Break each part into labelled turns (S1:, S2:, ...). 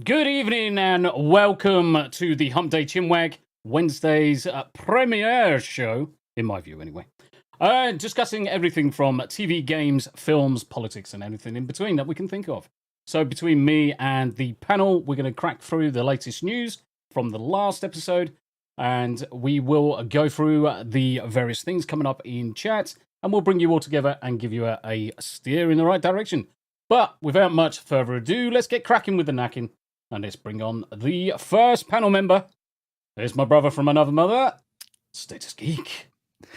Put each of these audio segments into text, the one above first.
S1: Good evening and welcome to the Hump Day Chin Wag, Wednesday's premiere show, in my view anyway. Discussing everything from TV, games, films, politics, and anything in between that we can think of. So between me and the panel, we're going to crack through the latest news from the last episode, and we will go through the various things coming up in chat, and we'll bring you all together and give you a steer in the right direction. But without much further ado, let's get cracking with the knacking. And let's bring on the first panel member. There's my brother from another mother, Status Geek.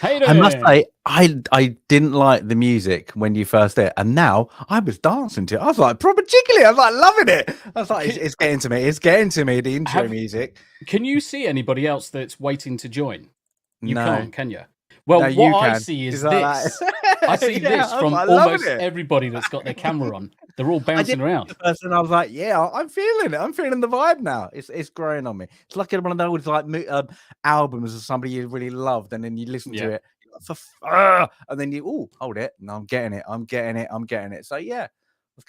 S1: Hey there.
S2: I must say, I didn't like the music when you first did it, and now I was dancing to it. I was like proper jiggly. I was like loving it. I was like, it's getting to me. It's getting to me. The intro music.
S1: Can you see anybody else that's waiting to join? You
S2: No.
S1: can't, can you? Well,
S2: No,
S1: what
S2: you
S1: I
S2: can.
S1: see is
S2: Is that
S1: this.
S2: like-
S1: I see
S2: Yeah,
S1: this
S2: I was
S1: from
S2: like, loving
S1: almost
S2: it.
S1: everybody that's got their camera on. They're all bouncing around.
S2: And I was like, yeah, I'm feeling it. I'm feeling the vibe now. It's growing on me. It's like one of those like albums of somebody you really loved, and then you listen to it, and then you hold it. No, I'm getting it. So yeah,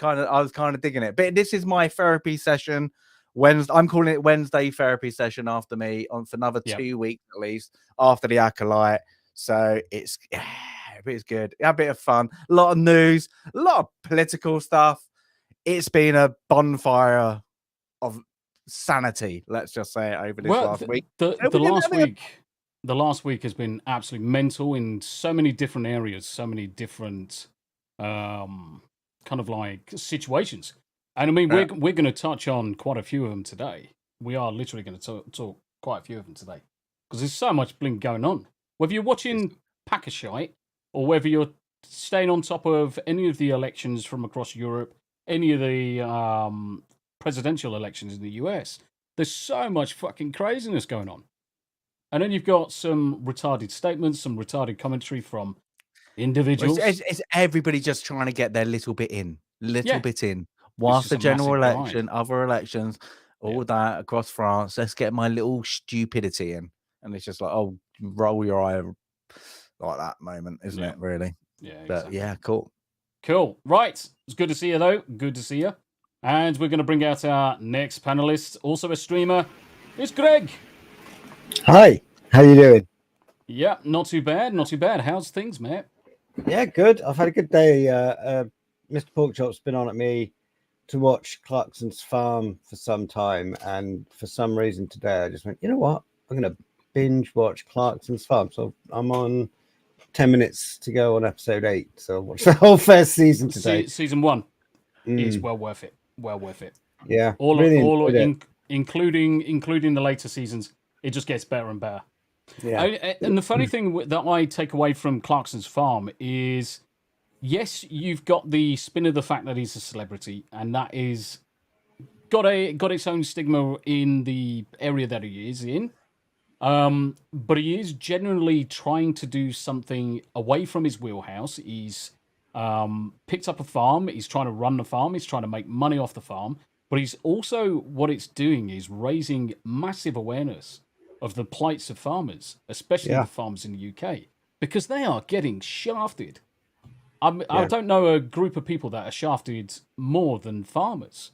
S2: I was kind of digging it. But this is my therapy session. Wednesday, I'm calling it Wednesday therapy session after me for another 2 weeks at least after the Acolyte. So it's good. A bit of fun, a lot of news, a lot of political stuff. It's been a bonfire of sanity, let's just say, over this last week.
S1: The last week has been absolutely mental in so many different areas, so many different kind of like situations. And I mean, we're going to touch on quite a few of them today. We are literally going to talk quite a few of them today because there's so much bling going on. Whether you're watching Packashite or whether you're staying on top of any of the elections from across Europe, any of the presidential elections in the US, there's so much fucking craziness going on. And then you've got some retarded statements, some retarded commentary from individuals.
S2: It's everybody just trying to get their little bit in. Whilst the general election, other elections, all that across France, let's get my little stupidity in. And it's just like, roll your eye like that moment, isn't it, really?
S1: Yeah,
S2: but
S1: exactly.
S2: Yeah, cool.
S1: Right. It's good to see you, though. Good to see you. And we're going to bring out our next panelist, also a streamer. It's Greg.
S3: Hi. How you doing?
S1: Yeah, not too bad. Not too bad. How's things, mate?
S3: Yeah, good. I've had a good day. Mr. Porkchop's been on at me to watch Clarkson's Farm for some time. And for some reason today, I just went, you know what? I'm going to binge watch Clarkson's Farm. So I'm on 10 minutes to go on episode 8. So I'll watch the whole first season today.
S1: Season 1 is well worth it. Well worth it.
S3: Yeah.
S1: Including the later seasons, it just gets better and better.
S3: Yeah.
S1: And the funny thing that I take away from Clarkson's Farm is, yes, you've got the spin of the fact that he's a celebrity, and that is got its own stigma in the area that he is in. But he is generally trying to do something away from his wheelhouse. He's picked up a farm. He's trying to run the farm. He's trying to make money off the farm. But he's also, what it's doing is raising massive awareness of the plights of farmers, especially the farmers in the UK, because they are getting shafted. I don't know a group of people that are shafted more than farmers,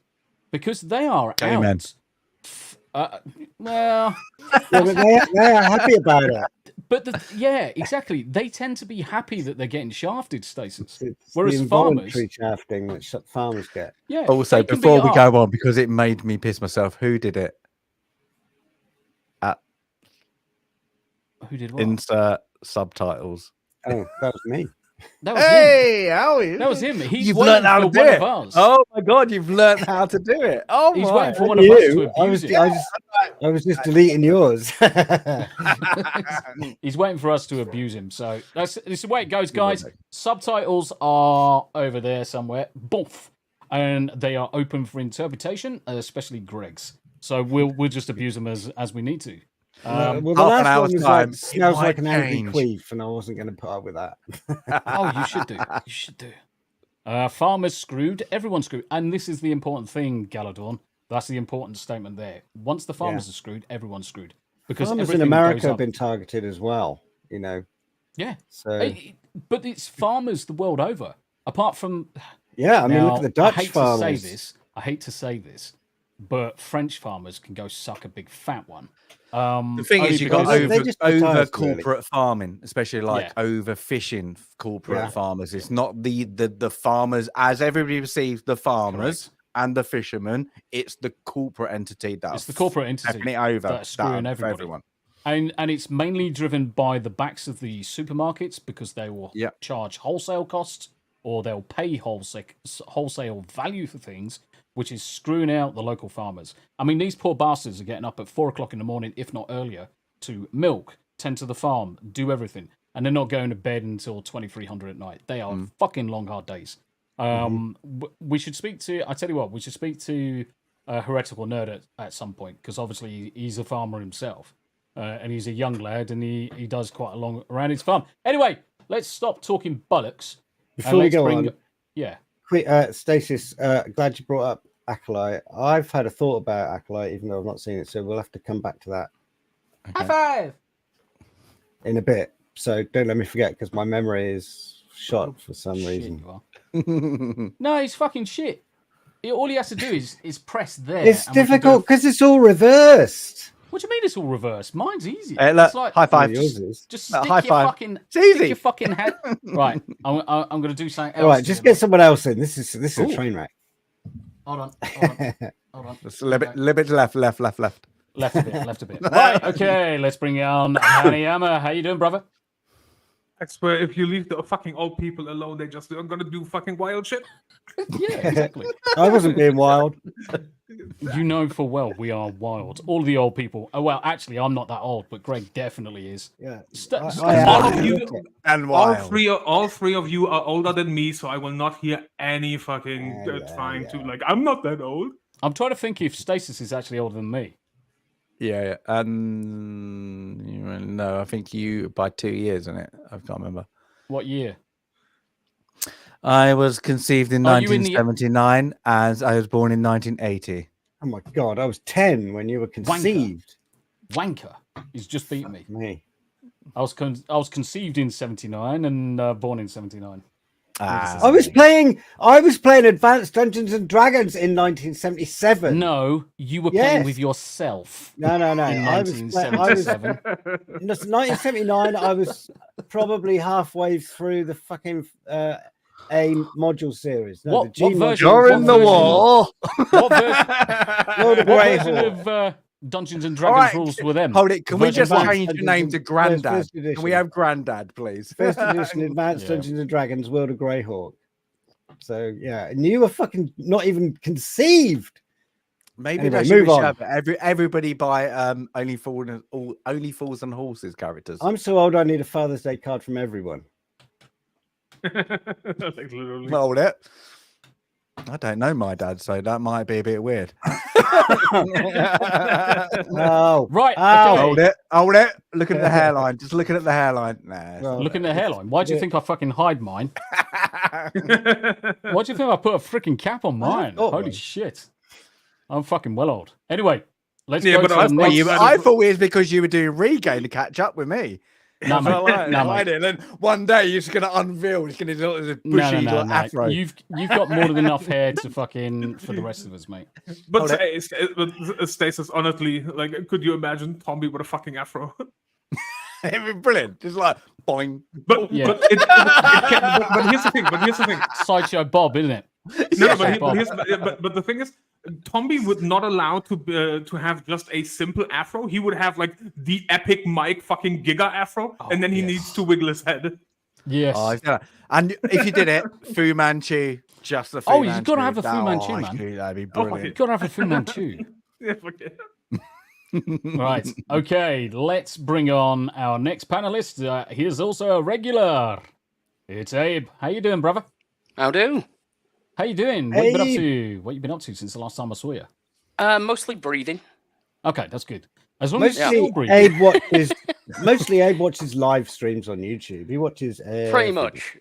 S1: because they are out.
S3: Well, but they are happy about it.
S1: But exactly. They tend to be happy that they're getting shafted, Stasis.
S3: Whereas the involuntary shafting that farmers get.
S1: Yeah.
S2: Also, before we go on, because it made me piss myself, who did it?
S1: Who did what?
S2: Insert subtitles.
S3: Oh, that was me.
S1: That was him.
S2: Howie.
S1: That was him.
S2: You've learned how to do it. Oh my god, you've learned how to do it. Oh
S1: he's
S2: my.
S1: waiting for one of us to abuse him.
S3: I was just deleting yours.
S1: He's waiting for us to abuse him. So this is the way it goes, guys. Subtitles are over there somewhere. Boof. And they are open for interpretation, especially Greg's. So we'll just abuse them as we need to.
S3: Well, the last one was like, smells like an angry queef, and I wasn't going to put up with that.
S1: Oh, you should do. You should do. Farmers screwed, everyone's screwed. And this is the important thing, Galadorn. That's the important statement there. Once the farmers are screwed, everyone's screwed. Because
S3: farmers in America have been targeted as well, you know.
S1: Yeah.
S3: So,
S1: but it's farmers the world over. Apart from...
S3: Yeah, I mean, look at the Dutch farmers.
S1: I hate to say this, but French farmers can go suck a big fat one.
S2: The thing is, you got over corporate farming, especially like overfishing corporate farmers. It's not the farmers as everybody perceives the farmers and the fishermen. It's the corporate entity that's definitely over
S1: that's screwing
S2: everyone.
S1: And it's mainly driven by the backs of the supermarkets because they will charge wholesale costs or they'll pay wholesale value for things, which is screwing out the local farmers. I mean, these poor bastards are getting up at 4 o'clock in the morning, if not earlier, to milk, tend to the farm, do everything. And they're not going to bed until 2300 at night. They are fucking long, hard days. We should speak to, I tell you what, we should speak to Heretical Nerd at some point, because obviously he's a farmer himself. And he's a young lad, and he does quite a long around his farm. Anyway, let's stop talking bollocks.
S3: Before we go on,
S1: yeah.
S3: Quick, Stasis, glad you brought up Acolyte. I've had a thought about Acolyte, even though I've not seen it, so we'll have to come back to that.
S2: Okay.
S1: High five!
S3: In a bit. So don't let me forget, because my memory is shot for some reason.
S1: No, he's fucking shit. All he has to do is press there.
S3: It's difficult because it's all reversed.
S1: What do you mean it's all reversed? Mine's easy.
S2: Look,
S1: it's like,
S2: high five.
S1: Just stick
S2: high
S1: your
S2: five.
S1: fucking.
S2: It's easy.
S1: Stick your fucking head. Right, I'm going to do something else.
S3: All right, just get someone else in. This is a train wreck.
S1: Hold on.
S2: Just a little bit left.
S1: Left a bit. Right, okay, let's bring on Hanayama. How you doing, brother?
S4: I swear, if you leave the fucking old people alone, they just are gonna do fucking wild shit.
S1: Yeah, exactly.
S3: I wasn't being wild.
S1: You know for well we are wild. All the old people. Oh well, actually, I'm not that old, but Greg definitely is.
S3: Yeah.
S4: All of you
S2: and wild.
S4: all three of you are older than me, so I will not hear any fucking trying to like. I'm not that old.
S1: I'm trying to think if Stasis is actually older than me.
S2: Yeah, no, I think you by 2 years, isn't it? I can't remember.
S1: What year?
S2: I was conceived in 1979, and I was born in 1980.
S3: Oh my god, I was 10 when you were conceived.
S1: Wanker. He's just beat me.
S3: Me.
S1: I was conceived in 79 and born in 79.
S3: I was playing Advanced Dungeons and Dragons in 1977.
S1: No, you were playing with yourself.
S3: No.
S1: In 1977.
S3: In 1979, I was probably halfway through the fucking A module series. No,
S1: what version?
S2: During the war.
S1: What version of Dungeons and Dragons rules were them?
S2: Hold it. Can we just change the name to Grandad? Can we have Grandad, please?
S3: First edition Advanced Dungeons and Dragons, World of Greyhawk. So yeah, and you were fucking not even conceived.
S2: Maybe anyway, move on. Everybody buy Only Fools and Horses characters.
S3: I'm so old. I need a Father's Day card from everyone.
S2: Hold it. I don't know my dad, so that might be a bit weird.
S3: Oh,
S1: right.
S3: Okay.
S2: Hold it. Looking at the hairline. Just looking at the hairline. Nah.
S1: Looking at the hairline. Why do you think I fucking hide mine? Why do you think I put a freaking cap on mine? Holy shit. I'm fucking well old. Anyway, let's go to the next.
S2: I thought it was because you were doing regain to catch up with me.
S1: No, mate.
S2: And then one day you're just going to unveil. It's going to do a bushy little afro.
S1: You've got more than enough hair to fucking for the rest of us, mate.
S4: But Stasis, honestly, like, could you imagine Tommy with a fucking afro?
S2: It'd be brilliant. Just like boing.
S4: But here's the thing.
S1: Sideshow Bob, isn't it?
S4: No, but the thing is, Tommy would not allow to have just a simple afro. He would have like the epic Mike fucking giga afro, and then he needs to wiggle his head.
S1: Yes.
S2: And if you did it, Fu Manchu, just the Fu Manchu.
S1: You've got to have a Fu Manchu, man.
S2: That'd be brilliant.
S1: You've got to have a Fu Manchu.
S4: Yeah, fuck it.
S1: Right. Okay. Let's bring on our next panelist. He's also a regular. It's Abe. How you doing, brother?
S5: How do?
S1: How you doing? What you been up to? What you been up to since the last time I saw you?
S5: Mostly breathing.
S1: Okay, that's good. As long as you're still breathing.
S3: Abe watches live streams on YouTube. He watches
S5: pretty much.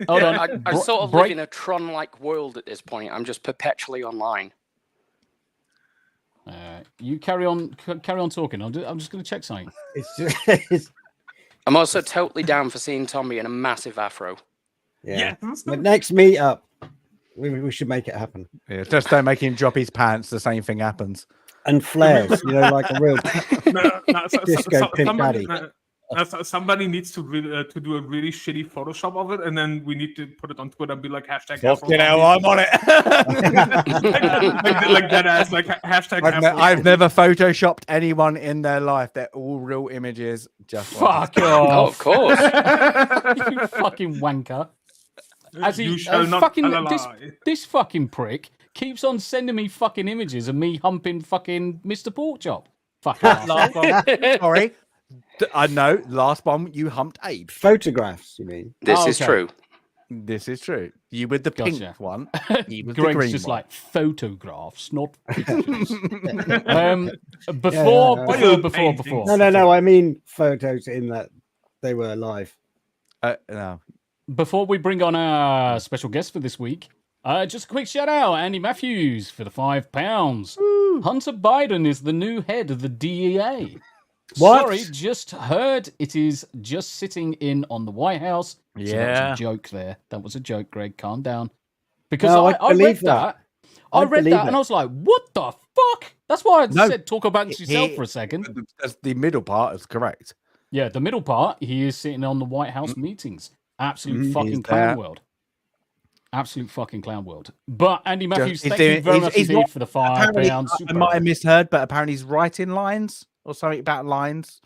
S1: Hold on.
S5: I sort of live in a Tron-like world at this point. I'm just perpetually online.
S1: You carry on talking. I'm just going to check something.
S5: I'm also totally down for seeing Tommy in a massive afro.
S3: Yeah. The next meetup. We should make it happen.
S2: Yeah, just don't make him drop his pants. The same thing happens.
S3: And flares, like a real disco pimp daddy.
S4: Somebody needs to do a really shitty Photoshop of it, and then we need to put it on Twitter and be like hashtag.
S2: Fucking hell, I'm on it.
S4: like that as like hashtag.
S2: I've never photoshopped anyone in their life. They're all real images. Just
S1: Fuck
S2: like
S1: off.
S5: Oh, of course.
S1: You fucking wanker. As
S4: You
S1: he,
S4: shall not
S1: fucking
S4: tell a lie.
S1: this fucking prick keeps on sending me fucking images of me humping fucking Mr. Porkchop. Fuck off.
S2: last one. Sorry. I know. Last one, you humped Abe.
S3: Photographs, you mean?
S5: This is
S1: okay.
S5: true.
S2: This is true. You with the
S1: Gotcha.
S2: pink one. He was the
S1: Greg's
S2: green
S1: just
S2: one.
S1: like photographs, not pictures. Before.
S3: No. I mean photos in that they were live.
S2: No.
S1: Before we bring on our special guest for this week, just a quick shout out, Andy Matthews for the £5. Hunter Biden is the new head of the DEA.
S3: What?
S1: Sorry, just heard it is just sitting in on the White House. So that
S2: Yeah.
S1: was a joke there. That was a joke, Greg. Calm down. Because
S3: No,
S1: I
S3: I
S1: read
S3: believe
S1: that.
S3: that.
S1: I
S3: I
S1: read
S3: believe
S1: that and I was like, what the fuck? That's why I
S2: No,
S1: said talk about yourself for a second.
S2: The middle part is correct.
S1: Yeah, the middle part, he is sitting on the White House meetings. Absolute
S2: He's
S1: fucking clown
S2: there.
S1: world. Absolute fucking clown world. But Andy Matthews,
S2: he's
S1: thank you
S2: doing-
S1: very
S2: he's-
S1: much
S2: he's
S1: indeed
S2: not-
S1: for the
S2: Apparently,
S1: £5.
S2: I might have misheard, but apparently he's writing lines or something about lines.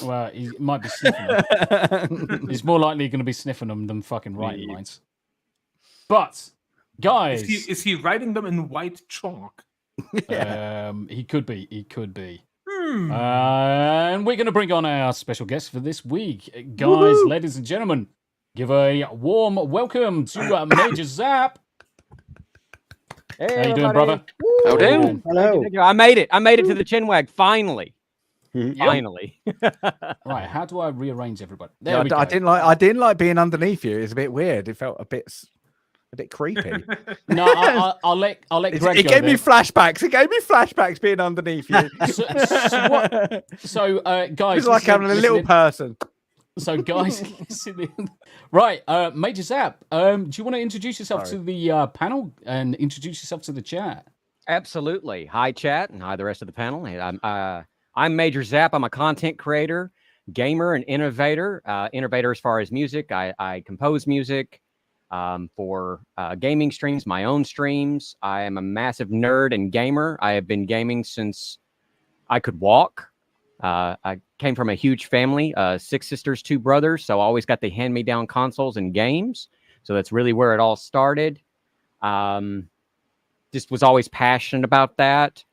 S1: Well, he might be sniffing them. He's more likely going to be sniffing them than fucking writing lines. But, guys,
S4: Is he writing them in white chalk?
S1: he could be. He could be. And we're going to bring on our special guest for this week. Guys, ladies and gentlemen, give a warm welcome to Major Zap.
S6: Hey,
S1: How you doing,
S6: everybody.
S1: brother?
S5: How do?
S3: Hello.
S6: Thank you. I made it. I made it to the Chin Wag finally.
S3: Mhm.
S6: Finally.
S1: Right, how do I rearrange everybody? There
S2: Yeah,
S1: we go.
S2: I didn't like being underneath you. It's a bit weird. It felt a bit creepy.
S1: No, I'll let Greg
S2: It
S1: go
S2: gave me
S1: there.
S2: flashbacks. It gave me flashbacks being underneath you.
S1: So, guys,
S2: It's like having a little person.
S1: So, guys, right, Major Zap, do you want to introduce yourself to the panel and introduce yourself to the chat?
S6: Absolutely. Hi, chat, and hi, the rest of the panel. Hey, I'm Major Zap. I'm a content creator, gamer, and innovator. Innovator as far as music. I compose music for gaming streams, my own streams. I am a massive nerd and gamer. I have been gaming since I could walk. I came from a huge family, 6 sisters, 2 brothers, so I always got the hand-me-down consoles and games. So that's really where it all started. Just was always passionate about that.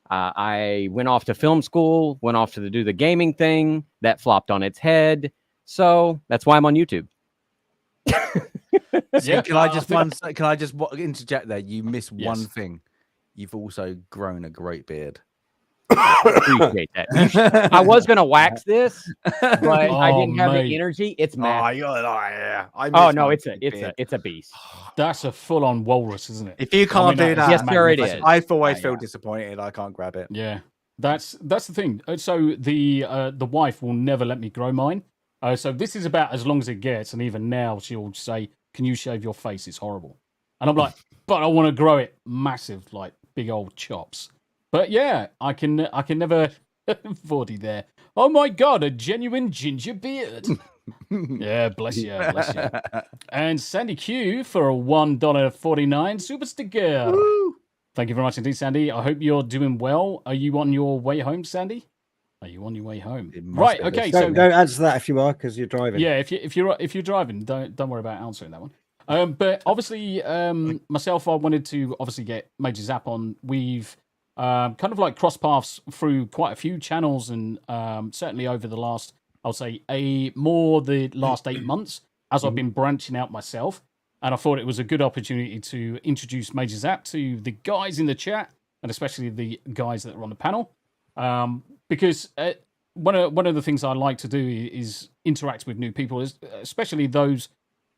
S6: I went off to film school, went off to do the gaming thing. That flopped on its head. So that's why I'm on YouTube.
S1: Yeah,
S2: Can I just interject there? You miss one thing. You've also grown a great beard.
S6: Appreciate that. I was gonna wax this, but I didn't have
S1: mate.
S6: the energy. It's
S2: Oh,
S6: mad.
S2: you're like, yeah. I
S6: Oh
S2: miss
S6: no,
S2: my
S6: it's
S2: big
S6: a
S2: beard.
S6: it's a beast.
S1: That's a full-on walrus, isn't it?
S2: If you can't do that,
S6: Yes, sir, it
S1: magnificent.
S6: is.
S2: I've always
S1: Yeah,
S2: feel
S1: yeah.
S2: disappointed. I can't grab it.
S1: Yeah, that's the thing. So the wife will never let me grow mine. So this is about as long as it gets, and even now she'll say, "Can you shave your face? It's horrible." And I'm like, "But I want to grow it massive, like big old chops." But yeah, I can never 40 there. Oh my god, a genuine ginger beard. Yeah, bless you, bless you. And Sandy Q for a $1.49 super sticker. Thank you very much indeed, Sandy. I hope you're doing well. Are you on your way home, Sandy? Are you on your way home?
S2: It must
S1: Right.
S2: be.
S1: Okay.
S3: Don't
S1: So
S3: answer that if you are, because you're driving.
S1: yeah, if you're driving, don't worry about answering that one. But obviously, myself, I wanted to obviously get Major Zap on. We've kind of like cross paths through quite a few channels, and certainly over the last, I'll say, the last 8 months, as I've been branching out myself. And I thought it was a good opportunity to introduce Major Zap to the guys in the chat, and especially the guys that are on the panel, because one of the things I like to do is interact with new people, especially those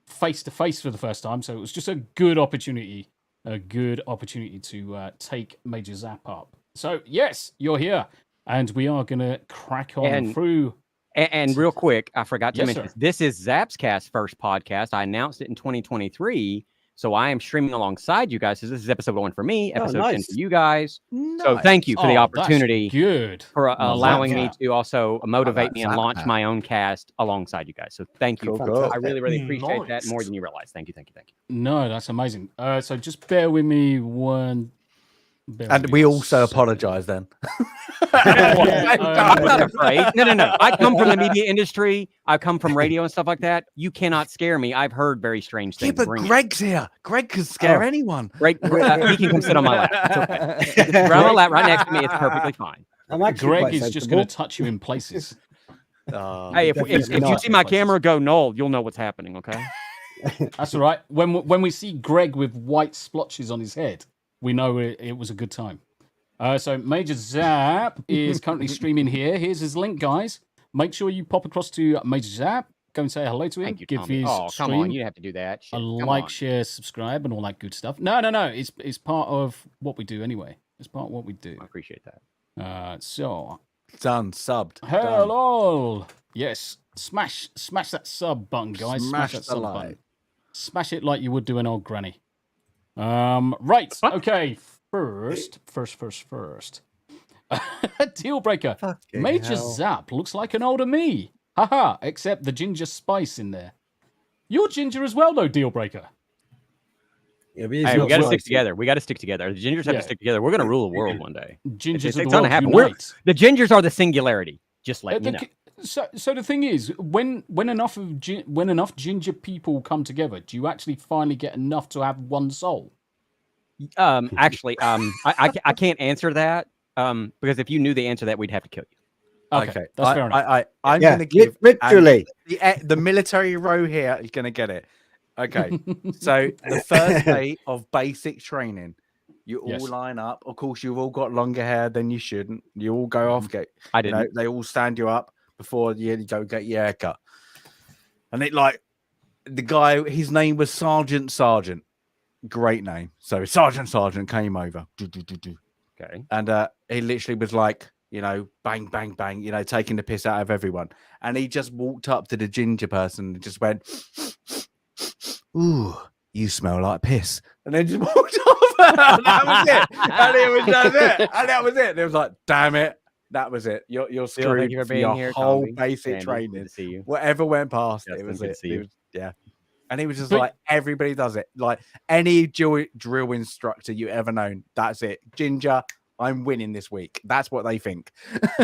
S1: face to face for the first time. So it was just a good opportunity to take Major Zap up. So yes, you're here, and we are gonna crack on through.
S6: And real quick, I forgot to
S1: Yes,
S6: mention
S1: sir.
S6: this is Zapscast's first podcast. I announced it in 2023. So I am streaming alongside you guys. So this is episode 1 for me,
S3: Oh,
S6: episode 10
S3: nice.
S6: for you guys.
S2: Nice.
S6: So thank you for the
S1: Oh,
S6: opportunity,
S1: that's good.
S6: for
S1: Love
S6: allowing me
S1: that.
S6: to also motivate
S2: that
S6: me and
S2: sound
S6: launch
S2: hat.
S6: my own cast alongside you guys. So thank you.
S2: Cool, cool.
S6: I really, really appreciate that
S4: Nice.
S6: more than you realize. Thank you, thank you, thank you.
S1: No, that's amazing. So just bear with me one.
S2: And we also apologise then.
S6: I'm not afraid. No. I come from the media industry. I come from radio and stuff like that. You cannot scare me. I've heard very strange
S2: Yeah,
S6: things.
S2: but
S6: Bring it.
S2: Greg's here. Greg can scare
S3: Oh.
S2: anyone.
S6: Greg, he can come sit on my lap. It's okay. Sit on my lap right next to me. It's perfectly fine.
S3: I'm actually
S1: Greg
S3: quite
S1: is just
S3: sensible.
S1: going to touch you in places.
S6: Hey, if
S3: definitely
S6: you
S3: not.
S6: see my camera go null, you'll know what's happening. Okay.
S1: That's all right. When we see Greg with white splotches on his head, we know it was a good time. So Major Zap is currently streaming here. Here's his link, guys. Make sure you pop across to Major Zap. Go and say hello to him.
S6: Thank you,
S1: Give
S6: Tommy.
S1: his
S6: Oh,
S1: stream
S6: come on. You have to do that. Shit.
S1: a
S6: Come
S1: like,
S6: on.
S1: share, subscribe, and all that good stuff. No. It's part of what we do anyway. It's part of what we do.
S6: I appreciate that.
S1: So
S2: Done. Subbed. Done.
S1: hello. Yes. Smash that sub button, guys.
S2: Smash
S1: that
S2: the
S1: sub
S2: like.
S1: button. Smash it like you would do an old granny. Right. Okay. First. Deal breaker.
S3: Fucking
S1: Major
S3: hell.
S1: Zap looks like an older me. Haha, except the ginger spice in there. You're ginger as well, though, Deal breaker.
S3: Yeah, but he's
S6: Hey,
S3: not
S6: we got to
S3: spicy.
S6: stick together. We got to stick together. The gingers have
S1: Yeah.
S6: to stick together. We're going to rule the world one day.
S1: Gingers
S6: It's
S1: of the
S6: gonna
S1: world
S6: happen. We're-
S1: unite.
S6: The gingers are the singularity. Just like you know.
S1: So the thing is, when enough ginger people come together, do you actually finally get enough to have one soul?
S6: Actually, I can't answer that. Because if you knew the answer to that, we'd have to kill you.
S1: Okay, that's fair enough.
S2: I'm
S3: Yeah,
S2: going to give
S3: literally.
S2: the military row here is going to get it. Okay, so the first day of basic training, you all
S1: Yes.
S2: line up. Of course, you've all got longer hair than you shouldn't. You all go off, get
S6: I
S2: you
S6: didn't.
S2: know, they all stand you up before you go get your haircut. And it like the guy, his name was Sergeant. Great name. So Sergeant came over.
S6: Okay.
S2: And he literally was like, you know, bang, bang, bang, you know, taking the piss out of everyone. And he just walked up to the ginger person and just went, "Ooh, you smell like piss." And then just walked off. And that was it. And that was it. And it was like, damn it. That was it. You're
S6: Bill,
S2: screwed
S6: thank you for
S2: for
S6: being
S2: your
S6: here.
S2: whole
S6: Tommy,
S2: basic
S6: Sandy,
S2: training.
S6: Good to see you.
S2: Whatever went past,
S6: Justin,
S2: it was
S6: good to
S2: it.
S6: see
S2: It
S6: you.
S2: was, yeah. And he was just
S1: But-
S2: like, everybody does it. Like any drill instructor you ever known, that's it. Ginger, I'm winning this week. That's what they think.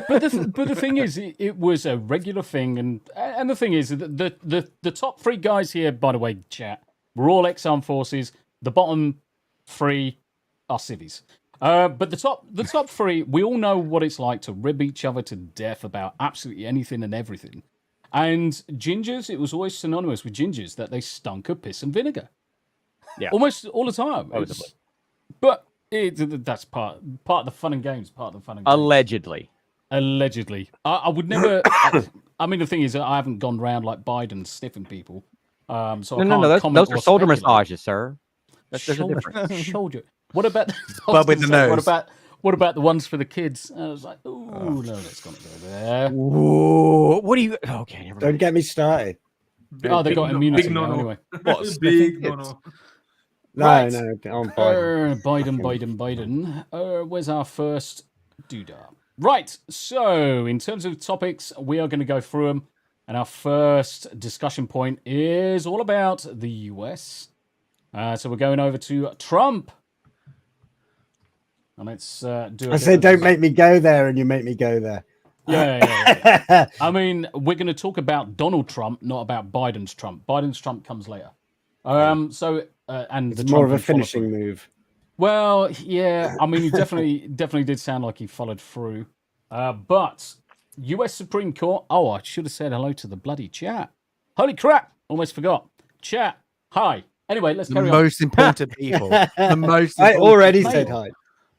S1: But the thing is, it was a regular thing, and the thing is, the top 3 guys here, by the way, chat, we're all ex-armed forces. The bottom 3 are civvies. But the top 3, we all know what it's like to rib each other to death about absolutely anything and everything. And gingers, it was always synonymous with gingers that they stunk of piss and vinegar.
S6: Yeah.
S1: Almost all the time.
S6: Supposedly.
S1: But that's part of the fun and games.
S6: Allegedly.
S1: Allegedly. I would never. I mean, the thing is, I haven't gone round like Biden sniffing people. So I
S6: No,
S1: can't comment
S6: those are
S1: or
S6: shoulder
S1: speculate.
S6: massages, sir. There's a
S1: Shoulder-
S6: difference.
S1: Shoulder. What about?
S2: But with the nose.
S1: What about the ones for the kids? And I was like, oh no, let's not go there.
S6: Whoa, what do you? Okay, never
S3: Don't
S6: mind.
S3: get me started.
S1: Oh, they got immunity
S4: Big
S1: now
S4: no-no.
S1: anyway.
S2: What,
S4: Big
S2: sniffing
S4: no.
S3: No,
S1: Right.
S3: no, on Biden.
S1: Biden. Where's our first doodah? Right. So, in terms of topics, we are going to go through them. And our first discussion point is all about the US. So, we're going over to Trump. And let's do
S3: I say, don't make me go there, and you make me go there.
S1: Yeah. I mean, we're going to talk about Donald Trump, not about Biden's Trump. Biden's Trump comes later. So, and
S3: It's
S1: the
S3: more
S1: Trump
S3: of a
S1: will follow
S3: finishing
S1: through.
S3: move.
S1: Well, yeah. I mean, he definitely did sound like he followed through. But U.S. Supreme Court. Oh, I should have said hello to the bloody chat. Holy crap! Almost forgot. Chat. Hi. Anyway, let's
S2: The
S1: carry on.
S2: most important people. The most.
S3: I
S2: important
S3: already
S2: people.
S3: said hi.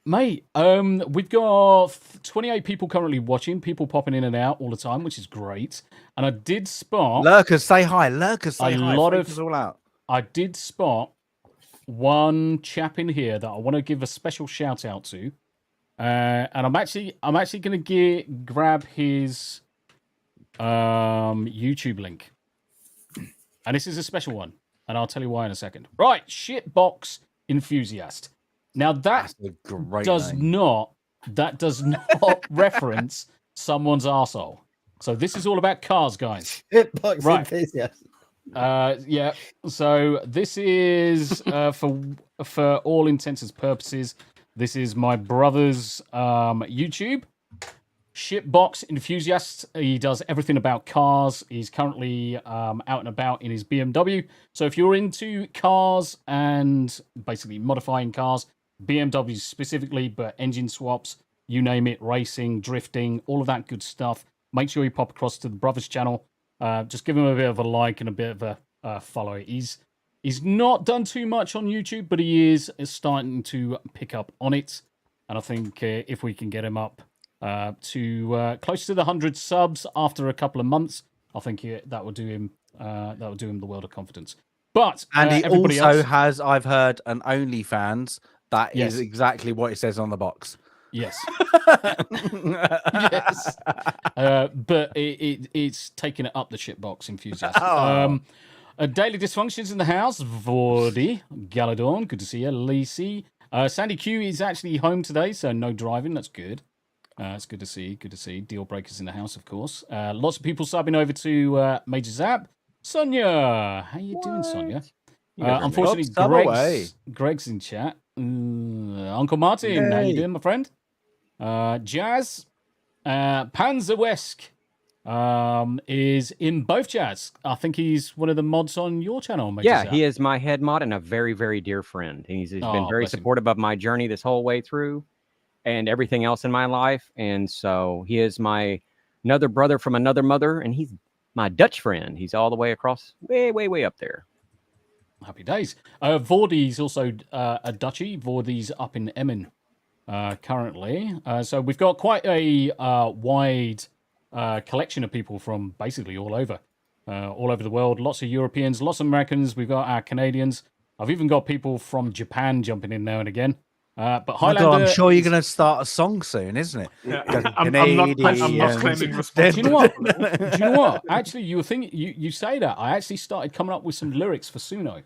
S1: Mate, we've got 28 people currently watching, people popping in and out all the time, which is great. And I did spot
S2: Lurkers, say hi. Lurkers, say
S1: A
S2: hi.
S1: lot
S2: Freak
S1: of-
S2: us all out.
S1: one chap in here that I want to give a special shout out to. And I'm actually going to grab his YouTube link. And this is a special one. and I'll tell you why in a second. Right, shitbox enthusiast. Now that
S2: That's a great
S1: does
S2: name.
S1: not reference someone's arsehole. So this is all about cars, guys.
S3: Hitbox
S1: Right.
S3: enthusiast.
S1: Yeah. So this is for all intents and purposes. This is my brother's YouTube. Shitbox enthusiast. He does everything about cars. He's currently out and about in his BMW. So if you're into cars and basically modifying cars, BMWs specifically, but engine swaps, you name it, racing, drifting, all of that good stuff, make sure you pop across to the brother's channel. Just give him a bit of a like and a bit of a follow. He's not done too much on YouTube, but he is starting to pick up on it. And I think if we can get him up to close to the 100 subs after a couple of months, I think that will do him. That will do him the world of confidence. But
S2: And he
S1: everybody
S2: also
S1: else,
S2: has, I've heard, an OnlyFans. That
S1: Yes.
S2: is exactly what it says on the box.
S1: yes, yes, but it's taking it up the shitbox enthusiast.
S2: Oh.
S1: Daily Dysfunctions in the house. Vordy, Galadorn, good to see you. Lacey. Sandy Q is actually home today, so no driving. That's good. It's good to see. Good to see. Deal breakers in the house, of course. Lots of people subbing over to Major Zap. Sonia, how you doing, Sonia? Unfortunately,
S2: Sub away.
S1: Greg's in chat. Uncle Martin, how you
S3: Yay.
S1: doing, my friend? Jazz, Panzerwesk is in both chats. I think he's one of the mods on your channel, Major
S6: Yeah,
S1: Zap.
S6: he is my head mod and a very, very dear friend. He's been
S1: Oh,
S6: very
S1: bless him.
S6: supportive of my journey this whole way through and everything else in my life. And so he is my another brother from another mother, and he's my Dutch friend. He's all the way across, way, way, way up there.
S1: Happy days. Vordy's also a Dutchie. Vordy's up in Emmen currently. So we've got quite a wide collection of people from basically all over the world. Lots of Europeans, lots of Americans. We've got our Canadians. I've even got people from Japan jumping in now and again. But
S2: My
S1: Highlander,
S2: God, I'm sure you're going to start a song soon, isn't it?
S4: Yeah.
S2: Because
S4: I'm not
S2: Canadians.
S4: claiming
S1: Do you
S4: responsibility.
S1: know what? Do you know what? Actually, you say that. I actually started coming up with some lyrics for Suno.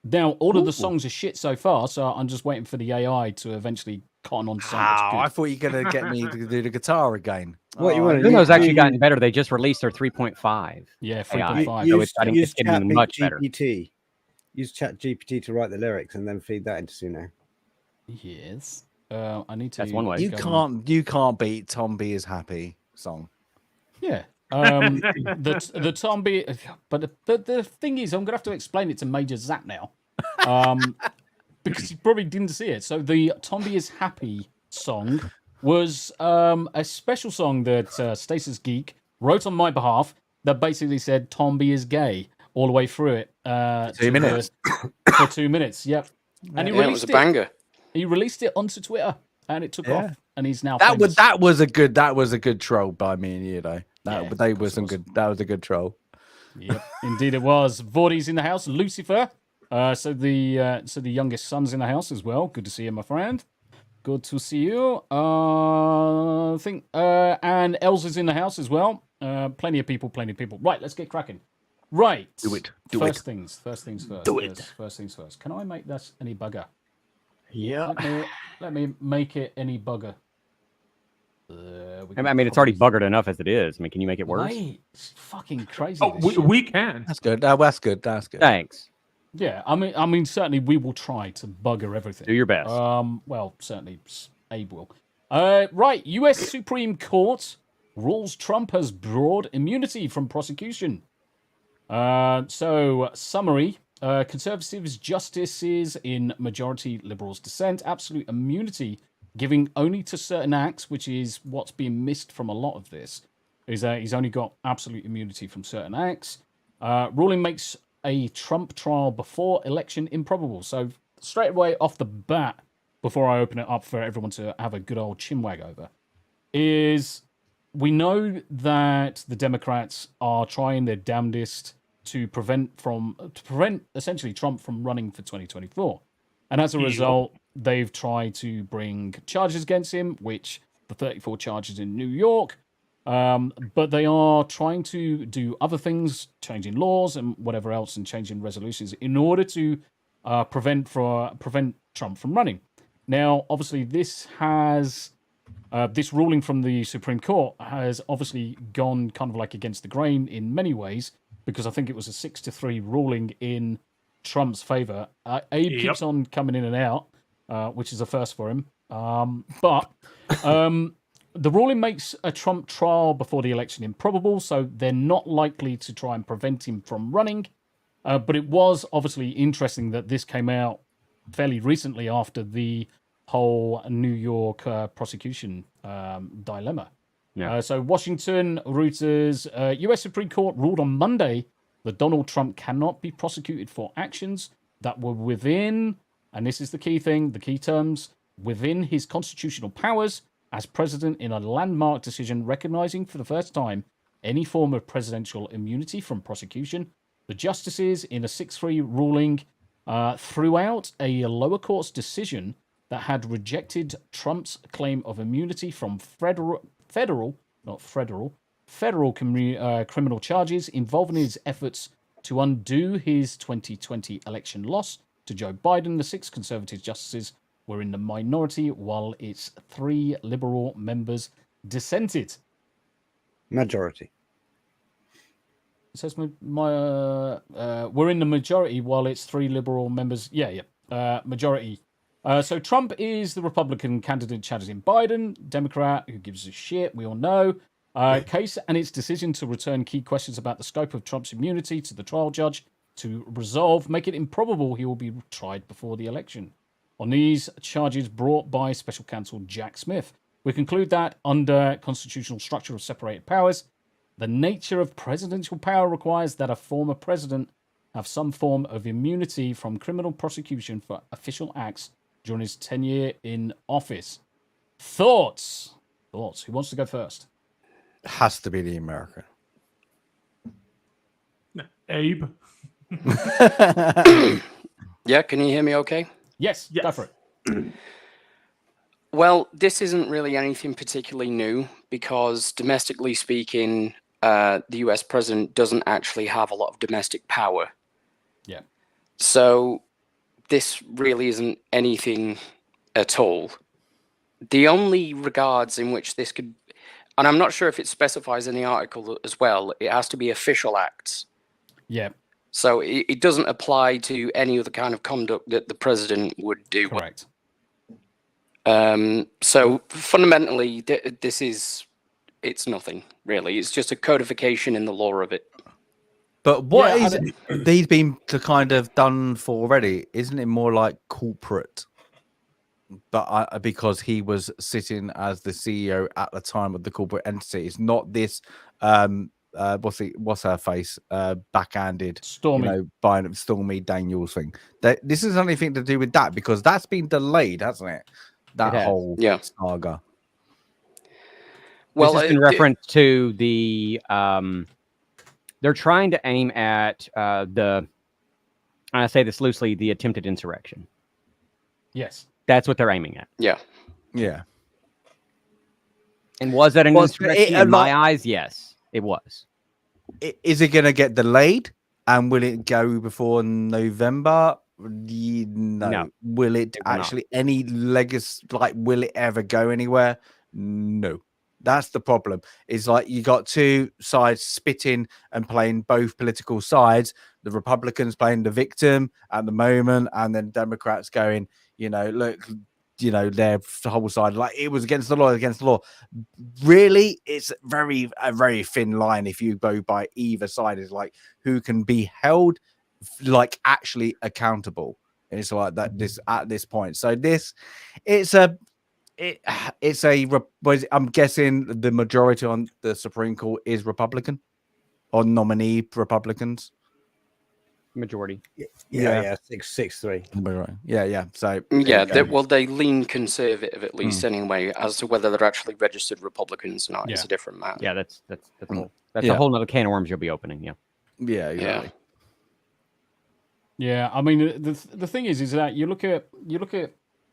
S1: Now, all of the songs are shit so far, so I'm just waiting for the AI to eventually cotton on something that's
S2: Wow,
S1: good.
S2: I thought you were going to get me to do the guitar again.
S3: What you wanna do?
S6: Suno's actually
S3: you-
S6: gotten better. They just released their 3.5.
S1: Yeah,
S6: AI.
S1: 3.5.
S6: So I think it's getting
S3: Chat
S6: much better.
S3: GPT. Use Chat GPT to write the lyrics and then feed that into Suno.
S1: Yes. I need to.
S6: That's one way.
S2: You can't beat Tom B is Happy song.
S1: Yeah. The Tombi, but the thing is, I'm gonna have to explain it to Major Zap now, because he probably didn't see it. So the Tombi is Happy song was a special song that Stasis Geek wrote on my behalf that basically said Tombi is gay all the way through it.
S2: 2 minutes.
S1: For 2 minutes. Yep. And he
S5: Yeah, it was
S1: released
S5: a banger.
S1: He released it onto Twitter, and it took off. And he's now
S2: That
S1: famous.
S2: was a good troll by me and you though.
S1: Yeah,
S2: That
S1: of
S2: was
S1: course.
S2: that was a good troll.
S1: Yep, indeed it was. Vordy's in the house. Lucifer. So the youngest son's in the house as well. Good to see you, my friend. Good to see you. I think and Els is in the house as well. Plenty of people. Right, let's get cracking. Right.
S2: Do it.
S1: First things first.
S2: Do it.
S1: First things first. Can I make this any bugger?
S3: Yeah.
S1: Let me make it any bugger.
S6: I mean, it's already buggered enough as it is. I mean, can you make it worse?
S1: Mate, it's fucking crazy.
S4: Oh,
S1: this shit.
S4: we can.
S2: That's good. That's good. That's good.
S6: Thanks.
S1: Yeah, I mean, certainly we will try to bugger everything.
S6: Do your best.
S1: Well, certainly Abe will. Right, U.S. Supreme Court rules Trump has broad immunity from prosecution. So, summary. Conservatives, justices in majority liberals dissent, absolute immunity giving only to certain acts, which is what's being missed from a lot of this, is that he's only got absolute immunity from certain acts. Ruling makes a Trump trial before election improbable. So straight away off the bat, before I open it up for everyone to have a good old chinwag over, is we know that the Democrats are trying their damnedest to prevent essentially Trump from running for 2024. And as a result, they've tried to bring charges against him, which the 34 charges in New York, But they are trying to do other things, changing laws and whatever else, and changing resolutions in order to prevent Trump from running. Now, obviously, this ruling from the Supreme Court has obviously gone kind of like against the grain in many ways, because I think it was a 6-3 ruling in Trump's favor. Abe keeps on coming in and out, which is a first for him. But the ruling makes a Trump trial before the election improbable, so they're not likely to try and prevent him from running. But it was obviously interesting that this came out fairly recently after the whole New York prosecution dilemma.
S6: Yeah.
S1: So Washington, Reuters, U.S. Supreme Court ruled on Monday that Donald Trump cannot be prosecuted for actions that were within, and this is the key thing, the key terms, within his constitutional powers as president, in a landmark decision recognizing for the first time any form of presidential immunity from prosecution. The justices, in a 6-3 ruling, threw out a lower court's decision that had rejected Trump's claim of immunity from federal criminal charges involving his efforts to undo his 2020 election loss to Joe Biden. The 6 conservative justices were in the minority, while its 3 liberal members dissented.
S3: Majority.
S1: It says we're in the majority, while its 3 liberal members. Majority. So Trump is the Republican candidate challenging Biden, Democrat, who gives a shit, we all know. Case and its decision to return key questions about the scope of Trump's immunity to the trial judge to resolve make it improbable he will be tried before the election. On these charges brought by special counsel Jack Smith, we conclude that under constitutional structure of separated powers, the nature of presidential power requires that a former president have some form of immunity from criminal prosecution for official acts during his tenure in office. Thoughts? Who wants to go first?
S2: Has to be the American.
S4: Abe.
S5: Yeah, can you hear me okay?
S1: Yes, go for it.
S5: Well, this isn't really anything particularly new, because domestically speaking, the US president doesn't actually have a lot of domestic power.
S1: Yeah.
S5: So this really isn't anything at all. The only regards in which this could, and I'm not sure if it specifies in the article as well, it has to be official acts.
S1: Yeah.
S5: So it doesn't apply to any other kind of conduct that the president would do.
S1: Correct.
S5: So fundamentally, it's nothing, really. It's just a codification in the law of it.
S2: But what is these been to kind of done for already? Isn't it more like corporate? But because he was sitting as the CEO at the time of the corporate entity, it's not this. What's her face? Backhanded,
S1: Stormy,
S2: buying Stormy Daniels thing. This is anything to do with that, because that's been delayed, hasn't it? That whole saga.
S6: Well, this is in reference to the. They're trying to aim at I say this loosely, the attempted insurrection.
S1: Yes.
S6: That's what they're aiming at.
S5: Yeah.
S2: Yeah.
S6: And was that an insurrection? In my eyes, yes, it was.
S2: Is it going to get delayed? And will it go before November? No. Will it actually any legacy? Like, will it ever go anywhere? No. That's the problem. It's like you got two sides spitting and playing both political sides. The Republicans playing the victim at the moment, and then Democrats going, look, their whole side, like, it was against the law, Really, it's a very thin line if you go by either side. Is like who can be held like actually accountable. It's like that at this point. So I'm guessing the majority on the Supreme Court is Republican or nominee Republicans.
S6: Majority.
S3: Yeah. 6-3.
S2: Yeah. So
S5: they lean conservative at least anyway. As to whether they're actually registered Republicans or not, it's a different matter.
S6: Yeah, that's a whole nother can of worms you'll be opening. Yeah,
S2: exactly.
S1: Yeah, I mean the thing is that you look at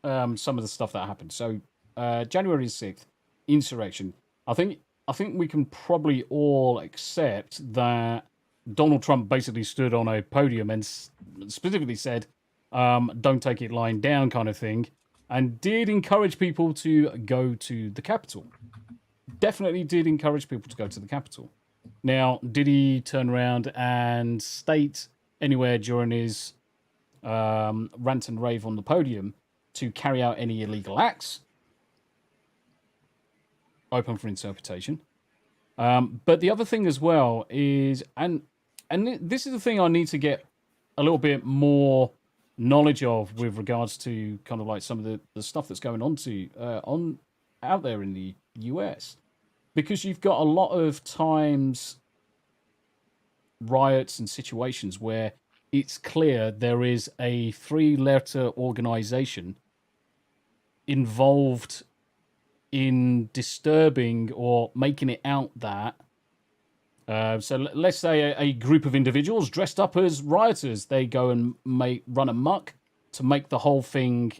S1: some of the stuff that happened. So January 6th, insurrection. I think I think we can probably all accept that Donald Trump basically stood on a podium and specifically said, "Don't take it lying down," kind of thing, and did encourage people to go to the Capitol. Definitely did encourage people to go to the Capitol. Now, did he turn around and state anywhere during his rant and rave on the podium to carry out any illegal acts? Open for interpretation. But the other thing as well is, and this is the thing I need to get a little bit more knowledge of with regards to kind of like some of the stuff that's going on out there in the US, because you've got a lot of times riots and situations where it's clear there is a 3-letter organization involved in disturbing or making it out that so let's say a group of individuals dressed up as rioters, they go and run amok to make the whole thing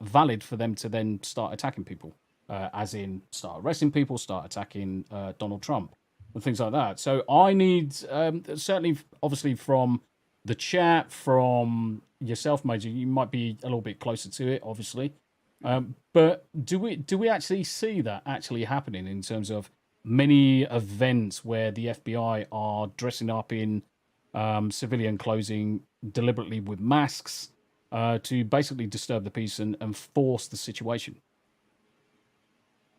S1: valid for them to then start attacking people, as in start arresting people, start attacking Donald Trump and things like that. So I need certainly, obviously, from the chat, from yourself, Major, you might be a little bit closer to it, obviously. But do we actually see that actually happening in terms of many events where the FBI are dressing up in civilian clothing deliberately with masks to basically disturb the peace and force the situation?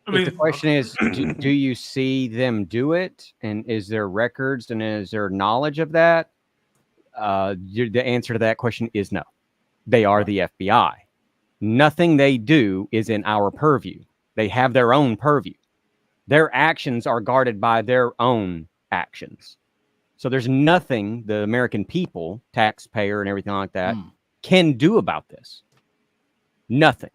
S4: I mean,
S6: The question is, do you see them do it? And is there records and is there knowledge of that? The answer to that question is no. They are the FBI. Nothing they do is in our purview. They have their own purview. Their actions are guarded by their own actions. So there's nothing the American people, taxpayer and everything like that, can do about this. Nothing.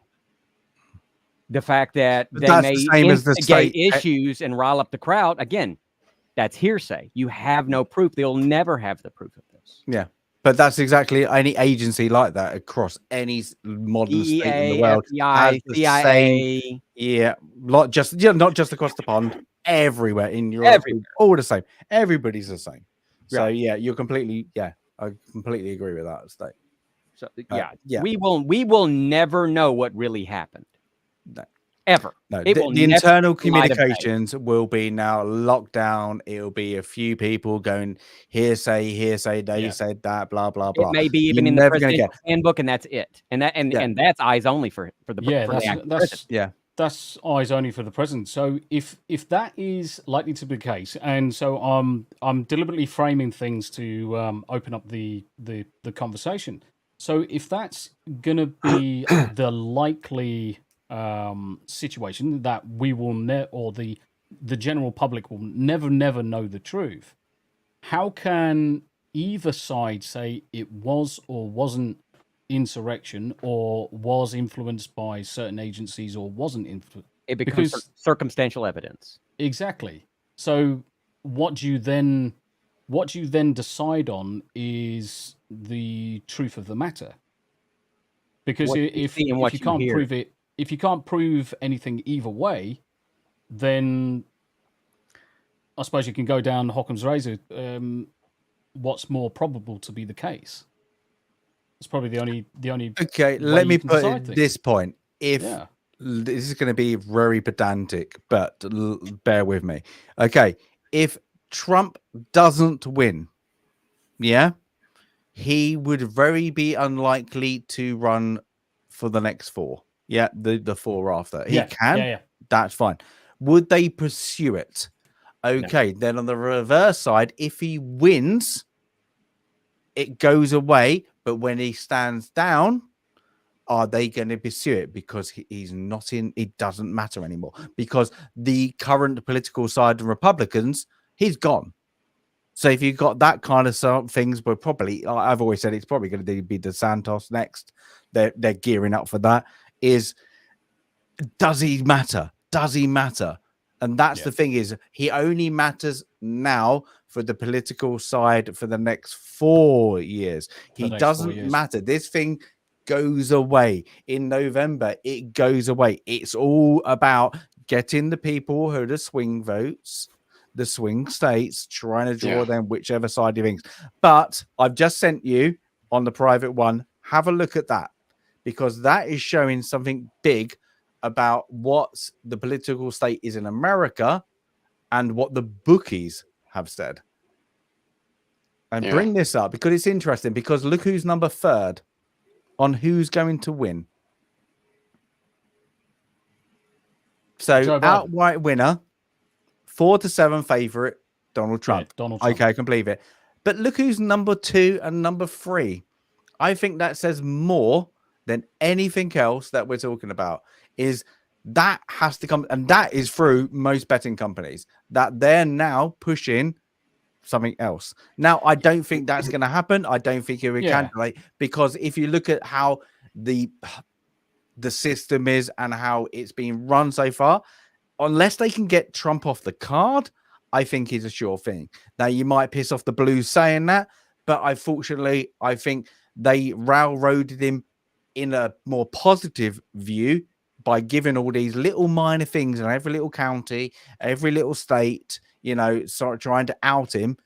S6: The fact that they
S2: That's
S6: may
S2: the same as the
S6: instigate
S2: state
S6: issues and rile up the crowd, again, that's hearsay. You have no proof. They'll never have the proof of this.
S2: Yeah. But that's exactly any agency like that across any modern state in the world.
S6: FBI,
S2: has the
S6: CIA.
S2: same, not just across the pond, everywhere in Europe, all the same. Everybody's the same. So you're completely, I completely agree with that state.
S6: So we will never know what really happened.
S2: No.
S6: Ever.
S2: No,
S6: the
S2: internal communications will be now locked down. It'll be a few people going hearsay. They said that, blah blah blah.
S6: It may be even in the presidential handbook, and that's it. And that's eyes only for the
S1: that's eyes only for the president. So if that is likely to be the case, and so I'm deliberately framing things to open up the conversation. So if that's gonna be the likely situation that we will or the general public will never know the truth, how can either side say it was or wasn't insurrection or was influenced by certain agencies or wasn't influenced?
S6: It becomes circumstantial evidence.
S1: Exactly. So what you then decide on is the truth of the matter, because if you can't prove it, if you can't prove anything either way, then I suppose you can go down Occam's razor. What's more probable to be the case? It's probably the only.
S2: Okay, let me put it this point. If this is going to be very pedantic, but bear with me. Okay, if Trump doesn't win, he would very be unlikely to run for the next 4. Yeah, the 4 after. He can. That's fine. Would they pursue it? Okay, then on the reverse side, if he wins, it goes away. But when he stands down, are they going to pursue it? Because he's not in, it doesn't matter anymore. Because the current political side of Republicans, he's gone. So if you've got that kind of things, we're probably, I've always said it's probably going to be DeSantis next. They're gearing up for that. Does he matter? And that's the thing, is he only matters now for the political side for the next 4 years. He doesn't matter. This thing goes away in November. It goes away. It's all about getting the people who are the swing votes, the swing states, trying to draw them whichever side you think. But I've just sent you on the private one. Have a look at that, because that is showing something big about what the political state is in America and what the bookies have said. And bring this up because it's interesting, because look who's number 3rd on who's going to win. So outright winner, 4-7 favorite, Donald Trump.
S1: Yeah, Donald Trump.
S2: Okay, I can believe it. But look who's number 2 and number 3. I think that says more than anything else that we're talking about. Is that has to come, and that is through most betting companies, that they're now pushing something else. Now, I don't think that's going to happen. I don't think it will calculate, because if you look at how the system is and how it's been run so far, unless they can get Trump off the card, I think is a sure thing. Now, you might piss off the Blues saying that, but unfortunately, I think they railroaded him in a more positive view by giving all these little minor things in every little county, every little state, you know, sort of trying to out him.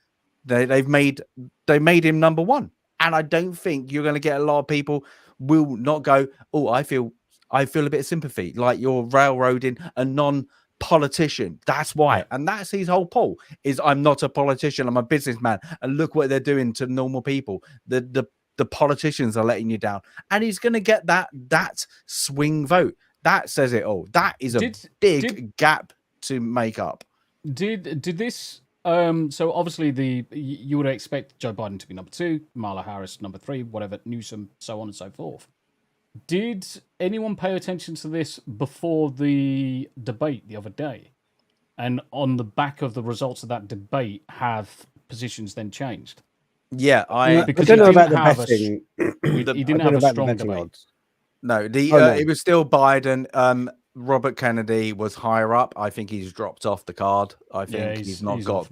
S2: They made him number 1. And I don't think you're going to get a lot of people will not go, oh, I feel a bit of sympathy, like you're railroading a non-politician. That's why. And that's his whole poll is, I'm not a politician, I'm a businessman. And look what they're doing to normal people. The politicians are letting you down. And he's going to get that swing vote. That says it all. That is a big gap to make up.
S1: Did this? So obviously you would expect Joe Biden to be number 2, Kamala Harris number 3, whatever, Newsom, so on and so forth. Did anyone pay attention to this before the debate the other day? And on the back of the results of that debate, have positions then changed?
S2: Yeah,
S3: I don't know about the betting.
S1: He didn't have a strong debate.
S3: Odds.
S2: No, it was still Biden. Robert Kennedy was higher up. I think he's dropped off the card. I think he's got.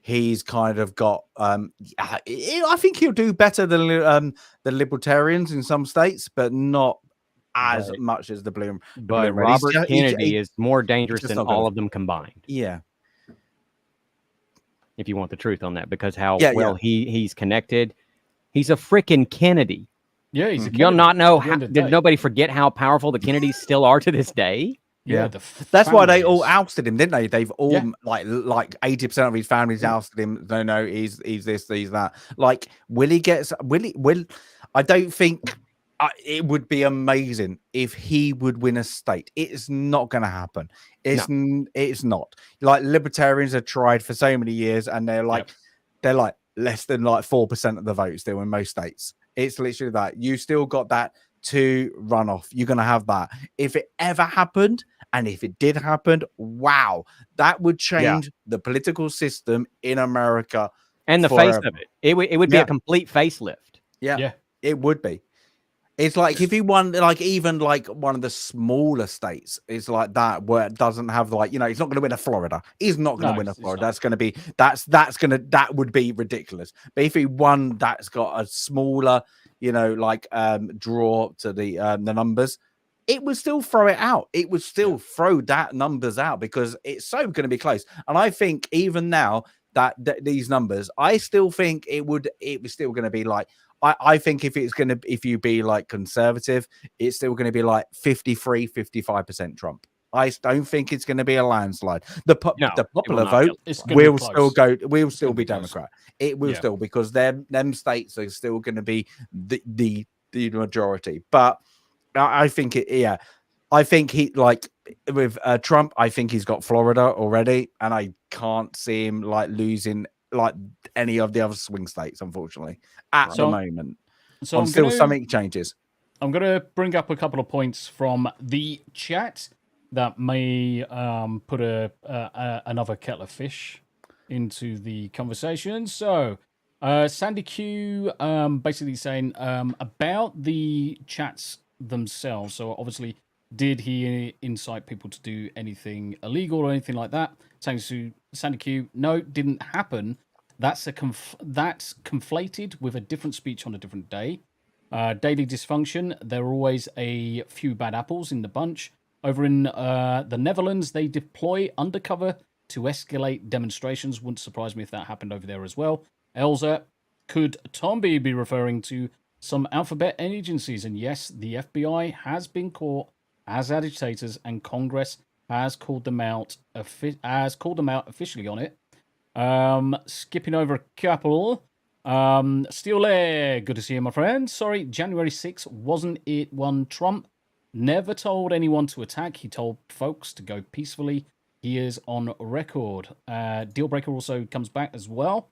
S2: He's kind of got. I think he'll do better than the Libertarians in some states, but not as much as the Blue.
S6: But Robert Kennedy is more dangerous than all of them combined.
S2: Yeah.
S6: If you want the truth on that, because he's connected. He's a freaking Kennedy.
S1: Yeah, he's a Kennedy.
S6: You'll not know. Did nobody forget how powerful the Kennedys still are to this day?
S2: Yeah, that's why they all ousted him, didn't they? They've all like 80% of his family's ousted him. No, he's this, he's that. Like, will I don't think it would be amazing if he would win a state. It's not going to happen. It's not. Like, libertarians have tried for so many years, and they're like less than like 4% of the vote still in most states. It's literally that. You still got that to run off. You're going to have that. If it ever happened, and if it did happen, wow, that would change the political system in America.
S6: And the face of it. It would be a complete facelift.
S2: Yeah, it would be. It's like if he won, like even like one of the smaller states, it's like that where it doesn't have like, you know, he's not going to win a Florida. He's not going to win a Florida. That's going to be that would be ridiculous. But if he won, that's got a smaller, you know, like draw to the numbers. It would still throw it out. It would still throw that numbers out because it's so going to be close. And I think even now that these numbers, I still think it was still going to be like. I think if you be like conservative, it's still going to be like 55% Trump. I don't think it's going to be a landslide. The popular vote will still be Democrat. It will still, because them states are still going to be the majority. But I think I think he, like with Trump, I think he's got Florida already, and I can't see him like losing like any of the other swing states, unfortunately, at the moment.
S1: So
S2: until something changes.
S1: I'm going to bring up a couple of points from the chat that may put another kettle of fish into the conversation. So Sandy Q basically saying about the chats themselves. So obviously, did he incite people to do anything illegal or anything like that? Sandy Q, no, didn't happen. That's that's conflated with a different speech on a different day. Daily dysfunction, there are always a few bad apples in the bunch. Over in the Netherlands, they deploy undercover to escalate demonstrations. Wouldn't surprise me if that happened over there as well. Elza, could Tomby be referring to some alphabet agencies? And yes, the FBI has been caught as agitators, and Congress has called them out. Officially on it. Skipping over a couple. Steel Leg, good to see you, my friend. Sorry, January 6th, wasn't it one Trump never told anyone to attack? He told folks to go peacefully. He is on record. Dealbreaker also comes back as well.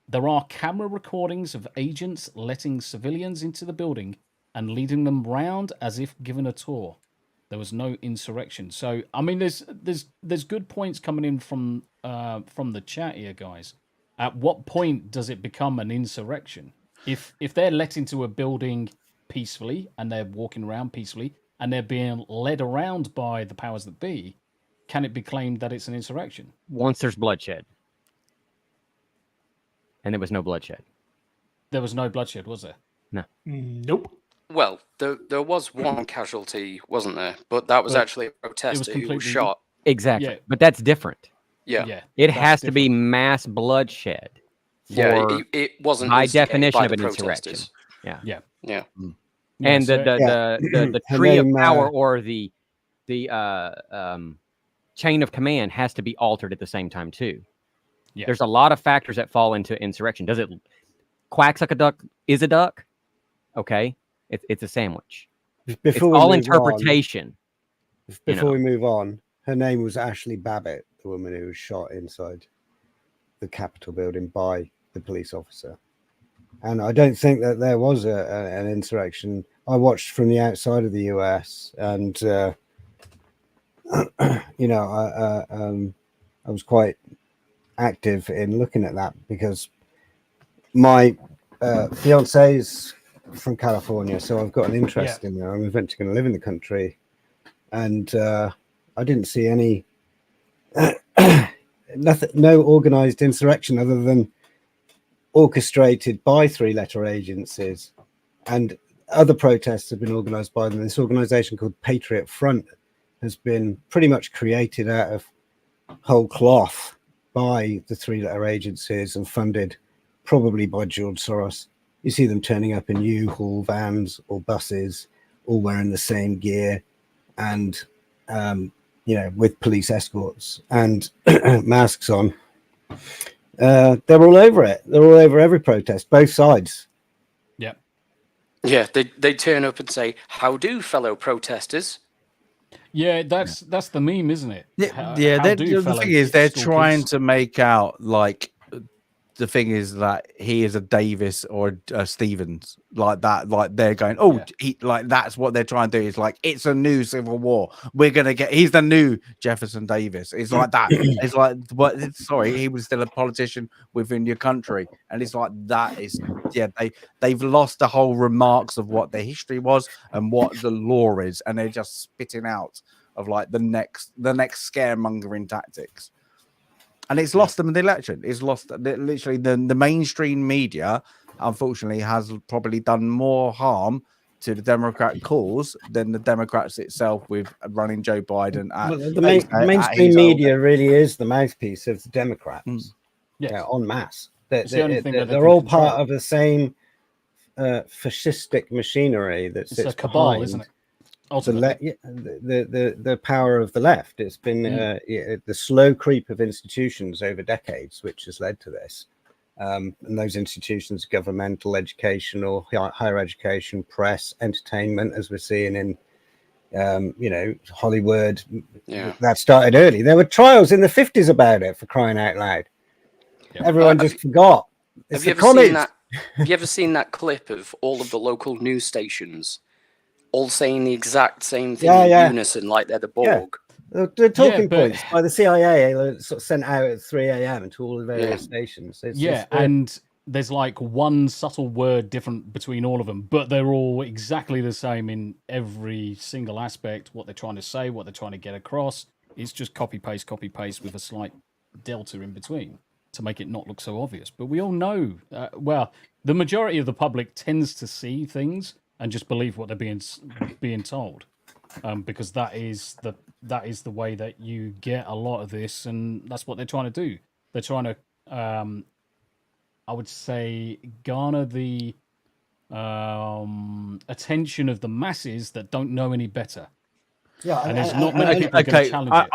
S1: There are camera recordings of agents letting civilians into the building and leading them round as if given a tour. There was no insurrection. So, I mean, there's good points coming in from the chat here, guys. At what point does it become an insurrection? If they're let into a building peacefully and they're walking around peacefully and they're being led around by the powers that be, can it be claimed that it's an insurrection?
S6: Once there's bloodshed. And there was no bloodshed.
S1: There was no bloodshed, was there?
S6: No.
S4: Nope.
S5: Well, there was one casualty, wasn't there? But that was actually a protester who was shot.
S6: Exactly.
S1: Yeah.
S6: But that's different.
S5: Yeah.
S6: It has to be mass bloodshed.
S5: Yeah, it wasn't
S6: by
S5: instigated
S6: definition
S5: by
S6: of
S5: the
S6: an insurrection.
S5: protesters.
S6: Yeah.
S5: Yeah.
S6: And
S1: so-
S6: the tree of power or the chain of command has to be altered at the same time too.
S1: Yeah.
S6: There's a lot of factors that fall into insurrection. Does it quacks like a duck is a duck? Okay. It's a sandwich.
S3: Before
S6: it's all interpretation.
S3: Before we move on, her name was Ashley Babbitt, the woman who was shot inside the Capitol building by the police officer. And I don't think that there was an insurrection. I watched from the outside of the US, and I was quite active in looking at that because my fiance's from California, so I've got an interest in there. I'm eventually going to live in the country, and I didn't see any no organized insurrection other than orchestrated by three-letter agencies, and other protests have been organized by them. This organization called Patriot Front has been pretty much created out of whole cloth by the three-letter agencies and funded probably by George Soros. You see them turning up in U-Haul vans or buses, all wearing the same gear, and with police escorts and masks on. They're all over it. They're all over every protest, both sides.
S5: Yeah, they turn up and say, "How do, fellow protesters?"
S1: Yeah, that's the meme, isn't it?
S2: The
S1: fellow
S2: thing is, they're
S1: stalkers?
S2: trying to make out like the thing is that he is a Davis or a Stevens, like that. Like they're going, that's what they're trying to do. Is like it's a new civil war. We're gonna get. He's the new Jefferson Davis. It's like that. It's like what? Sorry, he was still a politician within your country, and it's like that is they've lost the whole remarks of what their history was and what the law is, and they're just spitting out of like the next scaremongering tactics. And it's lost them in the election. It's lost literally the mainstream media, unfortunately, has probably done more harm to the Democrat cause than the Democrats itself with running Joe Biden.
S3: The mainstream media really is the mouthpiece of the Democrats. En masse. They're all part of the same fascistic machinery that sits
S1: it's a cabal,
S3: behind.
S1: Isn't it?
S3: The power of the left. It's been the slow creep of institutions over decades, which has led to this. And those institutions, governmental, educational, higher education, press, entertainment, as we're seeing in, Hollywood.
S5: Yeah.
S3: That started early. There were trials in the 50s about it, for crying out loud.
S1: Yep.
S3: Everyone just forgot.
S5: Have you ever seen that clip of all of the local news stations all saying the exact same thing in unison, like they're the Borg?
S3: The talking points by the CIA sort of sent out at 3 a.m. to all the various stations.
S1: And there's like one subtle word different between all of them, but they're all exactly the same in every single aspect. What they're trying to say, what they're trying to get across. It's just copy paste with a slight delta in between to make it not look so obvious. But we all know, the majority of the public tends to see things and just believe what they're being told. because that is the way that you get a lot of this, and that's what they're trying to do. They're trying to, I would say, garner the attention of the masses that don't know any better.
S3: Yeah,
S1: And there's not many people going
S2: Okay,
S1: to challenge it.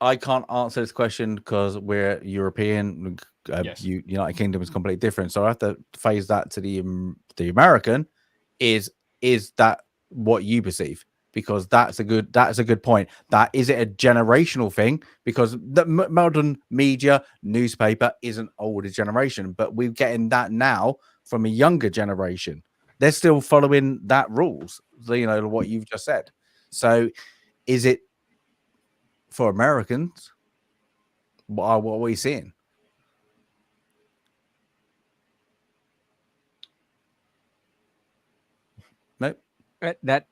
S2: I can't answer this question because we're European.
S1: Yes.
S2: United Kingdom is completely different, so I have to phase that to the American. Is that what you perceive? Because that's a good point. That is it a generational thing? Because the modern media, newspaper is an older generation, but we're getting that now from a younger generation. They're still following that rules. So, what you've just said. So, is it for Americans? What are we seeing? Nope.
S6: That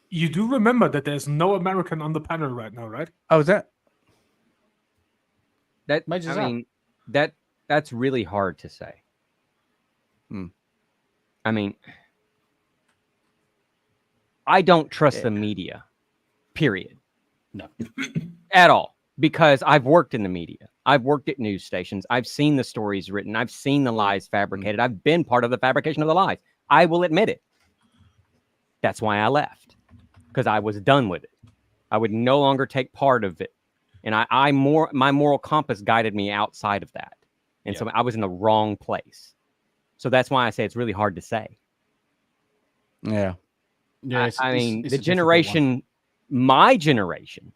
S4: You do remember that there's no American on the panel right now, right?
S2: Oh, is that?
S1: Major
S6: I
S1: Zap.
S6: mean, that's really hard to say. I mean, I don't trust the media, period.
S1: No.
S6: At all. Because I've worked in the media. I've worked at news stations. I've seen the stories written. I've seen the lies fabricated. I've been part of the fabrication of the lies. I will admit it. That's why I left. Because I was done with it. I would no longer take part of it. And my moral compass guided me outside of that. And so I was in the wrong place. So that's why I say it's really hard to say.
S2: Yeah.
S1: Yeah,
S6: I mean,
S1: it's
S6: the
S1: a difficult
S6: generation,
S1: one.
S6: my generation,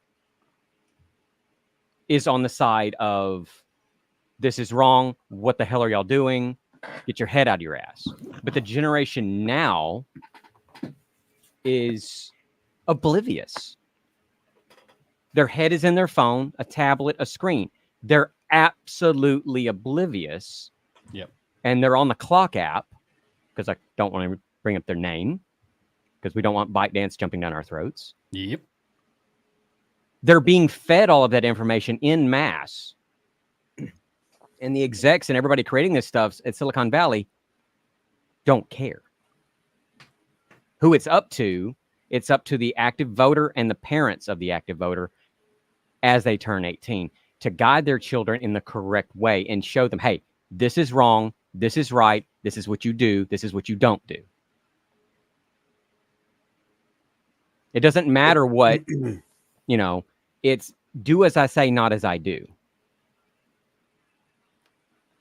S6: is on the side of this is wrong. What the hell are y'all doing? Get your head out of your ass. But the generation now is oblivious. Their head is in their phone, a tablet, a screen. They're absolutely oblivious.
S1: Yep.
S6: And they're on the clock app because I don't want to bring up their name because we don't want ByteDance jumping down our throats.
S1: Yep.
S6: They're being fed all of that information in mass. And the execs and everybody creating this stuff at Silicon Valley don't care. Who it's up to the active voter and the parents of the active voter as they turn 18 to guide their children in the correct way and show them, hey, this is wrong, this is right, this is what you do, this is what you don't do. It doesn't matter what, it's do as I say, not as I do.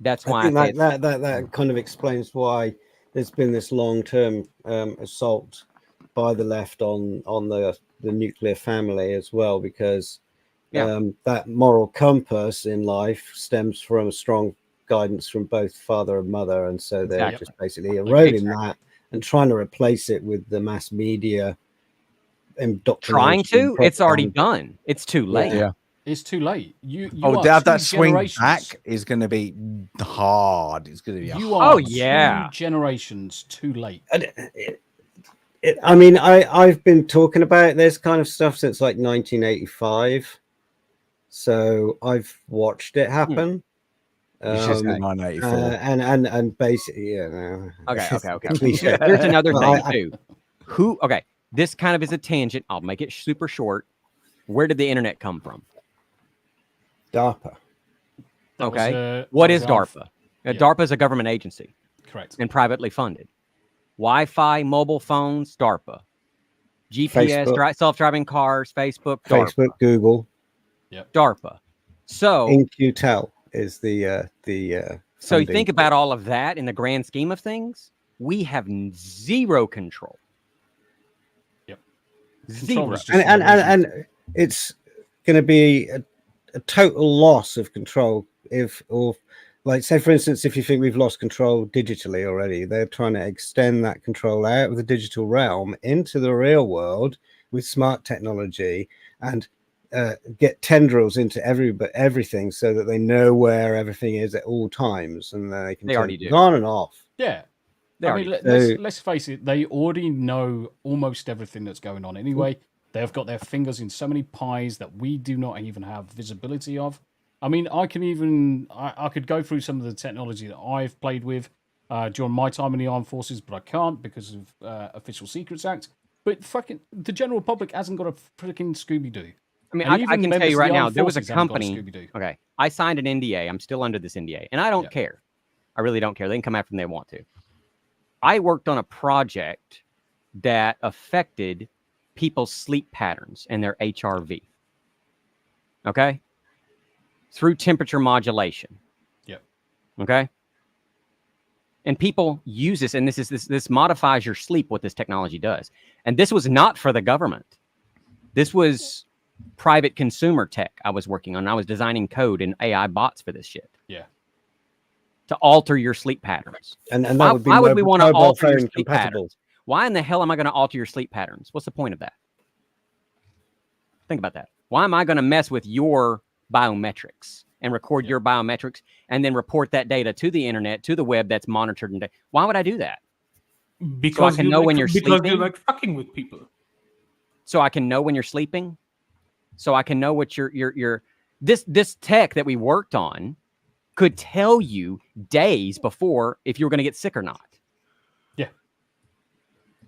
S6: That's why
S3: I think that kind of explains why there's been this long-term assault by the left on the nuclear family as well, because that moral compass in life stems from a strong guidance from both father and mother, and so they're just basically eroding that and trying to replace it with the mass media
S6: trying to. It's already done. It's too late.
S2: Yeah.
S1: It's too late.
S2: That swing back is going to be hard. It's going to be.
S1: You are
S6: 2
S1: generations too late.
S3: I mean, I've been talking about this kind of stuff since like 1985, so I've watched it happen.
S2: Just 1984.
S3: And basically,
S6: Okay. Here's another thing too. This kind of is a tangent. I'll make it super short. Where did the internet come from?
S3: DARPA.
S6: What is DARPA? DARPA is a government agency.
S1: Correct.
S6: And privately funded. Wi-Fi, mobile phones, DARPA. GPS, self-driving cars, Facebook, DARPA.
S3: Facebook, Google.
S1: Yep.
S6: DARPA. So
S3: InQtel is the
S6: so you think about all of that in the grand scheme of things, we have zero control.
S1: Yep.
S6: Zero.
S3: And it's going to be a total loss of control like, say, for instance, if you think we've lost control digitally already, they're trying to extend that control out of the digital realm into the real world with smart technology and get tendrils into everything so that they know where everything is at all times, and they can turn it on and off.
S1: Yeah. Let's face it, they already know almost everything that's going on anyway. They've got their fingers in so many pies that we do not even have visibility of. I mean, I could go through some of the technology that I've played with during my time in the armed forces, but I can't because of Official Secrets Act. But fucking the general public hasn't got a freaking Scooby-Doo.
S6: I mean,
S1: And
S6: I
S1: even
S6: can
S1: members
S6: tell you
S1: of
S6: right
S1: the
S6: now,
S1: armed
S6: there was a
S1: forces haven't got
S6: company.
S1: Scooby-Doo.
S6: Okay, I signed an NDA. I'm still under this NDA, and I don't
S1: Yeah.
S6: care. I really don't care. They can come after me if they want to. I worked on a project that affected people's sleep patterns and their HRV. Okay, through temperature modulation.
S1: Yep.
S6: Okay. And people use this, and this modifies your sleep. What this technology does, and this was not for the government. This was private consumer tech I was working on. I was designing code and AI bots for this shit.
S1: Yeah.
S6: To alter your sleep patterns.
S3: And
S6: Why-
S3: that would be
S6: why would we
S3: mobile,
S6: wanna
S3: mobile
S6: alter your
S3: phone
S6: sleep
S3: compatible.
S6: patterns? Why in the hell am I going to alter your sleep patterns? What's the point of that? Think about that. Why am I going to mess with your biometrics and record your biometrics and then report that data to the internet, to the web that's monitored? And why would I do that?
S4: Because
S6: can
S4: you
S6: know
S4: like,
S6: when you're
S4: because you
S6: sleeping?
S4: like fucking with people.
S6: So I can know when you're sleeping? So I can know what this tech that we worked on could tell you days before if you were going to get sick or not.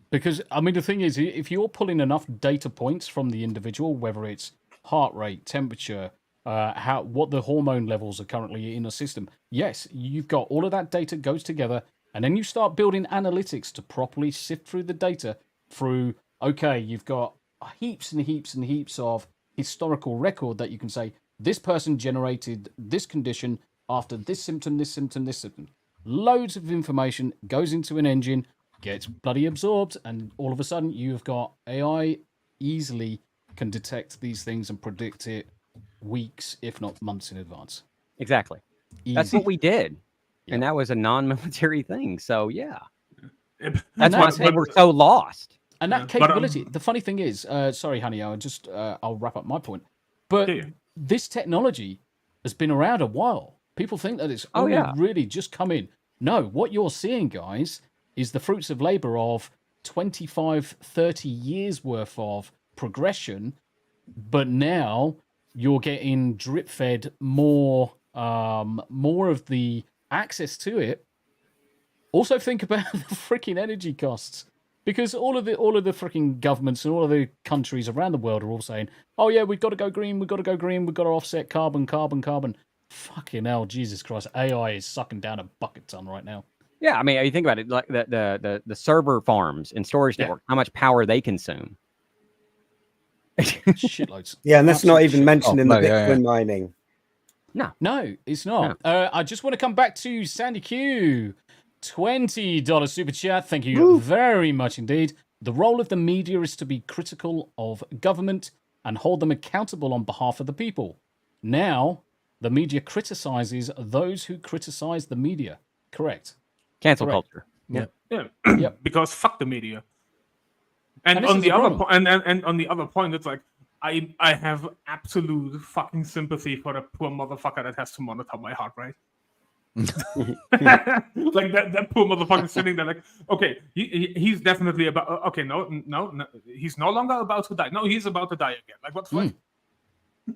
S1: Because, I mean, the thing is, if you're pulling enough data points from the individual, whether it's heart rate, temperature, what the hormone levels are currently in the system, yes, you've got all of that data goes together, and then you start building analytics to properly sift through the data through, okay, you've got heaps and heaps and heaps of historical record that you can say, this person generated this condition after this symptom, this symptom, this symptom. Loads of information goes into an engine, gets bloody absorbed, and all of a sudden you've got AI easily can detect these things and predict it weeks, if not months in advance.
S6: Exactly. That's
S1: Easy.
S6: what we did.
S1: Yeah.
S6: And that was a non-military thing. So, yeah.
S4: That's
S6: That's why I say we're so lost.
S1: And that capability, the funny thing is, sorry, honey, I'll wrap up my point. But this technology has been around a while. People think that it's only really just come in. No, what you're seeing, guys, is the fruits of labor of 25, 30 years worth of progression. But now you're getting drip fed more of the access to it. Also think about the freaking energy costs. Because all of the freaking governments and all of the countries around the world are all saying, "Oh yeah, we've got to go green. We've got to go green. We've got to offset carbon." Fucking hell, Jesus Christ! AI is sucking down a bucket ton right now.
S6: Yeah, I mean, you think about it, like the server farms and storage network, how much power they consume.
S1: Shitloads.
S3: Yeah, and that's not even
S1: Absolute
S3: mentioning the Bitcoin mining.
S1: No, it's not. I just want to come back to Sandy Q. $20 super chat. Thank you very much indeed. The role of the media is to be critical of government and hold them accountable on behalf of the people. Now, the media criticizes those who criticize the media. Correct.
S6: Cancel culture.
S4: Yeah. Because fuck the media. And on the other and on the other point, it's like I have absolute fucking sympathy for the poor motherfucker that has to monitor my heart rate. Like that poor motherfucker sitting there like, okay, he's definitely about no, he's no longer about to die. No, he's about to die again. Like what the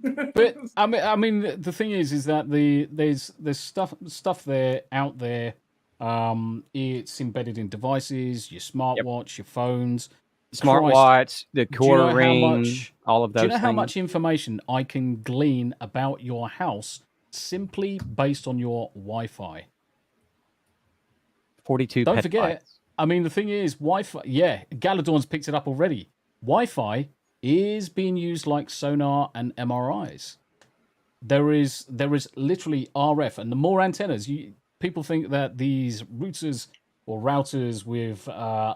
S4: fuck?
S1: But I mean, the thing is that there's stuff there out there. It's embedded in devices, your smartwatch, your phones,
S6: smartwatch, the Core Ring, all of those.
S1: Do you know how much information I can glean about your house simply based on your Wi-Fi?
S6: 42
S1: Don't
S6: petabytes.
S1: forget. I mean, the thing is, Wi-Fi. Yeah, Galadorn's picked it up already. Wi-Fi is being used like sonar and MRIs. There is literally RF, and the more antennas, people think that these routers or routers with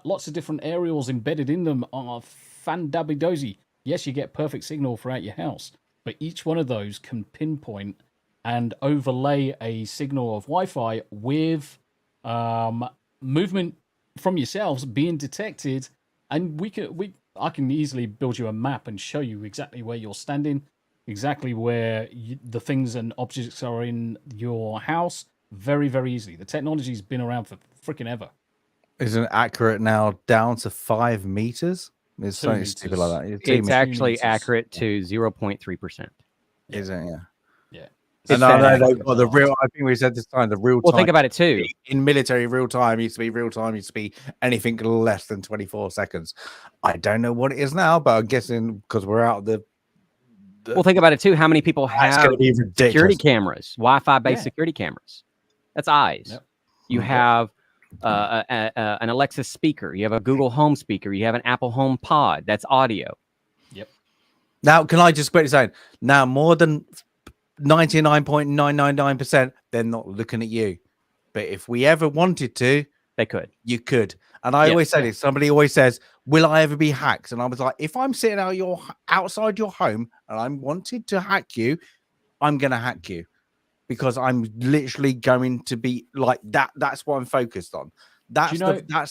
S1: lots of different aerials embedded in them are fan-dabby-dozy. Yes, you get perfect signal throughout your house, but each one of those can pinpoint and overlay a signal of Wi-Fi with movement from yourselves being detected, and I can easily build you a map and show you exactly where you're standing, exactly where the things and objects are in your house, very, very easily. The technology's been around for freaking ever.
S2: Isn't it accurate now down to 5 meters? It's something stupid like that.
S6: It's actually accurate to 0.3%.
S2: Is it? Yeah.
S1: Yeah.
S2: And I know they've got the real. I think we said this time the real time.
S6: Well, think about it too.
S2: In military, real time used to be real time. Used to be anything less than 24 seconds. I don't know what it is now, but I'm guessing because we're out of the.
S6: Well, think about it too. How many people have security cameras, Wi-Fi based security cameras? That's eyes.
S1: Yep.
S6: You have an Alexa speaker. You have a Google Home speaker. You have an Apple Home Pod. That's audio.
S1: Yep.
S2: Now, can I just quickly say, now more than 99.999%, they're not looking at you. But if we ever wanted to,
S6: they could.
S2: You could. And I always say this. Somebody always says, "Will I ever be hacked?" And I was like, if I'm sitting outside your home and I'm wanted to hack you, I'm gonna hack you because I'm literally going to be like that. That's what I'm focused on. That's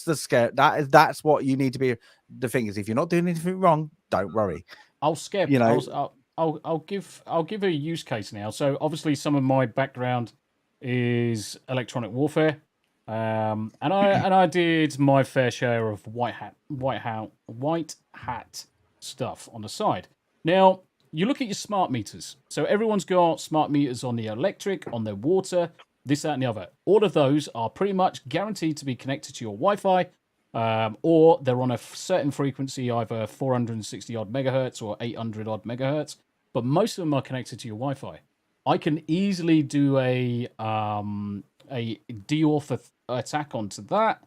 S2: the scare. That's what you need to be. The thing is, if you're not doing anything wrong, don't worry.
S1: I'll scare.
S2: You know,
S1: I'll give a use case now. So obviously, some of my background is electronic warfare, and I did my fair share of white hat stuff on the side. Now you look at your smart meters. So everyone's got smart meters on the electric, on their water, this, that, and the other. All of those are pretty much guaranteed to be connected to your Wi-Fi, or they're on a certain frequency, either 460 odd megahertz or 800 odd megahertz. But most of them are connected to your Wi-Fi. I can easily do a deauth attack onto that.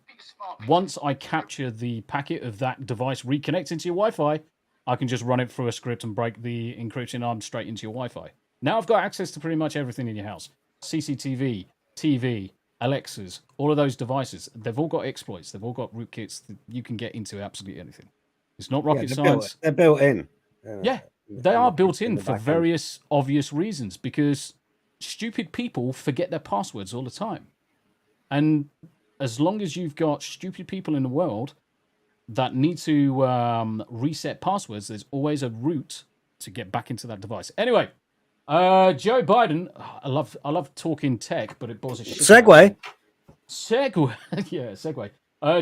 S1: Once I capture the packet of that device reconnecting to your Wi-Fi, I can just run it through a script and break the encryption arm straight into your Wi-Fi. Now I've got access to pretty much everything in your house. CCTV, TV, Alexas, all of those devices. They've all got exploits. They've all got rootkits that you can get into absolutely anything. It's not rocket science.
S3: They're built in.
S1: Yeah. They are built in for various obvious reasons because stupid people forget their passwords all the time. And as long as you've got stupid people in the world that need to reset passwords, there's always a route to get back into that device. Anyway, Joe Biden, I love talking tech, but it bores a shit.
S3: Segue.
S1: Yeah, segue.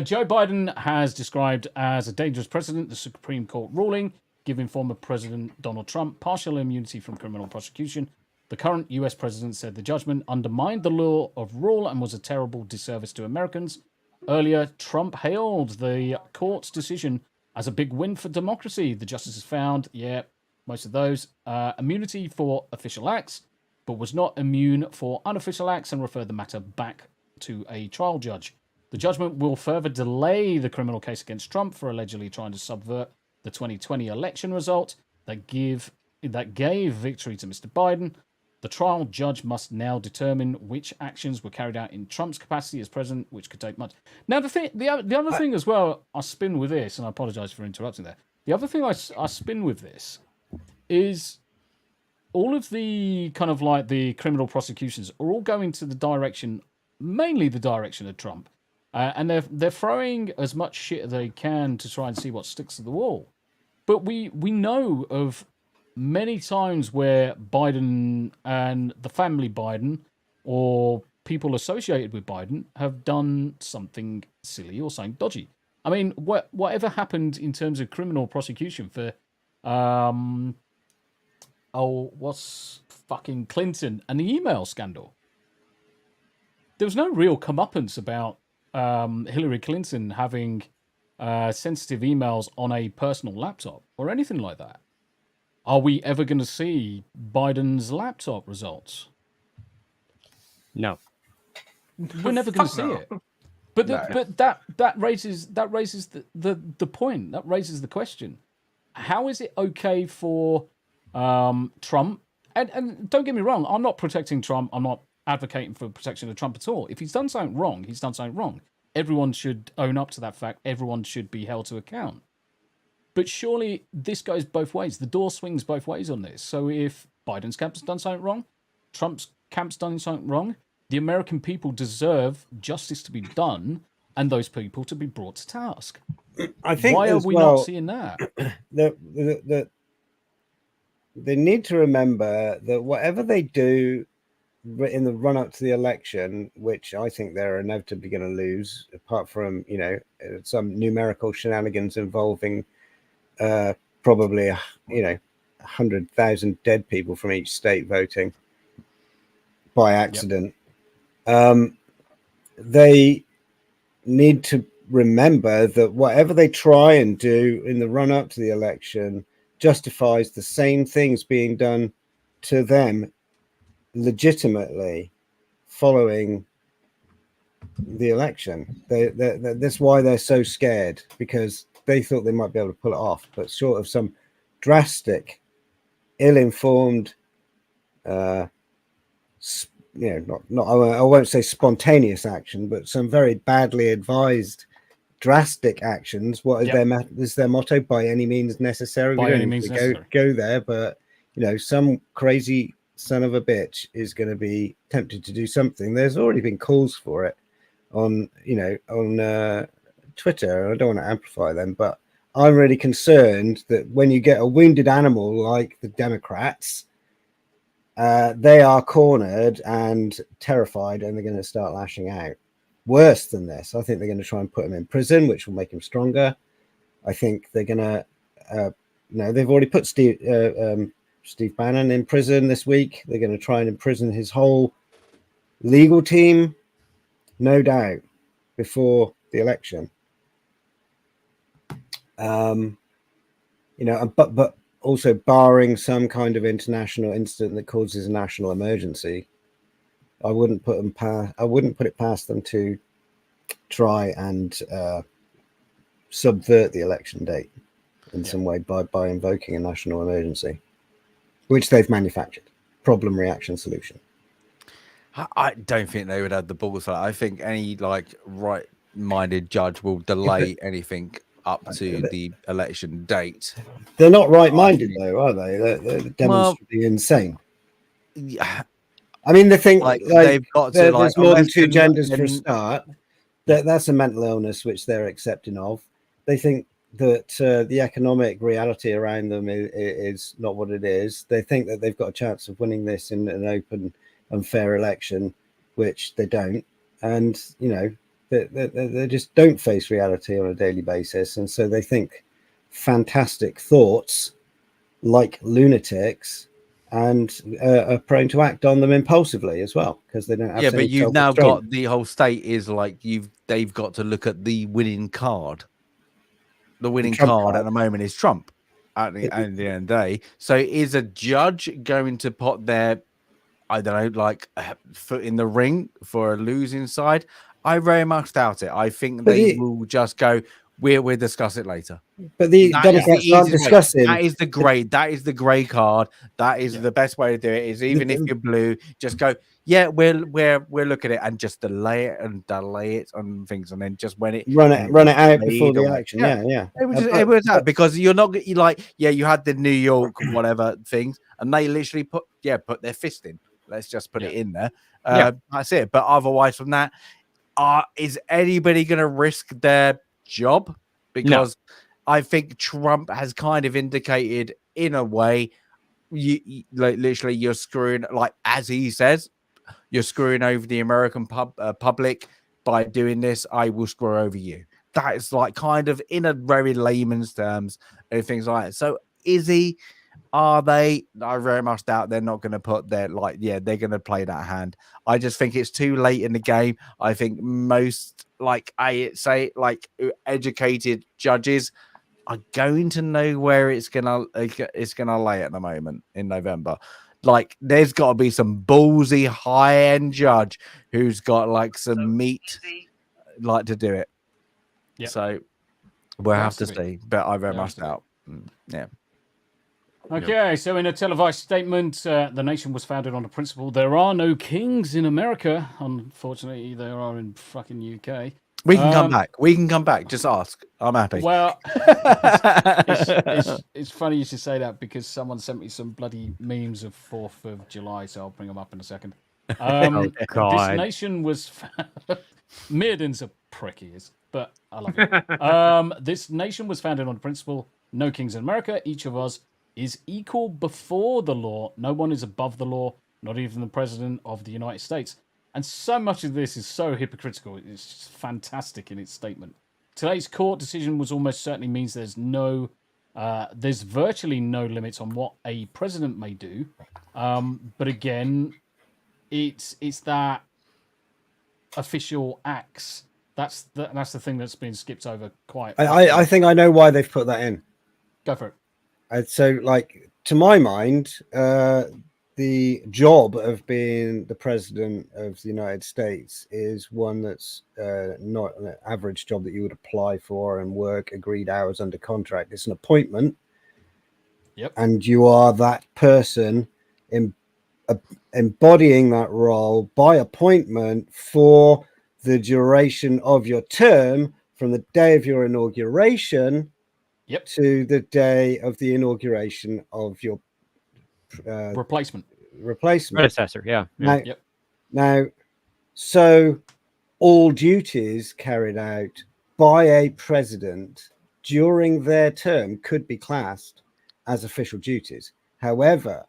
S1: Joe Biden has described as a dangerous precedent the Supreme Court ruling giving former President Donald Trump partial immunity from criminal prosecution. The current US president said the judgment undermined the law of rule and was a terrible disservice to Americans. Earlier, Trump hailed the court's decision as a big win for democracy. The justices found, most of those, immunity for official acts, but was not immune for unofficial acts and referred the matter back to a trial judge. The judgment will further delay the criminal case against Trump for allegedly trying to subvert the 2020 election result that gave victory to Mr. Biden. The trial judge must now determine which actions were carried out in Trump's capacity as president, which could take months. Now, the other thing as well, I spin with this, and I apologize for interrupting there. The other thing I spin with this is all of the kind of like the criminal prosecutions are all going to the direction, mainly the direction of Trump. And they're throwing as much shit as they can to try and see what sticks to the wall. But we know of many times where Biden and the family Biden or people associated with Biden have done something silly or something dodgy. I mean, whatever happened in terms of criminal prosecution for, what's fucking Clinton and the email scandal? There was no real comeuppance about Hillary Clinton having sensitive emails on a personal laptop or anything like that. Are we ever going to see Biden's laptop results?
S6: No.
S1: We're never going to see it. But that raises the point. That raises the question. How is it okay for Trump? And don't get me wrong, I'm not protecting Trump. I'm not advocating for protection of Trump at all. If he's done something wrong, he's done something wrong. Everyone should own up to that fact. Everyone should be held to account. But surely this goes both ways. The door swings both ways on this. So if Biden's camp's done something wrong, Trump's camp's done something wrong, the American people deserve justice to be done and those people to be brought to task.
S3: I think
S1: why are we not seeing that?
S3: They need to remember that whatever they do in the run up to the election, which I think they're inevitably going to lose, apart from some numerical shenanigans involving probably 100,000 dead people from each state voting. by accident. They need to remember that whatever they try and do in the run up to the election justifies the same things being done to them legitimately following the election. That's why they're so scared, because they thought they might be able to pull it off, but short of some drastic, ill-informed, I won't say spontaneous action, but some very badly advised drastic actions. What is their motto? By any means necessary.
S1: By
S3: we don't
S1: any
S3: need
S1: means
S3: to
S1: necessary.
S3: go there, but some crazy son of a bitch is going to be tempted to do something. There's already been calls for it on Twitter. I don't want to amplify them, but I'm really concerned that when you get a wounded animal like the Democrats, they are cornered and terrified, and they're going to start lashing out. Worse than this, I think they're going to try and put him in prison, which will make him stronger. I think they're going to, they've already put Steve Bannon in prison this week. They're going to try and imprison his whole legal team, no doubt, before the election. But also barring some kind of international incident that causes a national emergency, I wouldn't put it past them to try and subvert the election date in some way by invoking a national emergency, which they've manufactured. Problem, reaction, solution.
S2: I don't think they would have the balls for that. I think any right-minded judge will delay anything up to the election date.
S3: They're not right-minded, though, are they? They're demonstrably insane.
S2: Yeah.
S3: I mean, the thing,
S2: they've got to,
S3: there's more than two genders for a start. That's a mental illness which they're accepting of. They think that the economic reality around them is not what it is. They think that they've got a chance of winning this in an open and fair election, which they don't. And, they just don't face reality on a daily basis. And so they think fantastic thoughts like lunatics, and are prone to act on them impulsively as well, because they don't have.
S2: Yeah, but you've now got the whole state is like they've got to look at the winning card. The winning card at the moment is Trump at the end of the day. So is a judge going to put their, I don't know, foot in the ring for a losing side? I very much doubt it. I think they will just go, we'll discuss it later.
S3: But the Democrats aren't discussing.
S2: That is the grey. That is the grey card. That is the best way to do it. Is even if you're blue, just go. Yeah, we'll look at it and just delay it on things, and then just when it
S3: run it out before the election. Yeah.
S2: It was that, because you're not you had the New York whatever things, and they literally put their fist in. Let's just put it in there. That's it. But otherwise, from that, is anybody going to risk their job? Because I think Trump has kind of indicated, in a way, literally you're screwing, as he says, you're screwing over the American public by doing this. I will screw over you. That is kind of in a very layman's terms and things like that. So is he? Are they? I very much doubt they're not going to put their they're going to play that hand. I just think it's too late in the game. I think most educated judges are going to know where it's gonna lay at the moment in November. There's got to be some ballsy high-end judge who's got some meat to do it. So we'll have to see. But I very much doubt. Yeah.
S1: Okay, so in a televised statement, the nation was founded on the principle there are no kings in America. Unfortunately, there are in fucking UK.
S2: We can come back. We can come back. Just ask. I'm happy.
S1: Well, it's funny you should say that, because someone sent me some bloody memes of 4th of July, so I'll bring them up in a second.
S6: Oh, God.
S1: This nation was... Mirden's a prick, he is, but I love it. This nation was founded on the principle, no kings in America. Each of us is equal before the law. No one is above the law, not even the President of the United States. And so much of this is so hypocritical. It's just fantastic in its statement. Today's court decision was almost certainly means there's virtually no limits on what a president may do. But again, It's that official acts. That's the thing that's been skipped over quite.
S3: I think I know why they've put that in.
S1: Go for it.
S3: So, like, to my mind, the job of being the president of the United States is one that's not an average job that you would apply for and work agreed hours under contract. It's an appointment.
S1: Yep.
S3: And you are that person embodying that role by appointment for the duration of your term, from the day of your inauguration to the day of the inauguration of your
S1: replacement
S6: predecessor. Yeah.
S3: Now, so all duties carried out by a president during their term could be classed as official duties. However,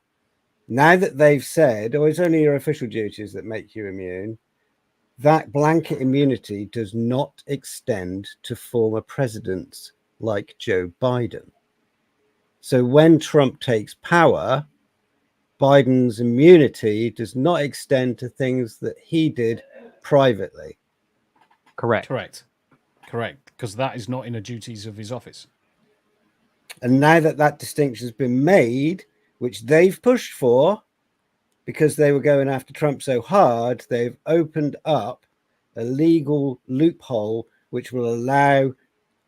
S3: now that they've said, it's only your official duties that make you immune, that blanket immunity does not extend to former presidents like Joe Biden. So when Trump takes power, Biden's immunity does not extend to things that he did privately.
S6: Correct.
S1: Because that is not in the duties of his office.
S3: And now that distinction has been made, which they've pushed for, because they were going after Trump so hard, they've opened up a legal loophole which will allow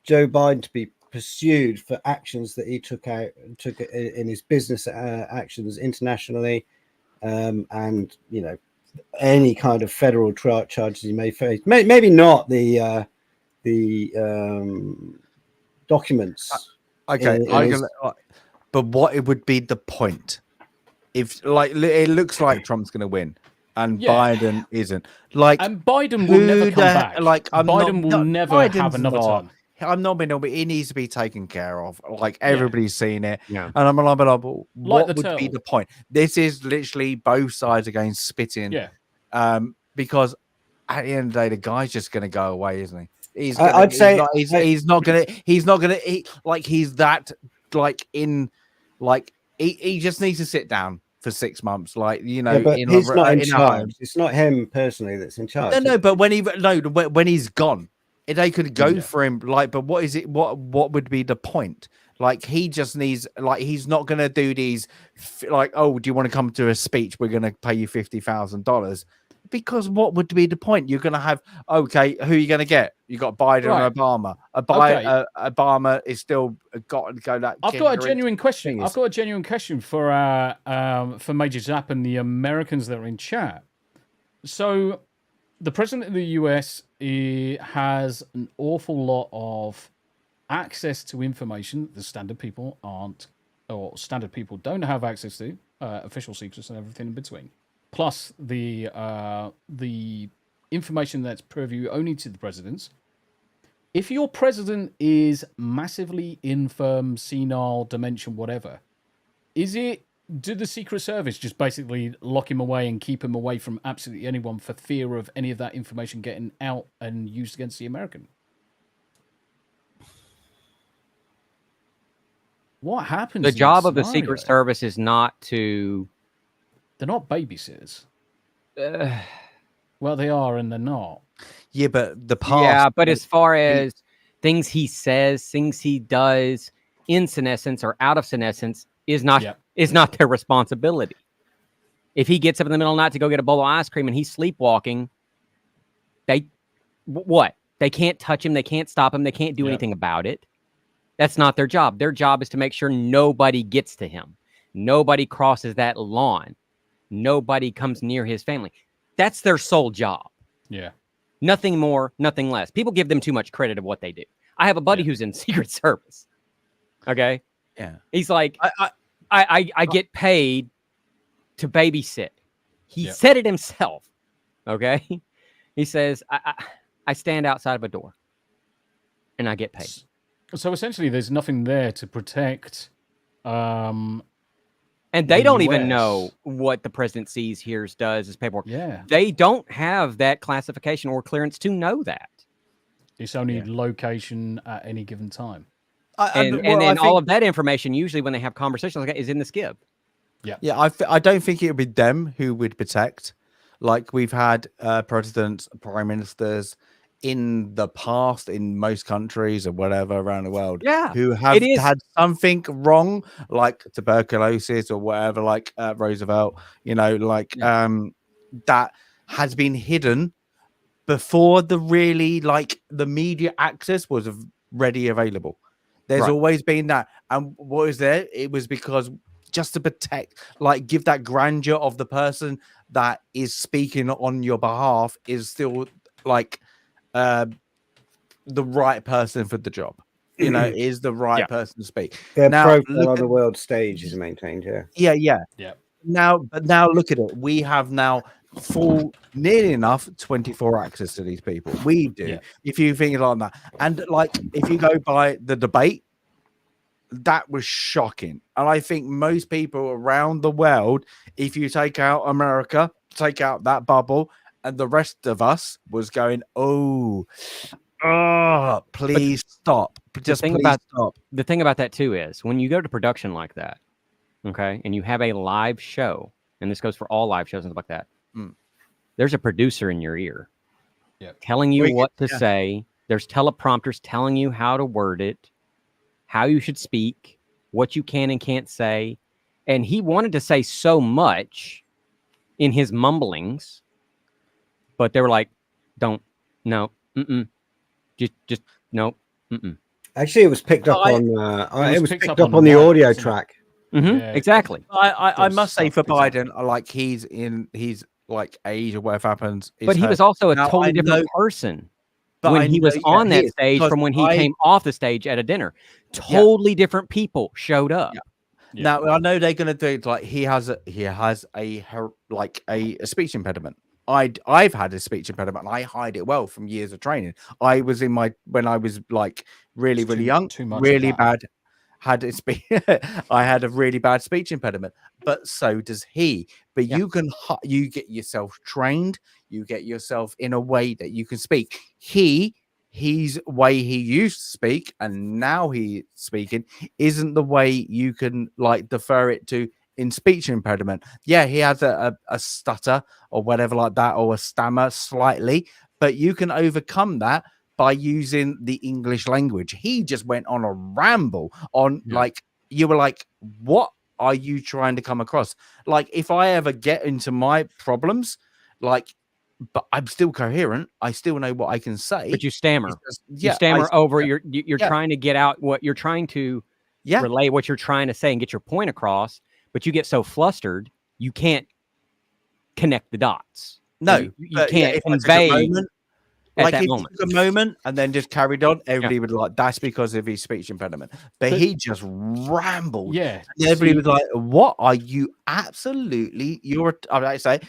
S3: Joe Biden to be pursued for actions that he took in his business actions internationally, and any kind of federal charges he may face. Maybe not the documents.
S2: Okay, but what it would be the point if, like, it looks like Trump's going to win and Biden isn't, like,
S1: and Biden will never come back.
S2: Like,
S1: Biden will never have another term.
S2: I'm not being, but he needs to be taken care of. Like, everybody's seen it,
S6: Yeah.
S2: and I'm like, what would
S1: turtle.
S2: be the point? This is literally both sides against spitting.
S1: Yeah.
S2: Because at the end of the day, the guy's just going to go away, isn't he? He's not gonna like, he's that, like, in, like, he just needs to sit down for 6 months, like,
S3: but he's not in charge. It's not him personally that's in charge.
S2: No, but when he's gone, they could go for him, like, but what is it, what would be the point? Like, he just needs, like, he's not gonna do these, like, oh, do you want to come to a speech, we're gonna pay you $50,000, because what would be the point? You're gonna have, okay, who are you gonna get? You got Biden and Obama. Obama is still got to go that.
S1: I've got a genuine question. I've got a genuine question for Major Zap and the Americans that are in chat. So, the president of the US has an awful lot of access to information that standard people aren't, or standard people don't have access to, official secrets and everything in between. Plus the information that's purview only to the presidents. If your president is massively infirm, senile, dementia, whatever, do the Secret Service just basically lock him away and keep him away from absolutely anyone for fear of any of that information getting out and used against the American? What happens?
S6: The job of the Secret Service is not to...
S1: They're not babysitters. Well, they are and they're not.
S2: Yeah, but the past...
S6: Yeah, but as far as things he says, things he does in senescence or out of senescence is not their responsibility. If he gets up in the middle of the night to go get a bowl of ice cream and he's sleepwalking, they can't touch him, they can't stop him, they can't do anything about it. That's not their job. Their job is to make sure nobody gets to him. Nobody crosses that lawn. Nobody comes near his family. That's their sole job. Yeah. Nothing more, nothing less. People give them too much credit of what they do. I have a buddy who's in Secret Service. Okay?
S2: Yeah.
S6: He's like, I get paid to babysit. He said it himself. Okay? He says, I stand outside of a door and I get paid.
S1: So essentially there's nothing there to protect
S6: and they don't even know what the president sees, hears, does, his paperwork.
S1: Yeah.
S6: They don't have that classification or clearance to know that.
S1: It's only location at any given time.
S6: And all of that information, usually when they have conversations like that, is in the skib.
S2: Yeah. I don't think it would be them who would protect. Like we've had presidents, prime ministers in the past in most countries or whatever around the world
S6: Yeah,
S2: who have
S6: it is.
S2: had something wrong, like tuberculosis or whatever, like Roosevelt, you know, like that has been hidden before the really like the media access was ready available. There's
S6: Right.
S2: always been that. And what was there? It was because just to protect, like give that grandeur of the person that is speaking on your behalf is still like the right person for the job. You know, is the right person to speak.
S3: Their
S2: Now,
S3: profile
S2: look
S3: on the
S2: at,
S3: world stage is maintained. Yeah.
S2: yeah. Now look at it. We have now full nearly enough 24 access to these people. We do. If you think like that, and like if you go by the debate, that was shocking. And I think most people around the world, if you take out America, take out that bubble, and the rest of us was going, oh, please stop. Just please stop.
S6: The thing about that too is when you go to production like that, okay, and you have a live show, and this goes for all live shows and stuff like that, there's a producer in your ear telling you what to say. There's teleprompters telling you how to word it, how you should speak, what you can and can't say. And he wanted to say so much in his mumblings, but they were like, don't, no, just no,
S3: Actually, it was picked up on. It was picked up on the audio track.
S6: Exactly.
S2: I must say for Biden, like he's like age or whatever happens.
S6: But he was also a totally different person when he was on that stage from when he came off the stage at a dinner. Totally different people showed up.
S2: Now I know they're gonna do it like he has a speech impediment. I've had a speech impediment and I hide it well from years of training. I was when I was like really young, really bad. I had a really bad speech impediment, but so does he. But you get yourself trained, you get yourself in a way that you can speak. His way he used to speak and now he's speaking isn't the way you can like defer it to in speech impediment. Yeah, he has a stutter or whatever like that, or a stammer slightly, but you can overcome that by using the English language. He just went on a ramble on like, you were like, what are you trying to come across? Like, if I ever get into my problems, like, but I'm still coherent. I still know what I can say.
S6: But you stammer. You stammer over. You're trying to get out what you're trying to relay, what you're trying to say and get your point across. But you get so flustered, you can't connect the dots.
S2: No,
S6: you can't convey.
S2: Like if he took a moment and then just carried on, everybody would like that's because of his speech impediment. But he just rambled.
S1: Yeah,
S2: and everybody was like, "What are you? Absolutely, you're." I would like to say,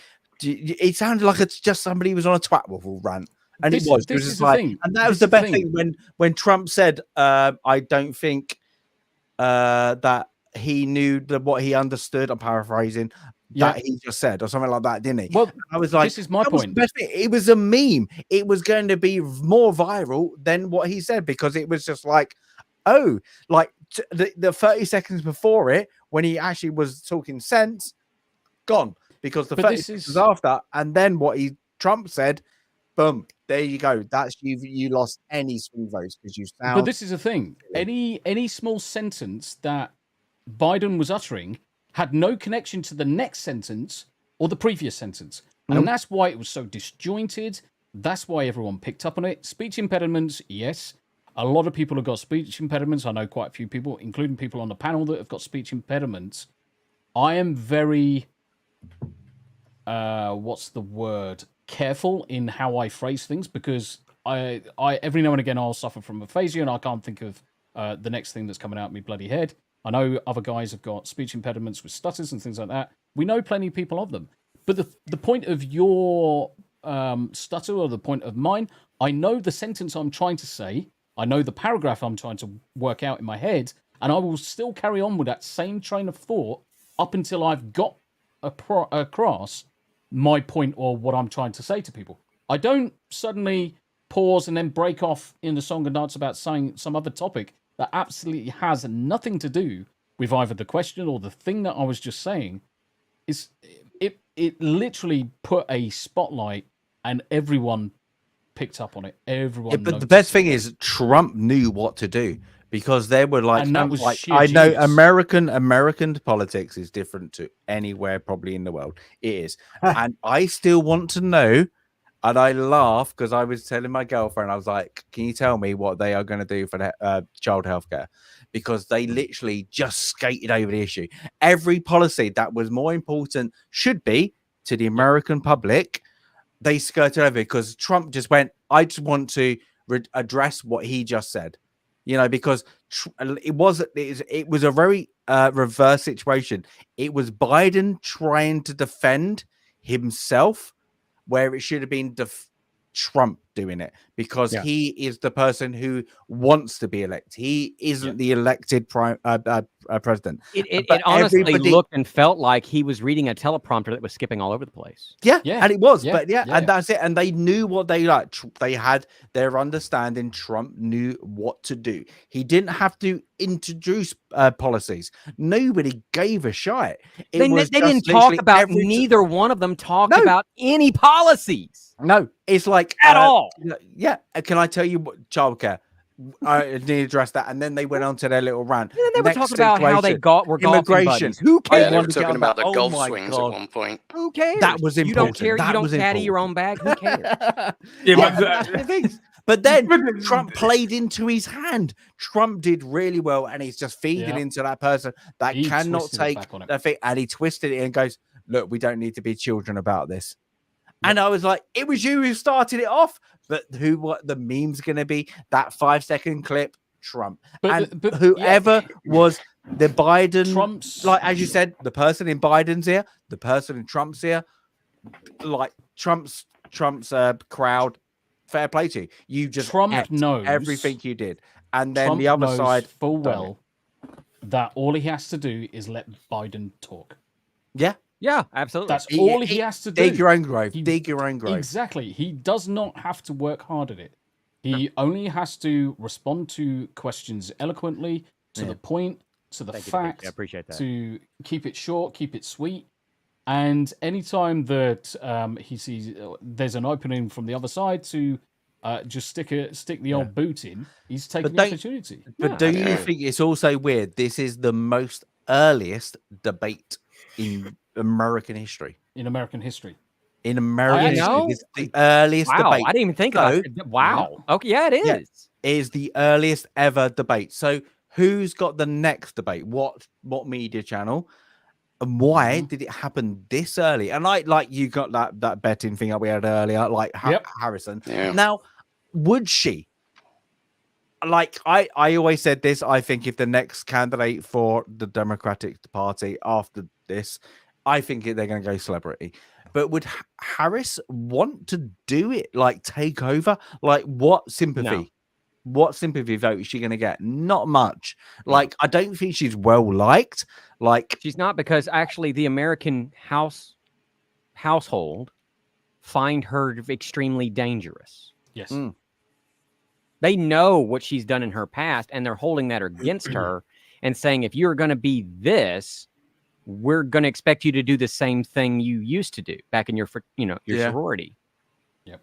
S2: it sounded like it's just somebody who was on a twat waffle rant, and it was just like, and that was the best thing when Trump said, "I don't think that he knew what he understood." I'm paraphrasing. That he just said or something like that, didn't he?
S1: Well,
S2: I was like,
S1: this is my point.
S2: It was a meme. It was going to be more viral than what he said because it was just like, oh, like the 30 seconds before it when he actually was talking sense, gone because the 30 seconds after, and then what Trump said, boom, there you go. That's you lost any swing votes because you sound.
S1: But this is the thing. Any small sentence that Biden was uttering had no connection to the next sentence or the previous sentence. And that's why it was so disjointed. That's why everyone picked up on it. Speech impediments, yes. A lot of people have got speech impediments. I know quite a few people, including people on the panel that have got speech impediments. I am very, what's the word? Careful in how I phrase things because I every now and again I'll suffer from aphasia and I can't think of the next thing that's coming out of my bloody head. I know other guys have got speech impediments with stutters and things like that. We know plenty of people of them. But the point of your stutter or the point of mine, I know the sentence I'm trying to say. I know the paragraph I'm trying to work out in my head. And I will still carry on with that same train of thought up until I've got across my point or what I'm trying to say to people. I don't suddenly pause and then break off in the song and dance about saying some other topic that absolutely has nothing to do with either the question or the thing that I was just saying. it literally put a spotlight, and everyone picked up on it. Everyone.
S2: Yeah, but the
S1: noticed
S2: best
S1: it.
S2: thing is Trump knew what to do because they were like,
S1: And that was sheer
S2: I know
S1: genius.
S2: American politics is different to anywhere probably in the world. It is, and I still want to know. And I laugh because I was telling my girlfriend, I was like, "Can you tell me what they are going to do for the child healthcare?" Because they literally just skated over the issue. Every policy that was more important should be to the American public. They skirted over because Trump just went, I just want to address what he just said, because it was a very reverse situation. It was Biden trying to defend himself where it should have been Trump doing it because he is the person who wants to be elected. He isn't the elected president.
S6: It honestly looked and felt like he was reading a teleprompter that was skipping all over the place.
S2: Yeah, and it was, but and that's it. And they knew what they like. They had their understanding. Trump knew what to do. He didn't have to introduce policies. Nobody gave a shit.
S6: They didn't talk about. Neither one of them talked about any policies.
S2: No, it's like
S6: at all.
S2: Yeah, can I tell you what childcare? I need to address that, and then they went on to their little rant.
S6: Yeah, they were talking about how they were
S2: immigration.
S6: Who cares?
S5: They were talking about the golf swings at one point.
S6: Who cares?
S2: That was important.
S6: You don't care. You don't caddy your own bag. Who cares?
S2: But then Trump played into his hand. Trump did really well, and he's just feeding into that person that cannot take the thing, and he twisted it and goes, "Look, we don't need to be children about this." And I was like, it was you who started it off. But what the meme's going to be? That 5-second clip, Trump. But whoever was the Biden,
S1: Trump's,
S2: like as you said, the person in Biden's ear, the person in Trump's ear, like Trump's crowd, fair play to you. You just
S1: Trump knows
S2: everything you did. And then
S1: Trump
S2: the other
S1: knows
S2: side
S1: full well that all he has to do is let Biden talk.
S2: Yeah.
S6: Yeah, absolutely.
S1: That's all he has to do.
S2: Dig your own grave. Dig your own grave.
S1: Exactly. He does not have to work hard at it. He only has to respond to questions eloquently, to the point, to the fact.
S6: I appreciate that. To
S1: keep it short, keep it sweet. And anytime that he sees there's an opening from the other side to just stick the old boot in, he's taking the opportunity.
S2: But do you think it's also weird? This is the most earliest debate in American history.
S1: In American history.
S2: It's the earliest debate.
S6: I didn't even think about it. Wow. Okay, yeah, it is.
S2: Yeah, it is the earliest ever debate. So who's got the next debate? What media channel? And why did it happen this early? And like you got that betting thing that we had earlier, like Harrison.
S5: Yeah.
S2: Now, would she? Like I always said this, I think if the next candidate for the Democratic Party after this, I think they're going to go celebrity. But would Harris want to do it? Like take over? Like what sympathy?
S6: No.
S2: What sympathy vote is she going to get? Not much. Like I don't think she's well liked. Like
S6: she's not, because actually the American household find her extremely dangerous.
S1: Yes.
S6: They know what she's done in her past, and they're holding that against her and saying, if you're going to be this, we're going to expect you to do the same thing you used to do back in your sorority.
S1: Yep.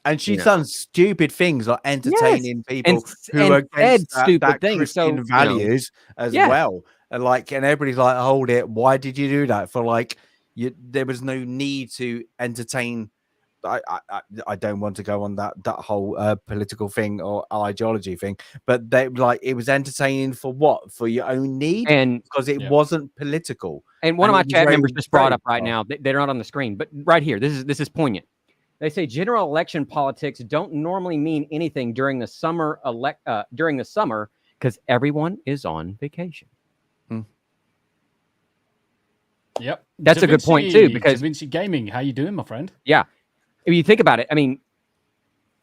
S2: And she's done stupid things like entertaining people who are against
S6: stupid things,
S2: Christian values as well. And everybody's like, hold it. Why did you do that? For there was no need to entertain. I don't want to go on that whole political thing or ideology thing, but it was entertaining for what? For your own need,
S6: and
S2: because it wasn't political.
S6: And one of my chat members just brought up right now. They're not on the screen, but right here, this is poignant. They say general election politics don't normally mean anything during the summer because everyone is on vacation.
S1: Yep,
S6: that's a good point too. Because
S1: Da Vinci Gaming, how you doing, my friend?
S6: Yeah. If you think about it, I mean,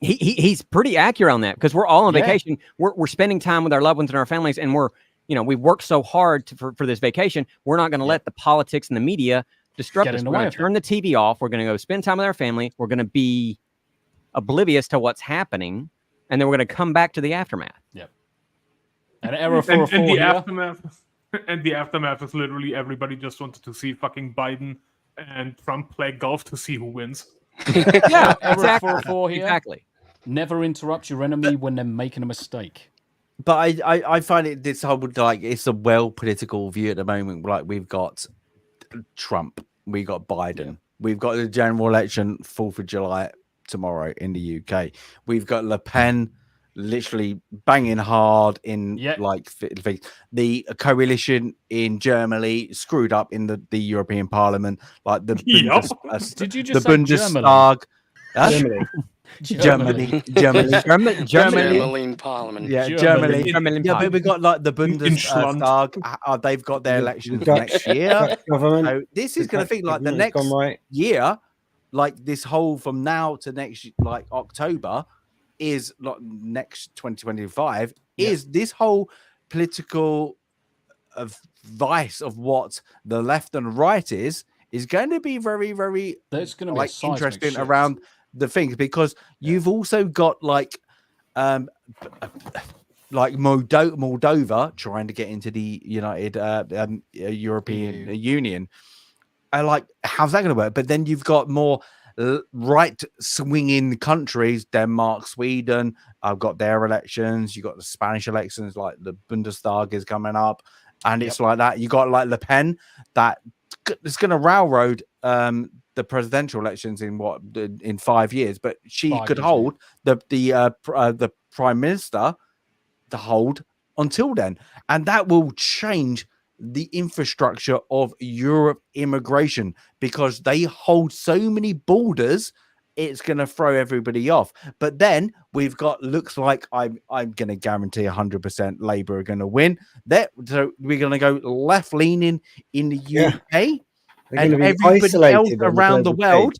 S6: he's pretty accurate on that, because we're all on vacation. We're spending time with our loved ones and our families, and we've worked so hard for this vacation. We're not going to let the politics and the media disrupt us. We're going to turn the TV off. We're going to go spend time with our family. We're going to be oblivious to what's happening, and then we're going to come back to the aftermath.
S1: Yep. An error for
S4: and the aftermath. And the aftermath is literally everybody just wanted to see fucking Biden and Trump play golf to see who wins.
S6: Yeah,
S1: Error
S6: exactly.
S1: 404 here.
S6: Exactly.
S1: Never interrupt your enemy when they're making a mistake.
S2: But I find it this whole like it's a well political view at the moment. Like we've got Trump, we got Biden, we've got the general election 4th of July tomorrow in the UK. We've got Le Pen literally banging hard in like the coalition in Germany screwed up in the European Parliament, like the
S1: Did you just
S2: the
S1: say
S2: Bundestag.
S1: Germany?
S5: Germany Parliament.
S2: Yeah,
S1: Germany.
S2: Germany. Yeah, but we've got like the Bundestag. They've got their elections next year. So this is going to think like the next year, like this whole from now to next like October is like next 2025 is this whole political vice of what the left and right is going to be very, very
S1: there's going to be
S2: like interesting
S1: shift
S2: around the things because you've also got like Moldova trying to get into the United European Union. Like, how's that going to work? But then you've got more right swinging countries, Denmark, Sweden. I've got their elections. You got the Spanish elections, like the Bundestag is coming up, and it's like that. You got like Le Pen that it's going to railroad the presidential elections in 5 years, but she could hold the prime minister to hold until then, and that will change the infrastructure of Europe immigration because they hold so many borders. It's going to throw everybody off. But then we've got looks like I'm going to guarantee 100% Labour are going to win. So we're going to go left leaning in the UK. And everybody else around the world,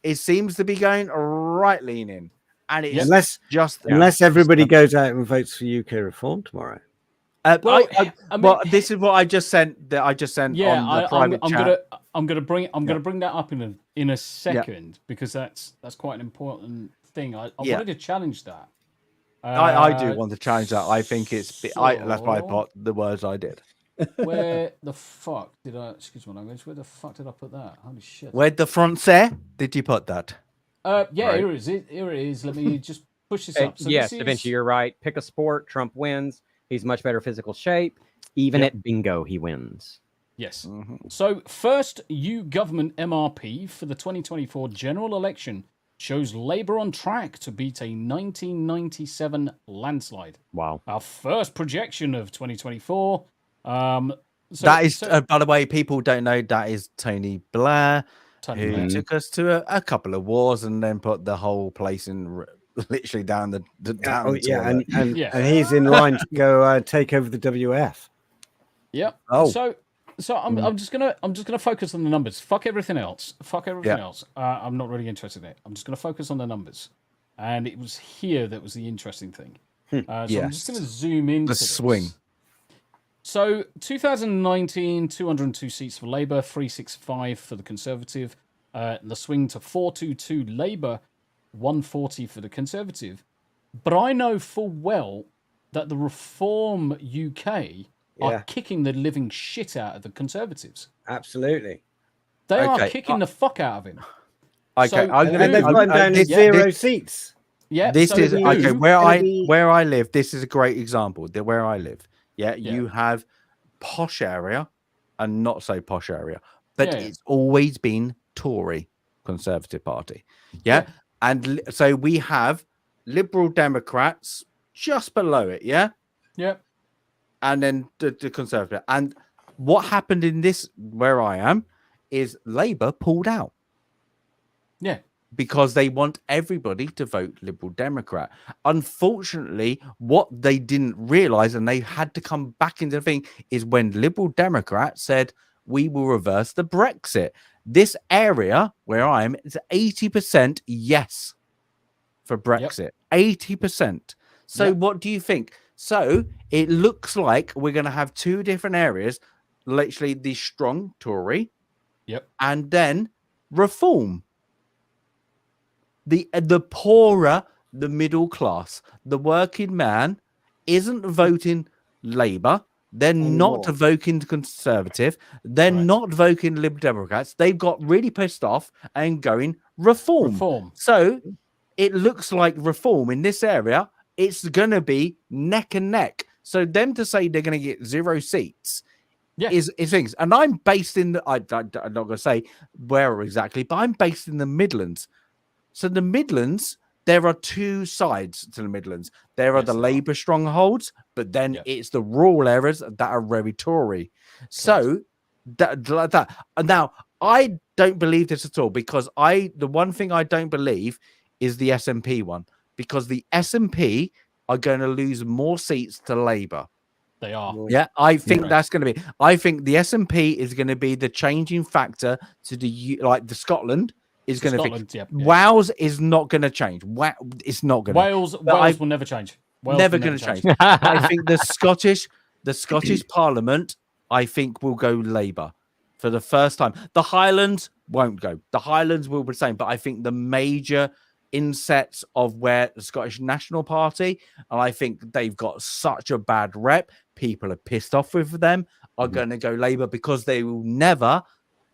S2: it seems to be going right leaning. And it's
S3: unless everybody goes out and votes for UK reform tomorrow.
S2: This is what I just sent. On the private chat.
S1: I'm gonna bring that up in a second because that's quite an important thing. I wanted to challenge that.
S2: I do want to challenge that. I think it's. That's why I put the words I did.
S1: Where the fuck did I? Excuse my language. Where the fuck did I put that? Holy shit!
S2: Where the français did you put that?
S1: Here it is. Here it is. Let me just push this up. So
S6: yes, Da Vinci, you're right. Pick a sport. Trump wins. He's much better physical shape. Even at bingo, he wins.
S1: Yes. So first, government MRP for the 2024 general election shows Labour on track to beat a 1997 landslide.
S6: Wow.
S1: Our first projection of 2024.
S2: That is, by the way, people don't know that is Tony Blair, who took us to a couple of wars and then put the whole place in literally down the
S3: and he's in line to go take over the WF.
S1: Yep. So I'm just gonna focus on the numbers. Fuck everything else. I'm not really interested in it. I'm just gonna focus on the numbers. And it was here that was the interesting thing. So I'm just gonna zoom into
S2: the swing.
S1: So 2019, 202 seats for Labour, 365 for the Conservative. The swing to 422 Labour, 140 for the Conservative. But I know full well that the Reform UK are kicking the living shit out of the Conservatives.
S3: Absolutely.
S1: They are kicking the fuck out of him.
S3: Okay, and they've gone down to 0 seats.
S1: Yeah.
S2: This is where I live. This is a great example. Where I live. You have posh area and not so posh area, but it's always been Tory Conservative Party. And so we have Liberal Democrats just below it. And then the Conservative. And what happened in this where I am is Labour pulled out. Because they want everybody to vote Liberal Democrat. Unfortunately, what they didn't realize, and they had to come back into the thing, is when Liberal Democrats said, we will reverse the Brexit. This area where I am is 80% yes for Brexit. 80%. So what do you think? So it looks like we're going to have two different areas, literally the strong Tory and then Reform. The poorer, the middle class, the working man isn't voting Labour They're not
S3: Anymore.
S2: voting Conservative. They're
S1: Right.
S2: not voting Liberal Democrats. They've got really pissed off and going Reform.
S1: Reform.
S2: So it looks like Reform in this area, it's going to be neck and neck. So them to say they're going to get 0 seats is things. And I'm based in the, I'm not going to say where exactly, but I'm based in the Midlands. So the Midlands, there are 2 sides to the Midlands. There are the Labour strongholds, but then it's the rural areas that are very Tory. So that. And now I don't believe this at all because the one thing I don't believe is the SNP one, because the SNP are going to lose more seats to Labour.
S1: They are.
S2: Yeah, I think that's going to be. I think the SNP is going to be the changing factor to the Scotland is going to be. Wales is not going to change. It's not going to.
S1: Wales will never change. Wales
S2: never going to change. I think the Scottish Parliament, I think, will go Labour for the first time. The Highlands won't go. The Highlands will be the same, but I think the major insets of where the Scottish National Party, and I think they've got such a bad rep, people are pissed off with them, are going to go Labour because they will never,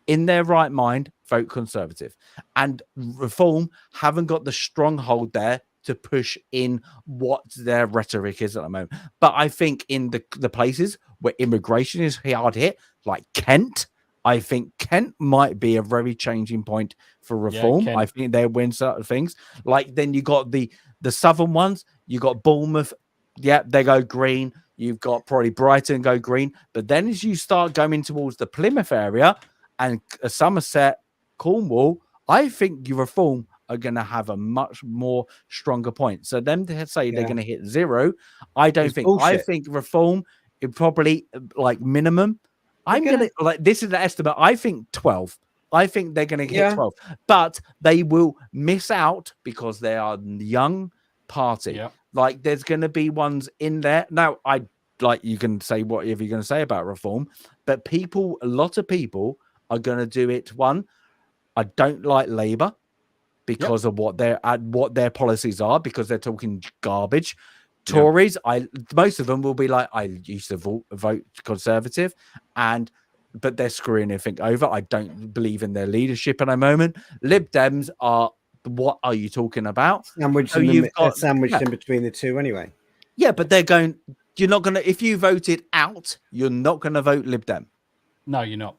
S2: in their right mind, vote Conservative. And Reform haven't got the stronghold there to push in what their rhetoric is at the moment. But I think in the places where immigration is hard hit, like Kent, I think Kent might be a very changing point for Reform. I think they'll win certain things. Like then you got the southern ones. You got Bournemouth. Yeah, they go green. You've got probably Brighton go green. But then as you start going towards the Plymouth area and Somerset, Cornwall, I think your Reform are going to have a much more stronger point. So them to say they're going to hit 0, I don't think. Bullshit. I think Reform it probably like minimum. I'm going to like this is the estimate. I think 12. I think they're going to hit 12, but they will miss out because they are young party. Yeah. Like there's going to be ones in there. Now, I like you can say whatever you're going to say about Reform, but a lot of people are going to do it. One, I don't like Labour because of what their policies are, because they're talking garbage. Tories, most of them will be like, I used to vote Conservative, but they're screwing everything over. I don't believe in their leadership at the moment. Lib Dems are, what are you talking about?
S3: Sandwiched in between the two anyway.
S2: Yeah, but you're not going to, if you voted out, you're not going to vote Lib Dem.
S1: No, you're not.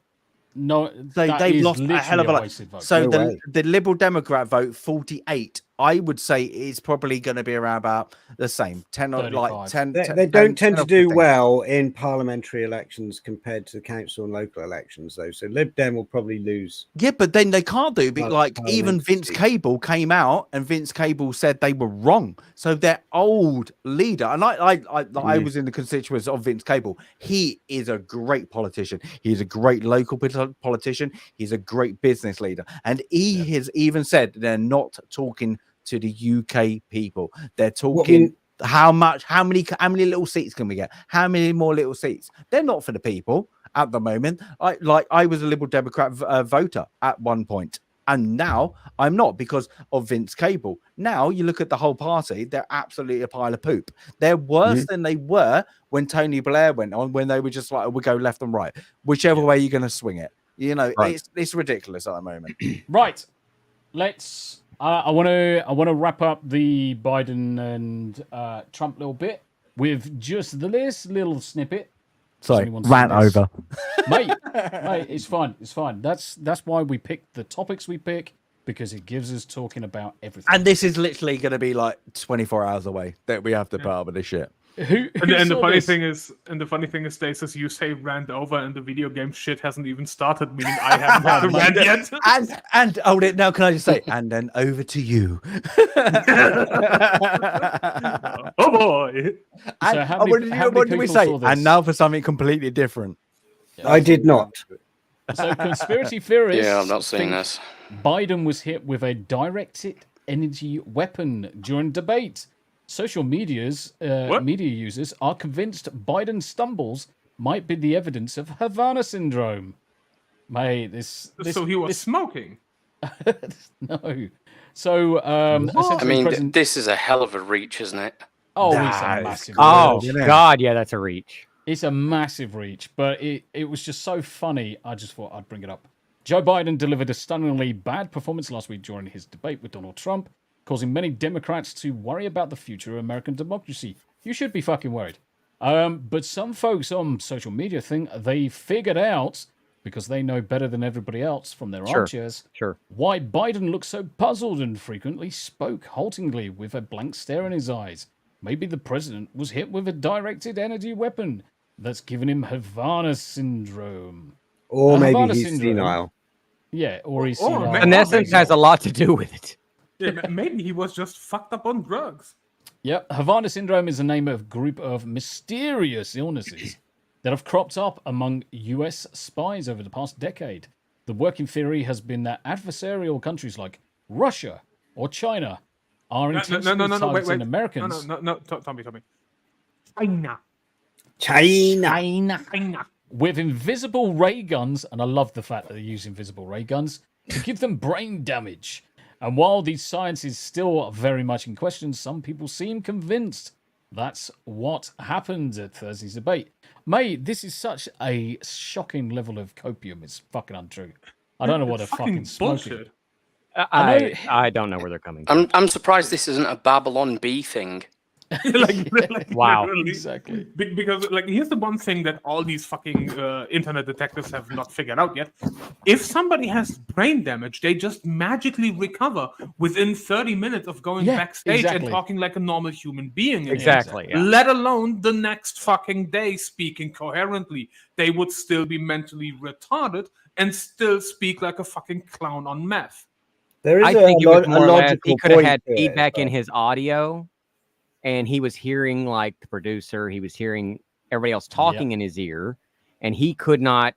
S1: No,
S2: they've lost a hell of a lot. So
S3: No
S2: the Liberal Democrat vote 48. I would say it's probably going to be around about the same 10 or
S1: 35.
S2: like 10.
S3: They don't tend to do well in parliamentary elections compared to council and local elections, though. So Lib Dem will probably lose.
S2: Yeah, but then they can't do. Like even Vince Cable came out and Vince Cable said they were wrong. So their old leader, and I was in the constituents of Vince Cable. He is a great politician. He's a great local politician. He's a great business leader, and he has even said they're not talking to the UK people. They're talking how many little seats can we get? How many more little seats? They're not for the people at the moment. I was a Liberal Democrat voter at one point, and now I'm not because of Vince Cable. Now you look at the whole party, they're absolutely a pile of poop. They're worse than they were when Tony Blair went on, when they were just like, we go left and right, whichever way you're going to swing it. You know, it's ridiculous at the moment.
S1: Right. Let's. I want to wrap up the Biden and Trump little bit with just this little snippet.
S2: Sorry, rant over,
S1: mate. It's fine. It's fine. That's why we pick the topics we pick, because it gives us talking about everything.
S2: And this is literally going to be like 24 hours away that we have to put up with this shit.
S4: And the funny thing is, Stasis, you say rant over, and the video game shit hasn't even started, meaning I haven't had a rant yet.
S2: And now can I just say, and then over to you.
S4: Oh boy!
S2: What did we say? And now for something completely different.
S3: I did not.
S1: So conspiracy theorists.
S5: Yeah, I'm not seeing this.
S1: Biden was hit with a directed energy weapon during debate. Social media users are convinced Biden's stumbles might be the evidence of Havana syndrome. Mate,
S4: so he was smoking.
S1: No. So,
S5: I mean, this is a hell of a reach, isn't it?
S1: Oh, he's a massive.
S6: Oh God, yeah, that's a reach.
S1: It's a massive reach, but it was just so funny. I just thought I'd bring it up. Joe Biden delivered a stunningly bad performance last week during his debate with Donald Trump, causing many Democrats to worry about the future of American democracy. You should be fucking worried. But some folks on social media think they figured out, because they know better than everybody else from their armchairs, why Biden looked so puzzled and frequently spoke haltingly with a blank stare in his eyes. Maybe the president was hit with a directed energy weapon that's given him Havana syndrome.
S3: Or maybe
S1: Havana
S3: he's
S1: syndrome.
S3: senile.
S1: Yeah, or he's senile.
S6: Senescence has a lot to do with it.
S4: Yeah, maybe he was just fucked up on drugs.
S1: Yep, Havana syndrome is the name of a group of mysterious illnesses that have cropped up among US spies over the past decade. The working theory has been that adversarial countries like Russia or China are intentionally targeting Americans.
S4: No, Tommy.
S3: China.
S1: With invisible ray guns, and I love the fact that they use invisible ray guns, to give them brain damage. And while the science is still very much in question, some people seem convinced that's what happened at Thursday's debate. Mate, this is such a shocking level of copium. It's fucking untrue. I don't know what they're fucking smoking.
S4: Bullshit.
S6: I don't know where they're coming from.
S5: I'm surprised this isn't a Babylon Bee thing.
S6: Wow.
S4: Literally.
S1: Exactly.
S4: Because here's the one thing that all these fucking internet detectives have not figured out yet. If somebody has brain damage, they just magically recover within 30 minutes of going backstage and talking like a normal human being.
S6: Exactly. Yeah.
S4: Let alone the next fucking day speaking coherently. They would still be mentally retarded and still speak like a fucking clown on meth.
S3: There is
S6: I think it was more or less, he could have had
S3: point to it,
S6: feedback in
S3: but-
S6: his audio, and he was hearing like the producer, he was hearing everybody else talking in his ear, and he could not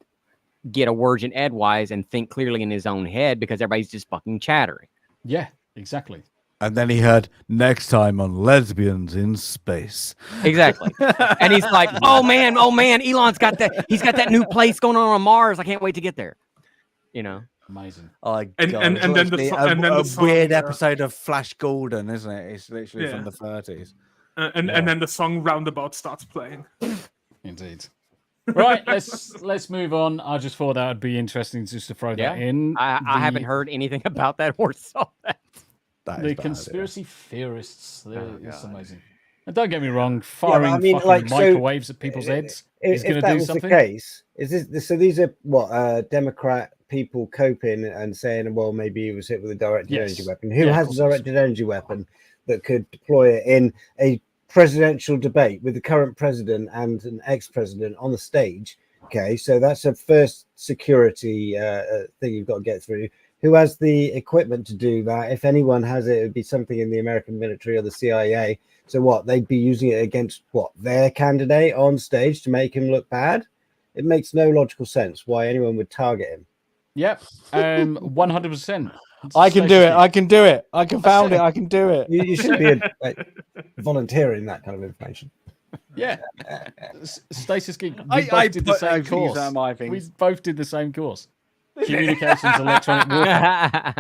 S6: get a word in edgewise and think clearly in his own head because everybody's just fucking chattering.
S1: Yeah, exactly.
S2: And then he heard next time on Lesbians in Space.
S6: Exactly. And he's like, oh man, Elon's got that. He's got that new place going on Mars. I can't wait to get there. You know.
S1: Amazing.
S2: Oh,
S4: And
S2: God.
S4: then
S2: It's
S4: the
S2: literally
S4: so- and then
S2: a
S4: the song,
S2: weird episode of Flash Gordon, isn't it? It's literally from the 30s.
S4: And then the song Roundabout starts playing.
S1: Indeed. Right, let's move on. I just thought that would be interesting just to throw that in.
S6: I haven't heard anything about that or saw that.
S1: The conspiracy theorists.
S6: Oh,
S1: it's
S6: God.
S1: amazing. And don't get me wrong, firing fucking microwaves at people's heads is going to
S3: that
S1: do
S3: was
S1: something.
S3: the case, is this so? These are what Democrat people coping and saying, well, maybe he was hit with a directed energy weapon. Who has a directed energy weapon that could deploy it in a presidential debate with the current president and an ex-president on the stage? Okay, so that's a first security thing you've got to get through. Who has the equipment to do that? If anyone has it, it would be something in the American military or the CIA. So what, they'd be using it against what, their candidate on stage to make him look bad? It makes no logical sense why anyone would target him.
S1: Yep, 100%.
S2: I can do it. I can do it. I can found it. I can do it.
S3: You should be volunteering that kind of information.
S1: Yeah. Stasis Geek, we
S2: I
S1: both did the
S2: put
S1: same
S2: those
S1: course.
S2: on my things.
S1: We both did the same course. Communications, electronic warfare.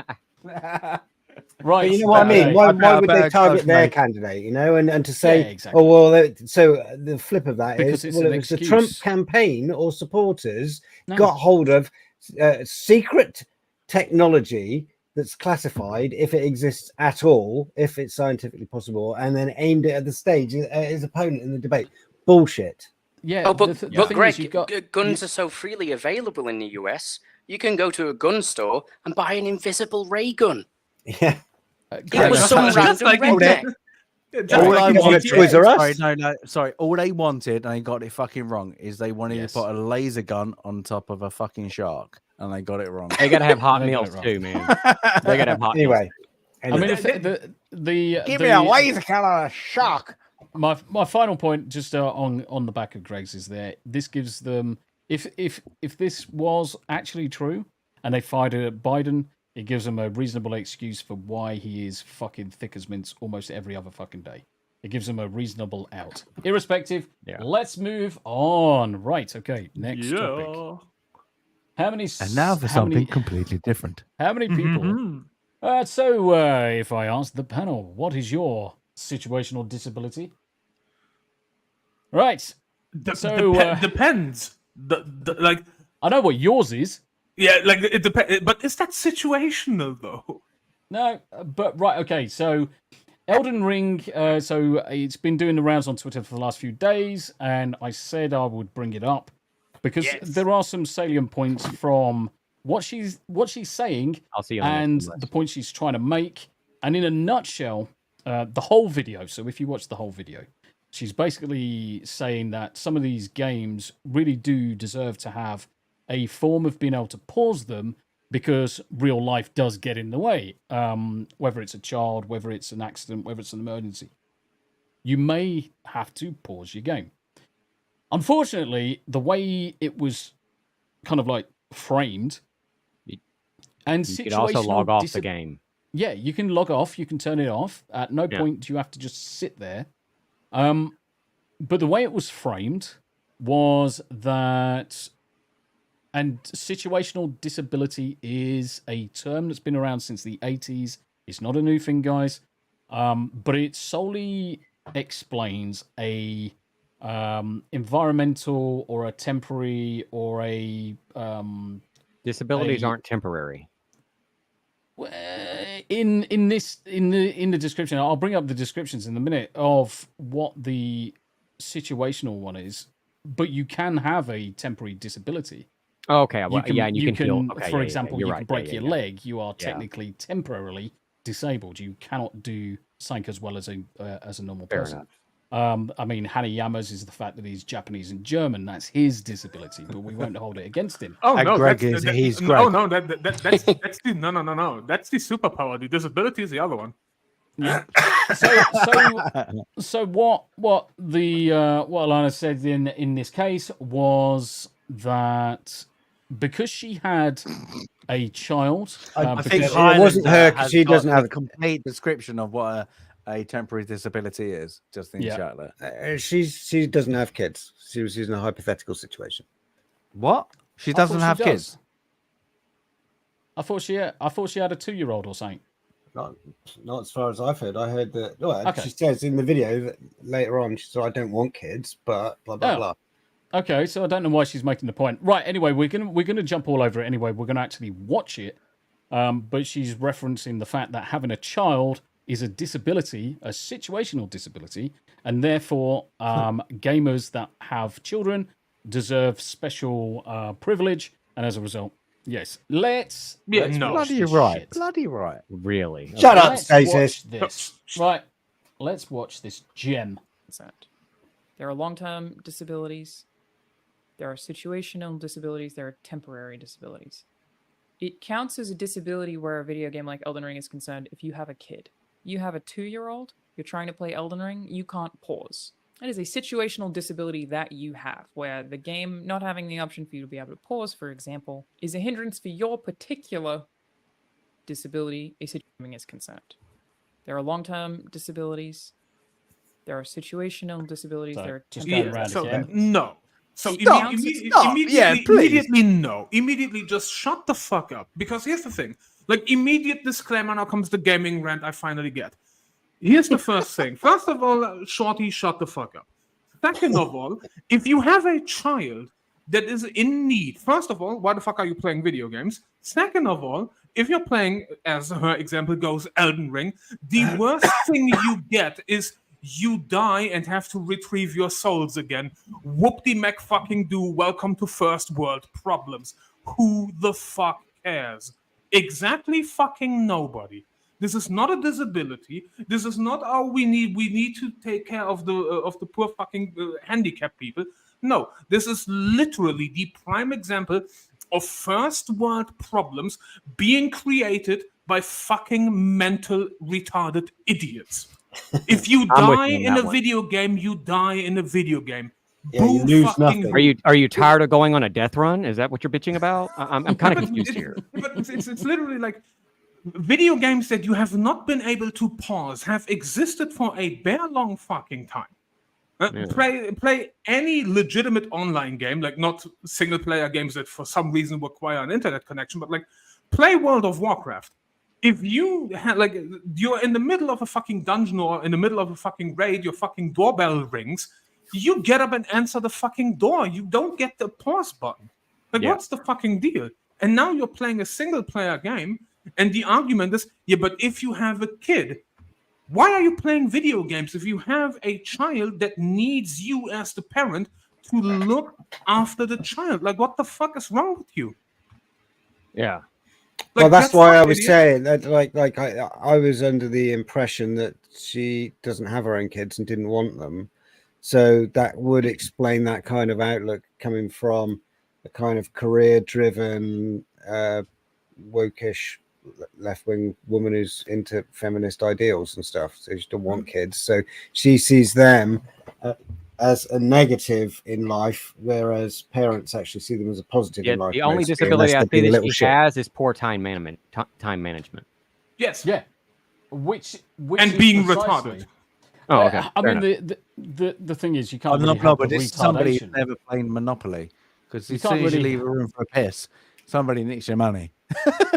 S1: Right.
S3: But you know what I mean? Why would they target their
S2: mate.
S3: candidate? You know, and to say,
S1: Yeah, exactly.
S3: oh well. So the flip of that
S1: Because
S3: is,
S1: it's
S3: well,
S1: an
S3: it was the Trump
S1: excuse.
S3: campaign or supporters
S1: No.
S3: got hold of secret technology that's classified, if it exists at all, if it's scientifically possible, and then aimed it at the stage at his opponent in the debate. Bullshit.
S1: Yeah.
S5: Oh, but
S1: thing
S5: Greg,
S1: is you've got,
S5: guns are so freely available in the US. You can go to a gun store and buy an invisible ray gun.
S3: Yeah.
S5: It was some random redneck.
S2: All I
S3: like
S2: wanted,
S3: Toys R Us.
S2: sorry. All they wanted, and they got it fucking wrong, is they wanted
S1: Yes.
S2: to put a laser gun on top of a fucking shark, and they got it wrong.
S6: They got to have hot
S1: They got
S6: meals
S1: it wrong.
S6: too, man. They got to have hot meals.
S3: Anyway.
S1: I mean, if the
S2: Give me a laser gun on a shark.
S1: My final point, just on the back of Greg's, is there. This gives them, if this was actually true, and they fired it at Biden, it gives them a reasonable excuse for why he is fucking thick as mince almost every other fucking day. It gives them a reasonable out. Irrespective, let's move on. Right, okay, next topic. How many?
S2: And now for something completely different.
S1: How many people? So, if I ask the panel, what is your situational disability? Right.
S4: Depends. Like,
S1: I know what yours is.
S4: yeah, like it depends. But is that situational though?
S1: No, but right, okay. So, Elden Ring. So it's been doing the rounds on Twitter for the last few days, and I said I would bring it up because there are some salient points from what she's saying
S6: I'll see you on the
S1: and
S6: next one,
S1: the point she's trying to make. And in a nutshell, the whole video. So if you watch the whole video, she's basically saying that some of these games really do deserve to have a form of being able to pause them because real life does get in the way. Whether it's a child, whether it's an accident, whether it's an emergency, you may have to pause your game. Unfortunately, the way it was kind of like framed, and
S6: you could also log off the game.
S1: Yeah, you can log off. You can turn it off. At no point do you have to just sit there. But the way it was framed was that, and situational disability is a term that's been around since the 80s. It's not a new thing, guys. But it solely explains a environmental or a temporary or a
S6: Disabilities aren't temporary.
S1: In the description, I'll bring up the descriptions in a minute of what the situational one is, but you can have a temporary disability.
S6: Okay, well, and you can feel. Okay,
S1: for example, you can break your
S6: leg.
S1: leg. You are technically temporarily disabled. You cannot do something as well as a normal
S6: Fair
S1: person.
S6: enough.
S1: I mean, Hanayama's is the fact that he's Japanese and German. That's his disability, but we won't hold it against him.
S4: Oh
S2: And
S4: no,
S2: Greg
S4: that's,
S2: is-
S4: that-
S2: he's
S4: no,
S2: Greg.
S4: no, that's the no. That's the superpower. The disability is the other one.
S1: Yeah. So what Alanah said in this case was that because she had a child,
S2: I
S1: because
S2: think
S3: it wasn't her 'cause
S2: has
S3: she
S2: got
S3: doesn't have
S2: a complete description of what a temporary disability is. Just in chat there.
S3: She doesn't have kids. She was in a hypothetical situation.
S2: What? She
S1: I
S2: doesn't
S1: thought
S2: have
S1: she
S2: kids.
S1: does. I thought she had a 2-year-old or something.
S3: Not as far as I've heard. I heard that. Well,
S1: Okay.
S3: she says in the video that later on, she said, "I don't want kids," but blah blah
S1: Oh.
S3: blah.
S1: Okay, so I don't know why she's making the point. Right. Anyway, we're gonna jump all over it. Anyway, we're gonna actually watch it. But she's referencing the fact that having a child is a disability, a situational disability, and therefore gamers that have children deserve special privilege. And as a result, yes, let's
S4: Yeah,
S1: let's
S4: no.
S1: watch
S2: Bloody
S1: this
S2: right.
S1: shit.
S2: Bloody right.
S6: Really?
S3: Shut up,
S1: Let's
S3: Stasis.
S1: watch this. Right. Let's watch this gem.
S7: consent. There are long-term disabilities. There are situational disabilities. There are temporary disabilities. It counts as a disability where a video game like Elden Ring is concerned if you have a kid. You have a 2-year-old, you're trying to play Elden Ring, you can't pause. That is a situational disability that you have, where the game not having the option for you to be able to pause, for example, is a hindrance for your particular disability a situation is concerned. There are long-term disabilities. There are situational disabilities.
S1: So,
S7: There are
S1: just
S7: temporary
S1: going around
S4: So
S1: again.
S4: no. So
S2: Stop, stop. Yeah, please.
S4: immediately no. Immediately just shut the fuck up. Because here's the thing. Like immediate disclaimer, now comes the gaming rant I finally get. Here's the first thing. First of all, Shorty, shut the fuck up. Second of all, if you have a child that is in need, first of all, why the fuck are you playing video games? Second of all, if you're playing, as her example goes, Elden Ring, the worst thing you get is you die and have to retrieve your souls again. Whoop-de-mac fucking do. Welcome to first world problems. Who the fuck cares? Exactly fucking nobody. This is not a disability. This is not we need to take care of the poor fucking handicapped people. No, this is literally the prime example of first world problems being created by fucking mental retarded idiots. If you die in a video game, you die in a video game.
S3: Yeah, you lose nothing.
S6: Are you tired of going on a death run? Is that what you're bitching about? I'm kind of confused here.
S4: But it's literally like video games that you have not been able to pause have existed for a bare long fucking time. Play any legitimate online game, like not single player games that for some reason require an internet connection, but like play World of Warcraft. If you you're in the middle of a fucking dungeon or in the middle of a fucking raid, your fucking doorbell rings, you get up and answer the fucking door. You don't get the pause button. Like, what's the fucking deal? And now you're playing a single-player game, and the argument is, yeah, but if you have a kid, why are you playing video games if you have a child that needs you as the parent to look after the child? Like, what the fuck is wrong with you?
S6: Yeah.
S4: Like,
S3: Well, that's why I was
S4: idiot.
S3: saying that, like I was under the impression that she doesn't have her own kids and didn't want them. So that would explain that kind of outlook coming from a kind of career-driven, wokish, left-wing woman who's into feminist ideals and stuff. So she don't want kids. So she sees them as a negative in life, whereas parents actually see them as a positive in life.
S6: The only
S3: mostly,
S6: disability
S3: unless
S6: I
S3: they've been
S6: see
S3: a
S6: that
S3: little
S6: she
S3: shit.
S6: has is poor time management.
S4: Yes.
S1: Yeah. Which
S4: And
S1: is
S4: being
S1: precisely-
S4: retarded.
S6: Oh, okay.
S1: I
S6: Fair
S1: mean, the thing is, you can't
S2: I'm
S1: really
S2: not,
S1: help
S2: but
S1: the
S2: this is somebody who's
S1: retardation.
S2: never played Monopoly. Because
S1: You
S2: as
S1: can't
S2: soon as you
S1: really-
S2: leave a room for a piss, somebody nicks your money.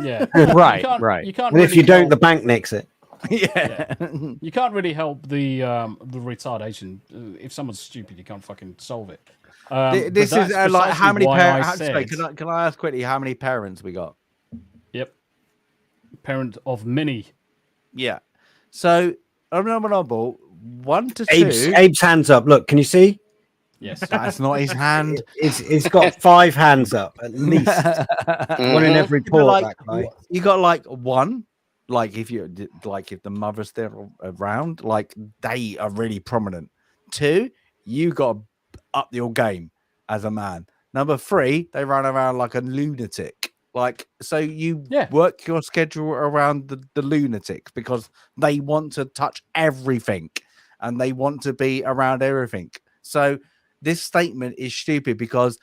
S1: Yeah,
S6: Right,
S1: You can't,
S6: right.
S1: You can't
S3: And if
S1: really
S3: you don't,
S1: help-
S3: the bank nicks it.
S2: Yeah.
S1: You can't really help the retardation. If someone's stupid, you can't fucking solve it. But
S2: This is
S1: that's
S2: like how many
S1: precisely why I
S2: parents?
S1: said-
S2: Can I ask quickly how many parents we got?
S1: Yep. Parent of many.
S2: Yeah. So I'm not 1 to 2.
S3: Abe's hands up. Look, can you see?
S1: Yes.
S2: That's not his hand.
S3: He's got 5 hands up at least. One in every
S2: You got
S3: paw.
S2: like
S3: that guy.
S2: you got like 1, like if the mother's there around, like they are really prominent. 2, you got to up your game as a man. Number 3, they run around like a lunatic. Like, so you work your schedule around the lunatics because they want to touch everything and they want to be around everything. So this statement is stupid because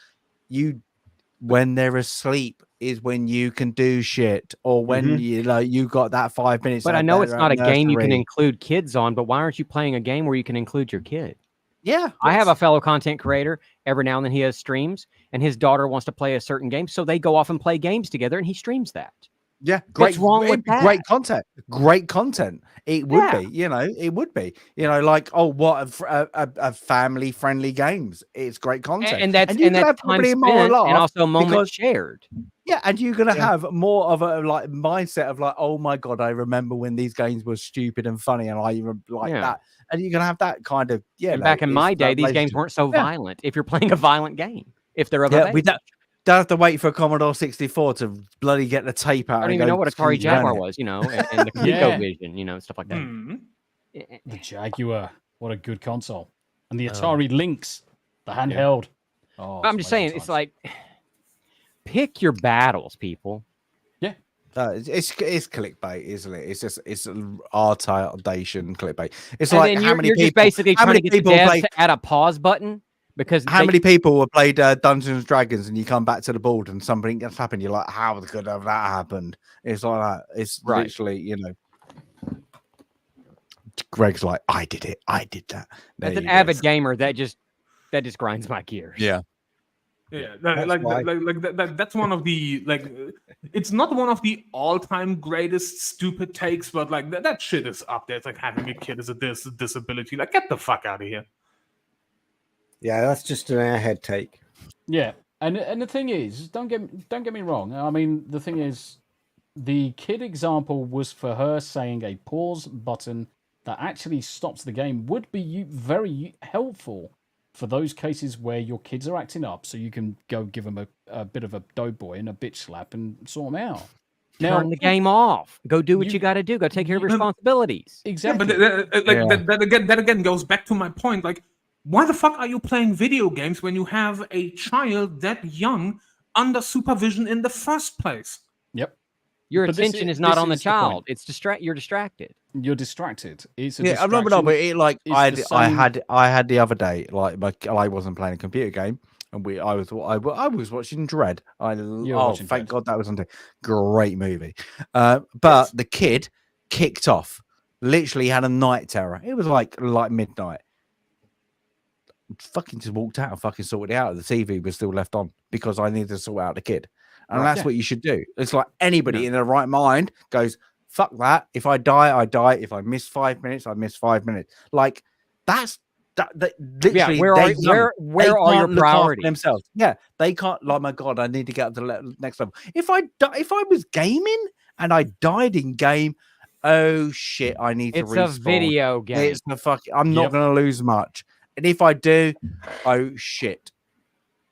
S2: when they're asleep is when you can do shit, or when you got that 5 minutes.
S6: But I know it's not a game you can include kids on, but why aren't you playing a game where you can include your kid?
S2: Yeah.
S6: I have a fellow content creator. Every now and then he has streams, and his daughter wants to play a certain game, so they go off and play games together, and he streams that.
S2: Yeah,
S6: What's wrong with that?
S2: Great content. Great content. It would be, it would be, like, what a family friendly games. It's great content,
S6: And that's
S2: you
S6: and
S2: can
S6: that's
S2: have
S6: time
S2: probably
S6: spent
S2: more laugh
S6: and also moment
S2: because-
S6: shared.
S2: Yeah, and you're gonna have more of a like mindset of like, oh my god, I remember when these games were stupid and funny, and I even like that. And you're gonna have that kind of
S6: And back in my day, these games weren't so violent. If you're playing a violent game, if they're of age.
S2: we don't have to wait for a Commodore 64 to bloody get the tape out.
S6: I don't
S2: and
S6: even
S2: go
S6: know what Atari
S2: run
S6: Jaguar
S2: it.
S6: was, and the ColecoVision, stuff like that.
S1: The Jaguar, what a good console, and the Atari Lynx, the handheld. Oh,
S6: I'm just saying, it's like, pick your battles, people.
S2: Yeah, it's clickbait, isn't it? It's retardation clickbait. It's
S6: And
S2: like
S6: then
S2: how many
S6: you're
S2: people
S6: just basically
S2: how
S6: trying to
S2: many
S6: get the
S2: people
S6: devs
S2: play
S6: to add a pause button because
S2: how many people have played Dungeons and Dragons, and you come back to the board and something has happened. You're like, how could have that happened? It's like that. It's literally, Greg's like, I did it. I did that.
S6: As an avid gamer, that just grinds my gears.
S2: Yeah.
S4: Yeah,
S3: That's
S4: that's one of the it's not one of the all-time greatest stupid takes, but like that shit is up there. It's like having a kid is a disability. Like, get the fuck out of here.
S3: Yeah, that's just an airhead take.
S1: Yeah, and the thing is, don't get me wrong. I mean, the thing is, the kid example was for her saying a pause button that actually stops the game would be very helpful for those cases where your kids are acting up, so you can go give them a bit of a doughboy and a bitch slap and sort them out.
S6: Turn the game off. Go do what you got to do. Go take care of your responsibilities.
S1: Exactly.
S4: Yeah, but that again goes back to my point. Like, why the fuck are you playing video games when you have a child that young under supervision in the first place?
S1: Yep.
S6: Your
S1: But
S6: attention is not on the child. It's you're distracted.
S1: You're distracted. It's a
S2: I'm not,
S1: distraction.
S2: but it like
S1: It's
S2: I
S1: the
S2: had the other day, like I wasn't playing a computer game, and I was watching Dread.
S1: watching
S2: Thank
S1: Dread.
S2: God that was on. Great movie. But the kid kicked off. Literally had a night terror. It was like midnight. Fucking just walked out and fucking sorted it out. The TV was still left on because I needed to sort out the kid. And that's what you should do. It's like anybody in their right mind goes, fuck that. If I die, I die. If I miss 5 minutes, I miss 5 minutes. Like, that's literally,
S6: where
S2: they
S6: are your
S2: can't look after
S6: priorities?
S2: themselves? Yeah, they can't. Like, my God, I need to get up to the next level. If I was gaming and I died in game, oh shit, I need to
S6: It's
S2: respawn.
S6: a video game.
S2: It's the fuck. I'm not going to lose much, and if I do, oh shit.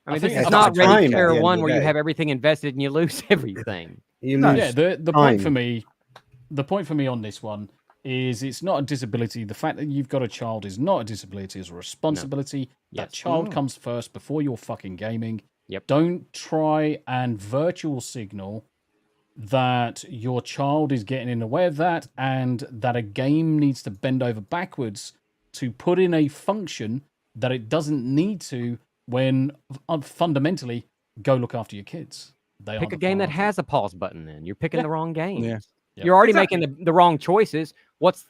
S6: I mean,
S1: think
S6: this is
S1: it's
S6: not
S3: time
S6: Ready
S3: at
S6: Player
S3: the end
S6: One
S3: of the
S6: where you
S3: day.
S6: have everything invested and you lose everything.
S3: You
S2: No,
S3: lose
S1: Yeah, the
S3: time.
S1: point for me, on this one is it's not a disability. The fact that you've got a child is not a disability; it's a responsibility. That
S6: Yes.
S1: child comes first before you're fucking gaming.
S6: Yep.
S1: Don't try and virtual signal that your child is getting in the way of that, and that a game needs to bend over backwards to put in a function that it doesn't need to. When fundamentally, go look after your kids. They
S6: Pick
S1: are
S6: a
S1: the
S6: game that
S1: priority.
S6: has a pause button. Then you're picking the wrong game.
S2: Yeah.
S1: Yep.
S6: You're already
S4: Exactly.
S6: making the wrong choices. What's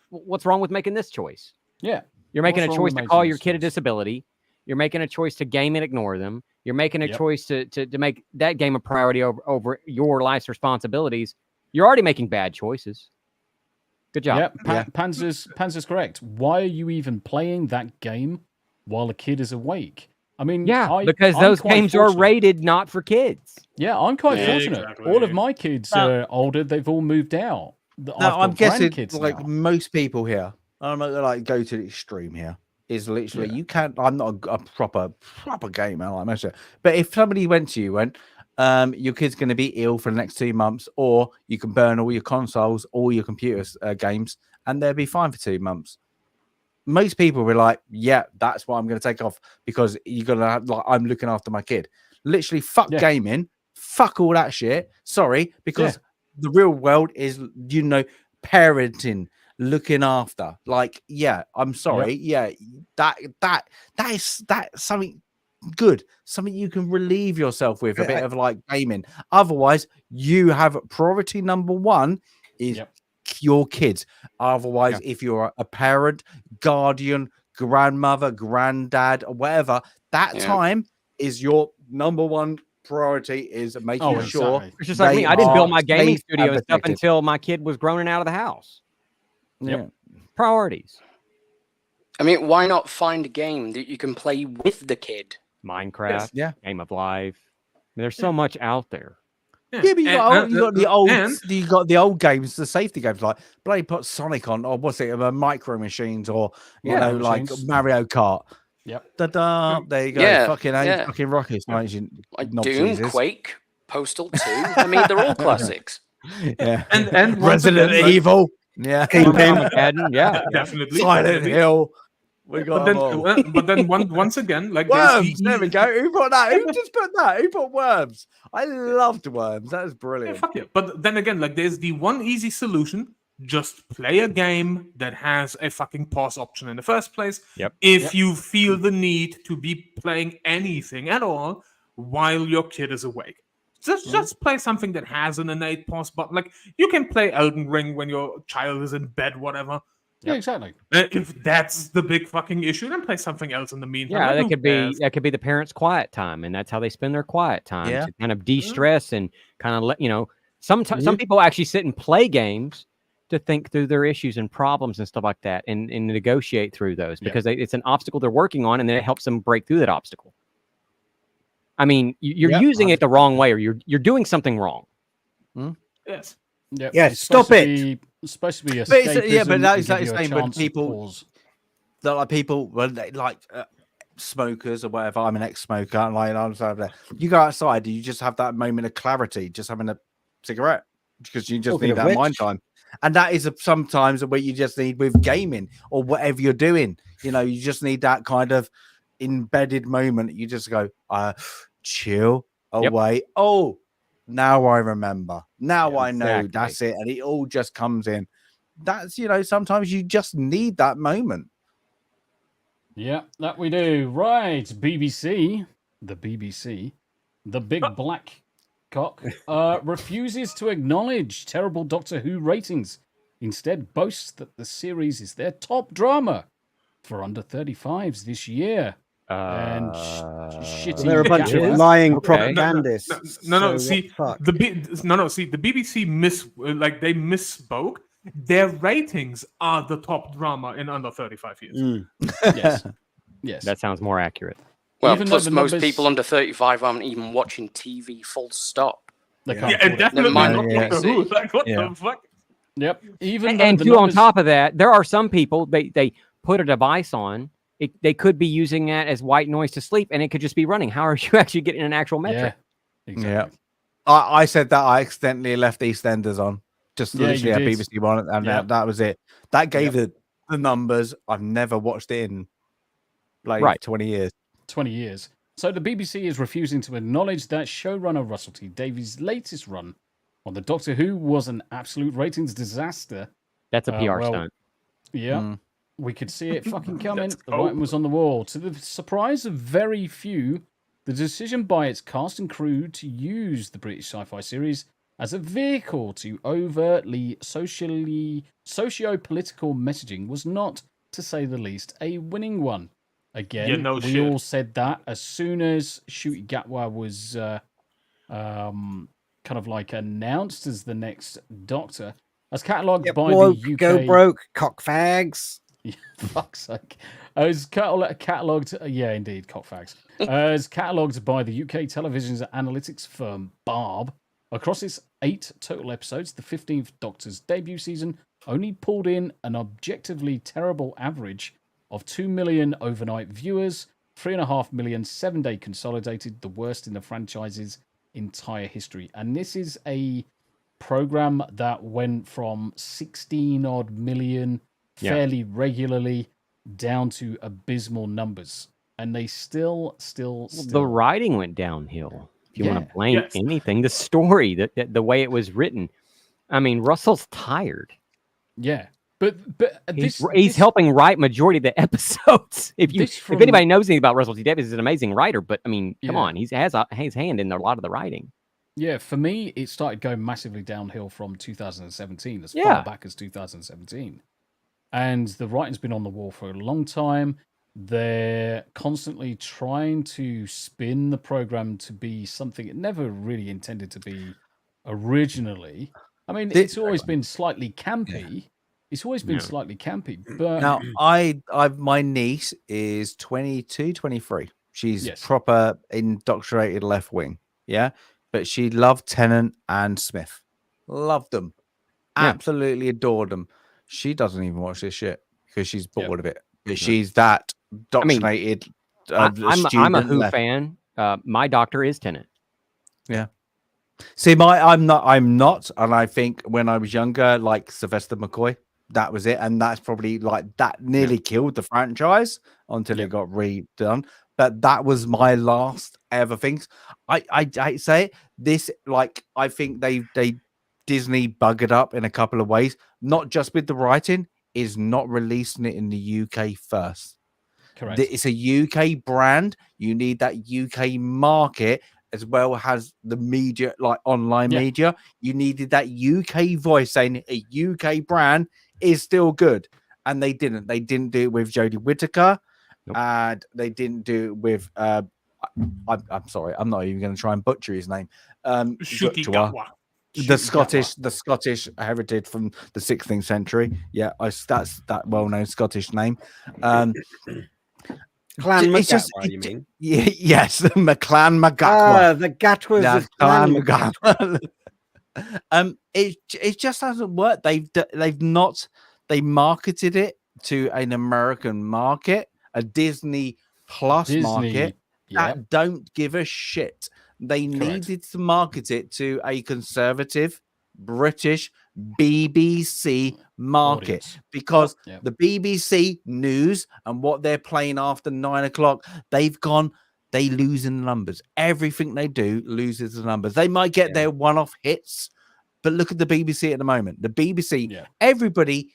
S6: wrong with making this choice?
S1: Yeah.
S6: You're making
S1: What's
S6: a
S1: wrong
S6: choice
S1: with
S6: to call
S1: making
S6: your
S1: this
S6: kid a
S1: choice?
S6: disability. You're making a choice to game and ignore them. You're making a
S1: Yep.
S6: choice to make that game a priority over your life's responsibilities. You're already making bad choices. Good job.
S1: Yeah, Panzer's correct. Why are you even playing that game while a kid is awake? I mean,
S6: because
S1: I'm
S6: those
S1: quite
S6: games are
S1: fortunate.
S6: rated not for kids.
S1: Yeah, I'm quite
S4: Yeah,
S1: fortunate.
S4: exactly.
S1: All of my kids are older. They've all moved out.
S2: Now, I'm guessing,
S1: grandkids
S2: like
S1: now.
S2: most people here, I'm not gonna like go to the extreme here. Is literally you can't. I'm not a proper gamer like most of it. But if somebody went to you and your kid's going to be ill for the next 2 months, or you can burn all your consoles, all your computer games, and they'll be fine for 2 months. Most people were like, "Yeah, that's why I'm going to take off because you're gonna have, like I'm looking after my kid." Literally, fuck gaming, fuck all that shit. Sorry, because the real world is, parenting, looking after. Like, yeah, I'm sorry, that is something good, something you can relieve yourself with a bit of like gaming. Otherwise, you have priority number one is your kids. Otherwise, if you're a parent, guardian, grandmother, granddad, or whatever, that time is your number one priority, is making sure.
S6: It's just like me. I didn't build my gaming
S2: safe
S6: studio
S2: and
S6: and stuff
S2: protected.
S6: until my kid was grown and out of the house.
S2: Yeah.
S6: Priorities.
S5: I mean, why not find a game that you can play with the kid?
S6: Minecraft, Game of Life. I mean, there's so much out there.
S2: Yeah, but you got the old games, the safety games, like bloody put Sonic on, or what's it, Micro Machines, or like Mario Kart.
S1: Yep.
S2: There you go.
S5: Yeah,
S2: Fucking rockets.
S5: Like Doom, Quake, Postal 2. I mean, they're all classics.
S2: Yeah.
S4: And
S2: Resident Evil. Yeah.
S4: Definitely.
S2: Silent Hill. We got
S4: but then once again, like
S2: Worms. There we go. Who put that? Who just put that? Who put Worms? I loved Worms. That was brilliant.
S4: Yeah, fuck yeah. But then again, like there's the one easy solution. Just play a game that has a fucking pause option in the first place. If you feel the need to be playing anything at all while your kid is awake. Just play something that has an innate pause button. Like you can play Elden Ring when your child is in bed, whatever.
S1: Yeah, exactly.
S4: If that's the big fucking issue, then play something else in the meantime.
S6: Yeah, that could be the parents' quiet time, and that's how they spend their quiet time to kind of de-stress and kind of let some people actually sit and play games to think through their issues and problems and stuff like that, and negotiate through those because it's an obstacle they're working on, and then it helps them break through that obstacle. I mean, you're using it the wrong way, or you're doing something wrong.
S4: Yes.
S1: Yep.
S3: Yeah, stop it.
S1: It's supposed to be a
S2: but that's the same. But people, smokers or whatever. I'm an ex-smoker. I'm there. You go outside, you just have that moment of clarity, just having a cigarette, because you just need that mind time. And that is sometimes what you just need with gaming or whatever you're doing. You just need that kind of embedded moment. You just go, chill away. Oh, now I remember. Now I know. That's it. And it all just comes in. That's, sometimes you just need that moment.
S1: Yeah, that we do. Right. BBC, the big black cock, refuses to acknowledge terrible Doctor Who ratings. Instead boasts that the series is their top drama for under 35s this year. And shitty.
S3: They're a bunch of lying propagandists.
S4: See, the BBC misspoke. Their ratings are the top drama in under 35 years.
S1: Yes. Yes.
S6: That sounds more accurate.
S5: Well,
S1: Even though
S5: plus
S1: the
S5: most
S1: numbers-
S5: people under 35 aren't even watching TV full stop.
S1: They
S2: Yeah.
S1: can't
S4: Yeah,
S1: afford
S4: and
S1: it.
S4: definitely
S5: mind
S4: not
S2: the
S4: Doctor Who.
S5: BBC.
S4: Like, what
S2: Yeah.
S4: the fuck?
S1: Yep. Even though
S6: And
S1: the
S6: two, on
S1: numbers-
S6: top of that, there are some people they put a device on. They could be using that as white noise to sleep, and it could just be running. How are you actually getting an actual metric?
S1: Yeah. Exactly.
S2: I said that I accidentally left EastEnders on. Just
S1: Yeah,
S2: literally
S1: you
S2: a
S1: did.
S2: BBC one, and
S1: Yep.
S2: that was it. That gave the numbers. I've never watched it in like
S6: Right.
S2: 20 years.
S1: 20 years. So the BBC is refusing to acknowledge that showrunner Russell T Davies' latest run on the Doctor Who was an absolute ratings disaster.
S6: That's a PR
S1: well,
S6: stunt.
S1: Yeah.
S2: Mm.
S1: We could see it fucking coming.
S4: Let's
S1: The writing
S4: go.
S1: was on the wall. To the surprise of very few, the decision by its cast and crew to use the British sci-fi series as a vehicle to overtly socio-political messaging was not, to say the least, a winning one. Again,
S4: Yeah, no
S1: we
S4: shit.
S1: all said that as soon as Ncuti Gatwa was kind of like announced as the next Doctor, as catalogued by the UK.
S3: Go broke, cockfags.
S1: Fuck's sake. As catalogued, yeah, indeed, cockfags. As catalogued by the UK television's analytics firm Barb, across its 8 total episodes, the 15th Doctor's debut season only pulled in an objectively terrible average of 2 million overnight viewers, 3.5 million 7-day consolidated, the worst in the franchise's entire history. And this is a program that went from 16 odd million fairly regularly down to abysmal numbers, and they still
S6: The writing went downhill. If you want
S1: Yeah.
S6: to blame
S4: Yes.
S6: anything, the story, the way it was written. I mean, Russell's tired.
S1: yeah. But
S6: He's helping write majority of the episodes. If anybody knows anything about Russell T Davies, he's an amazing writer. But I mean, come
S1: Yeah.
S6: on, he has his hand in a lot of the writing.
S1: Yeah, for me, it started going massively downhill from 2017, as
S6: Yeah.
S1: far back as 2017. And the writing's been on the wall for a long time. They're constantly trying to spin the program to be something it never really intended to be originally. I mean, it's always been slightly campy. It's always been slightly campy. But
S2: Now, my niece is 22, 23. She's
S1: Yes.
S2: proper indoctrinated left wing. Yeah. But she loved Tennant and Smith. Loved them.
S6: Yeah.
S2: Absolutely adored them. She doesn't even watch this shit because she's bored of it. But
S6: Yeah.
S2: she's that indoctrinated.
S6: I'm a
S2: student
S6: Who
S2: left.
S6: fan. My doctor is Tennant.
S2: See, I'm not, and I think when I was younger, like Sylvester McCoy, that was it, and that's probably like that nearly killed the franchise until it got redone. But that was my last ever things. I say it, this, like, I think they Disney buggered up in a couple of ways, not just with the writing, is not releasing it in the UK first.
S1: correct.
S2: It's a UK brand. You need that UK market as well as the media, like online media. You needed that UK voice saying a UK brand is still good. And they didn't. They didn't do it with Jodie Whittaker.
S6: Nope.
S2: And they didn't do it with I'm sorry, I'm not even going to try and butcher his name.
S4: Ncuti
S2: Gatwa.
S4: Gatwa.
S2: The Scottish heritage from the 16th century. Yeah, that's that well-known Scottish name.
S3: Clan
S2: It's just-
S3: McGatwa, you mean?
S2: Yes, McClan McGatwa.
S3: Ah, the Gatwas
S2: Yeah,
S3: of Clan
S2: Clan
S3: McGatwa.
S2: McGatwa. It just hasn't worked. They marketed it to an American market, a Disney Plus market that don't give a shit. They needed to market it to a conservative British BBC market
S1: Audience.
S2: because
S1: Yep.
S2: the BBC News and what they're playing after 9 o'clock, they lose in the numbers. Everything they do loses the numbers. They might get their one-off hits, but look at the BBC at the moment. The BBC, everybody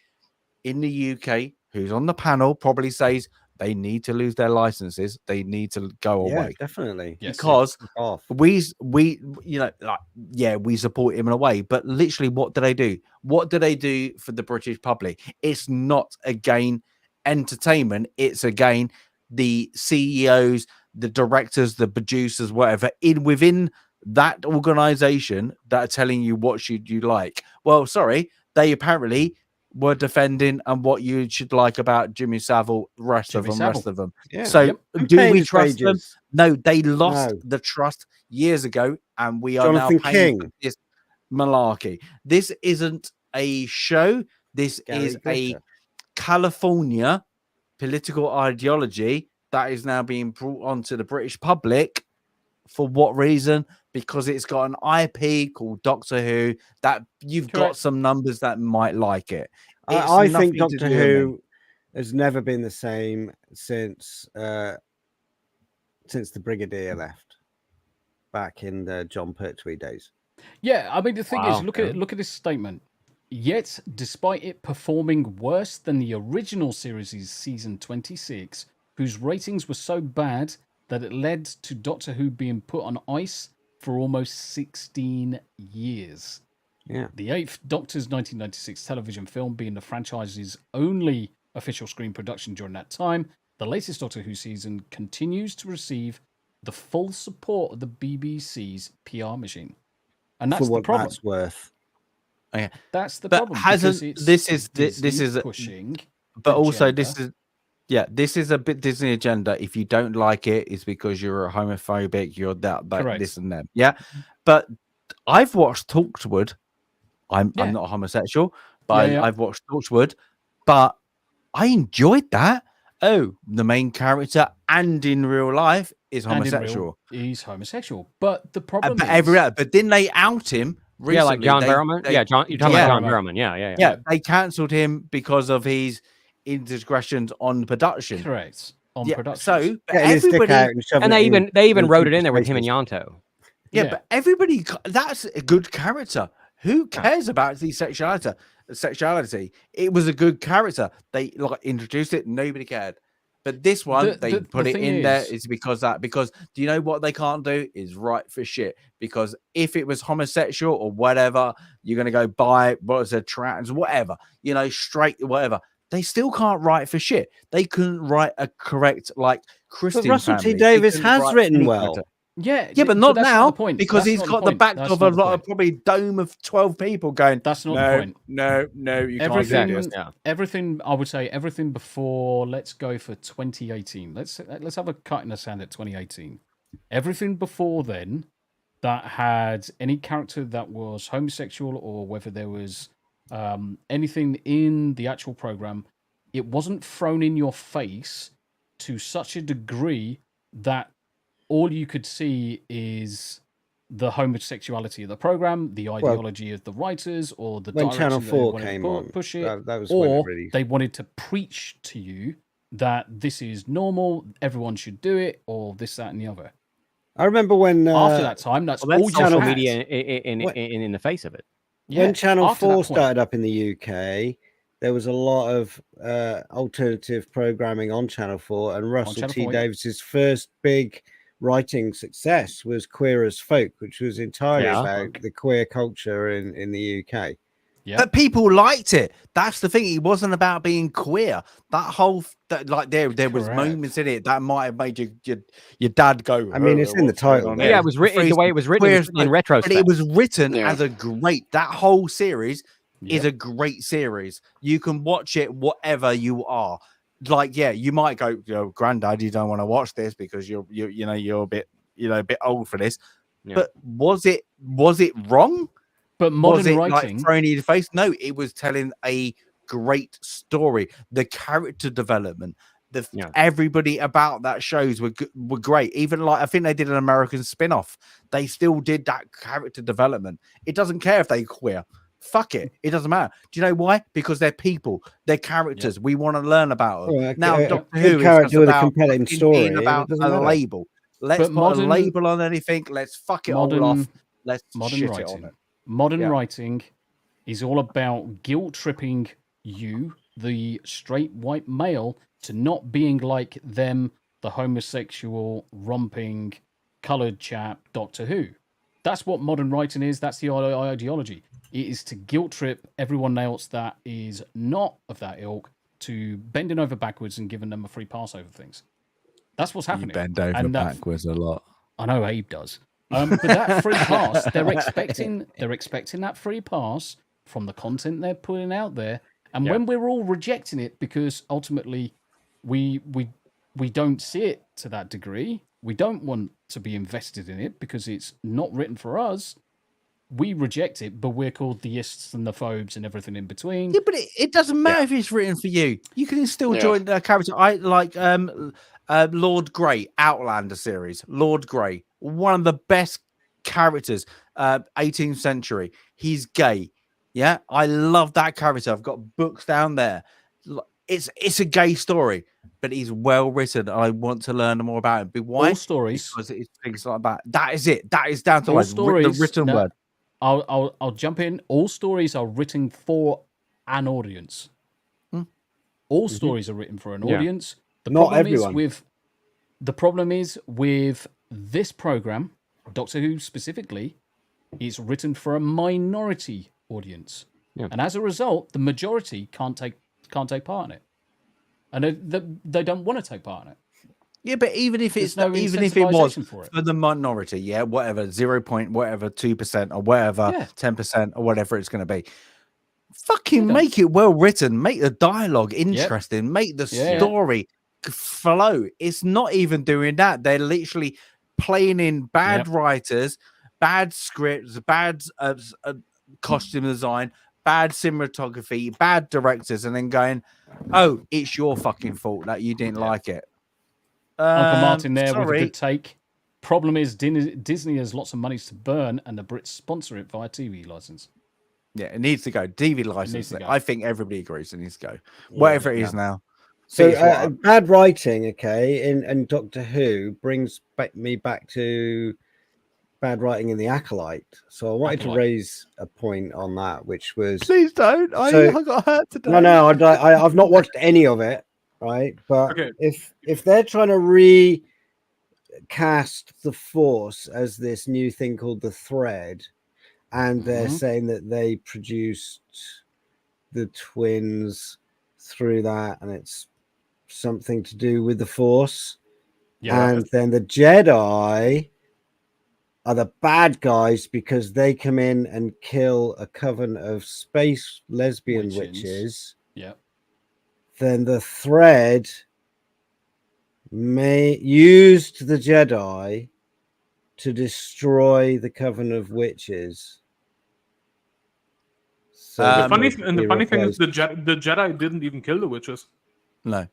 S2: in the UK who's on the panel probably says they need to lose their licenses. They need to go away.
S3: Definitely.
S2: Because
S3: Off.
S2: we we support him in a way, but literally what do they do? What do they do for the British public? It's not again entertainment, it's again the CEOs, the directors, the producers, whatever, within that organization that are telling you what should you like. Well, sorry, they apparently were defending and what you should like about Jimmy Savile, rest of them.
S3: Yeah.
S2: So do we trust them?
S3: Wages.
S2: No, they lost
S3: No.
S2: the trust years ago, and we are
S3: Jonathan
S2: now paying
S3: King.
S2: for this malarkey. This isn't a show. This
S3: Gary
S2: is a
S3: Glitter.
S2: California political ideology that is now being brought onto the British public. For what reason? Because it's got an IP called Doctor Who that you've got some numbers that might like it.
S3: I think
S2: nothing to
S3: Doctor
S2: do with me.
S3: Who has never been the same since the Brigadier left back in the John Pertwee days.
S1: Yeah, I mean the thing
S6: Wow.
S1: is, look at this statement. Yet, despite it performing worse than the original series' season 26, whose ratings were so bad that it led to Doctor Who being put on ice for almost 16 years.
S3: Yeah.
S1: The 8th Doctor's 1996 television film being the franchise's only official screen production during that time, the latest Doctor Who season continues to receive the full support of the BBC's PR machine. And that's
S3: For what
S1: the problem.
S3: that's worth.
S2: Okay.
S1: That's the
S2: But
S1: problem.
S2: hasn't
S1: because it's
S2: this is
S1: Disney pushing,
S2: but also
S1: agenda.
S2: this is a bit Disney agenda. If you don't like it, it's because you're a homophobic, you're that
S1: Correct.
S2: this and that. Yeah. But I've watched Torchwood. I'm
S1: Yeah.
S2: not homosexual, but
S1: Yeah.
S2: I've watched Torchwood, but I enjoyed that. Oh, the main character and in real life is
S1: And in real,
S2: homosexual.
S1: he's homosexual. But the problem
S2: But
S1: is...
S2: but didn't they out him recently?
S6: Yeah, like John
S2: They-
S6: Barrowman.
S2: they-
S6: Yeah, John. You're talking
S2: Yeah.
S6: about John Barrowman. Yeah.
S2: Yeah, they cancelled him because of his indiscretions on production.
S1: Correct. On
S2: Yeah,
S1: production.
S2: so but
S3: Getting his dick
S2: everybody,
S3: out and shoving
S6: And
S3: it in
S6: they even wrote it
S3: people's
S6: in there with him and
S3: faces.
S6: Yanto.
S2: yeah,
S1: Yeah.
S2: but everybody, that's a good character. Who cares about the sexuality? It was a good character. They like introduced it, nobody cared. But this one, they put it
S1: thing
S2: in there
S1: is-
S2: is because do you know what they can't do is write for shit. Because if it was homosexual or whatever, you're gonna go buy trans, whatever, straight, whatever. They still can't write for shit. They couldn't write a correct Christian.
S3: Russell T.
S2: family. They
S3: Davis
S2: couldn't
S3: has
S2: write
S3: written
S2: any
S3: well.
S2: character.
S1: Yeah,
S2: But not
S1: that's
S2: now
S1: the point.
S2: because
S1: That's
S2: he's
S1: not
S2: got the
S1: point.
S2: back
S1: That's
S2: of
S1: not
S2: a
S1: the
S2: lot of
S1: point.
S2: probably dome of 12 people going.
S1: That's not
S2: no,
S1: the point.
S2: No, you can't do
S1: Everything,
S2: this.
S6: Yeah.
S1: everything. I would say everything before. Let's go for 2018. Let's have a cut in the sand at 2018. Everything before then that had any character that was homosexual or whether there was anything in the actual program, it wasn't thrown in your face to such a degree that all you could see is the homosexuality of the program, the ideology of the writers, or the
S3: When
S1: direction
S3: Channel
S1: that they
S3: 4
S1: wanted
S3: came
S1: to
S3: on,
S1: push it,
S3: that was when it
S1: or
S3: really...
S1: they wanted to preach to you that this is normal, everyone should do it, or this, that, and the other.
S3: I remember when
S1: After that time, that's
S2: well,
S1: all
S2: that's
S1: you
S6: Social
S1: had.
S6: media in the face of it.
S1: Yeah,
S3: when Channel
S1: after that
S3: 4
S1: point.
S3: started up in the UK, there was a lot of alternative programming on Channel 4, and Russell
S1: Channel
S3: T.
S1: 4, yeah.
S3: Davis's first big writing success was Queer as Folk, which was entirely
S6: Yeah.
S3: about the queer culture in the UK.
S1: Yeah.
S2: But people liked it. That's the thing. It wasn't about being queer. There was
S1: Correct.
S2: moments in it that might have made your dad go.
S3: I mean, it's in the
S2: what's going
S3: title
S2: on
S3: there.
S2: here?"
S6: Yeah, it was written
S2: The
S6: the way it was written. It was
S2: phrase,
S6: written in
S2: but
S6: retrospect.
S2: it was written
S5: Yeah.
S2: as a great. That whole series is
S1: Yep.
S2: a great series. You can watch it whatever you are. You might go, Granddad, you don't want to watch this because you're a bit old for this.
S6: Yeah.
S2: But was it wrong?
S1: But
S2: Was
S1: modern
S2: it
S1: writing,
S2: thrown in your face? No, it was telling a great story. The character development, everybody about that shows were great. Even I think they did an American spin-off. They still did that character development. It doesn't care if they're queer. Fuck it. It doesn't matter. Do you know why? Because they're people. They're characters. We want to learn about them.
S3: Well,
S2: Now,
S3: a
S2: Doctor
S3: good
S2: Who is
S3: character
S2: just
S3: with a
S2: about
S3: compelling
S2: fucking
S3: story,
S2: being
S3: it
S2: about
S3: doesn't
S2: a
S3: matter.
S2: label. Let's
S1: But
S2: put a label on anything. Let's fuck it all off. Let's
S1: modern
S2: shit
S1: writing.
S2: it on it.
S1: Modern
S2: Yeah.
S1: writing is all about guilt tripping you, the straight white male, to not being like them, the homosexual, romping, coloured chap, Doctor Who. That's what modern writing is. That's the ideology. It is to guilt trip everyone else that is not of that ilk to bending over backwards and giving them a free pass over things. That's what's happening.
S2: You bend over
S1: And that-
S2: backwards a lot.
S1: I know Abe does. But that free pass, they're expecting that free pass from the content they're putting out there, And
S4: Yeah.
S1: when we're all rejecting it because ultimately we don't see it to that degree, we don't want to be invested in it because it's not written for us, we reject it, but we're called theists and the phobes and everything in between.
S2: Yeah, but it doesn't matter if it's written for you. You can still join the character. I like Lord Grey, Outlander series. Lord Grey, one of the best characters, 18th century. He's gay. Yeah, I love that character. I've got books down there. It's a gay story, but he's well written. I want to learn more about it. But why?
S1: All stories,
S2: Because it's things like that. That is it. That is down to
S1: all
S2: like
S1: stories.
S2: the written word.
S1: I'll jump in. All stories are written for an audience. All stories are written for an audience. The
S3: Not
S1: problem
S3: everyone.
S1: the problem is with this program, Doctor Who specifically, it's written for a minority audience, and as a result, the majority can't take part in it, and they don't want to take part in it.
S2: Yeah, but even if
S1: There's
S2: it's
S1: no
S2: even if it was
S1: incentivization for it.
S2: for the minority, yeah, whatever 0. whatever 2% or whatever 10% or whatever it's going to be, fucking make it well written, make the dialogue interesting, make the story flow. It's not even doing that. They're literally playing in bad writers, bad scripts, bad costume design, bad cinematography, bad directors, and then going, "Oh, it's your fucking fault that you didn't like it."
S1: Uncle Martin there with a good take. Problem is, Disney has lots of monies to burn, and the Brits sponsor it via TV license.
S2: Yeah, it needs to go. TV license. I think everybody agrees it needs to go. Whatever it is now.
S3: So bad writing, okay, in Doctor Who brings me back to bad writing in the Acolyte. So I wanted to raise a point on that, which was
S2: please don't. I got hurt today.
S3: No, I've not watched any of it, right? But if they're trying to recast the Force as this new thing called the Thread, and they're saying that they produced the twins through that, and it's something to do with the Force, and then the Jedi are the bad guys because they come in and kill a coven of space lesbian witches. Then the Thread used the Jedi to destroy the coven of witches. So
S4: the funny thing is, the Jedi didn't even kill the witches.
S2: No,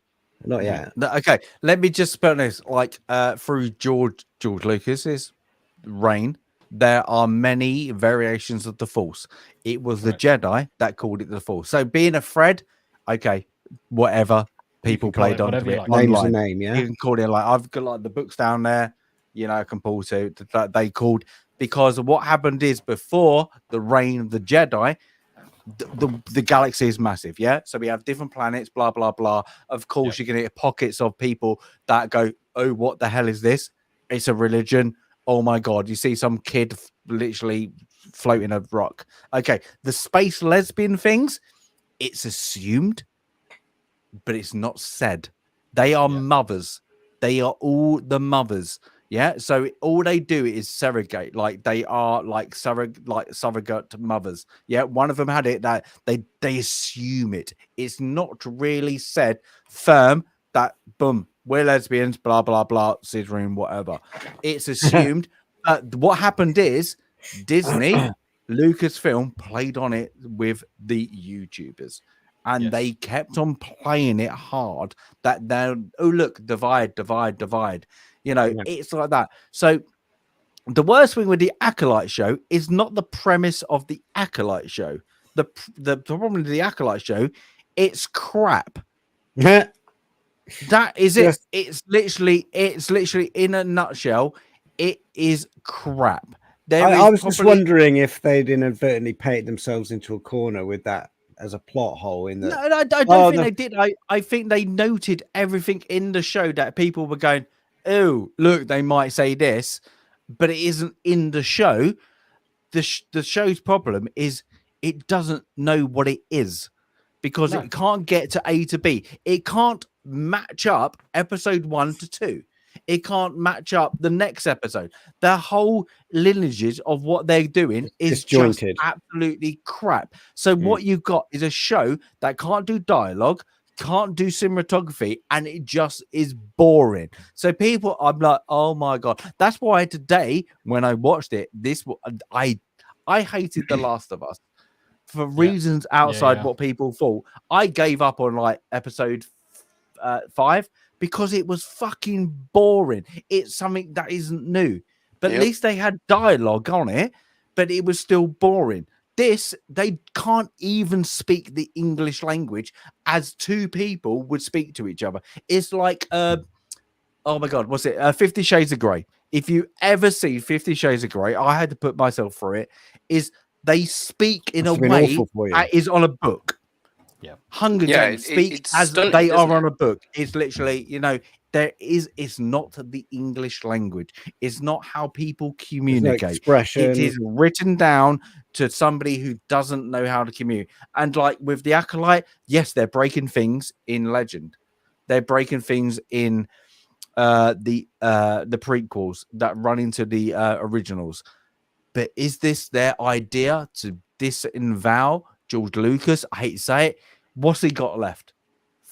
S3: not yet.
S2: Okay, let me just put this like through George Lucas's reign. There are many variations of the Force. It was the Jedi that called it the Force. So being a thread, okay, whatever. People played on it online.
S3: Name, yeah.
S2: You can call it like I've got like the books down there. You know, I can pull to that they called because what happened is before the reign of the Jedi, the galaxy is massive, yeah. So we have different planets, blah blah blah. Of course, you're gonna get pockets of people that go, "Oh, what the hell is this? It's a religion." Oh my god, you see some kid literally floating a rock. Okay, the space lesbian things, it's assumed, but it's not said. They are mothers. They are all the mothers. Yeah. So all they do is surrogate, like they are like surrogate mothers. Yeah. One of them had it that they assume it. It's not really said firm that boom, we're lesbians, blah blah blah, scissoring, whatever. It's assumed. What happened is Disney, Lucasfilm played on it with the YouTubers. And they kept on playing it hard that they're, oh, look, divide. You know, it's like that. So the worst thing with the Acolyte show is not the premise of the Acolyte show. The problem with the Acolyte show, it's crap. That is it. It's literally in a nutshell, it is crap.
S3: I was just wondering if they'd inadvertently painted themselves into a corner with that as a plot hole in the
S2: no, I don't think they did. I think they noted everything in the show that people were going, oh, look, they might say this, but it isn't in the show. The show's problem is it doesn't know what it is because it can't get to A to B. It can't match up episode 1 to 2. it can't match up the next episode. The whole lineages of what they're doing is just
S3: disjointed.
S2: absolutely crap. So what you've got is a show that can't do dialogue, can't do cinematography, and it just is boring. So people, I'm like, oh my god. That's why today when I watched it, I hated The Last of Us for reasons outside what people thought. I gave up on like episode 5 because it was fucking boring. It's something that isn't new, but at least they had dialogue on it, but it was still boring. This, they can't even speak the English language as two people would speak to each other. It's like, oh my God, what's it? 50 Shades of Grey. If you ever see 50 Shades of Grey, I had to put myself through it, is they speak in a way that is on a book.
S1: Yeah.
S2: Hunger Games speak as they are on a book. It's literally, you know, it's not the English language. It's not how people communicate.
S3: No expression.
S2: It is written down to somebody who doesn't know how to communicate. And like with the Acolyte, yes, they're breaking things in Legend. They're breaking things in the prequels that run into the originals. But is this their idea to disavow George Lucas? I hate to say it. What's he got left?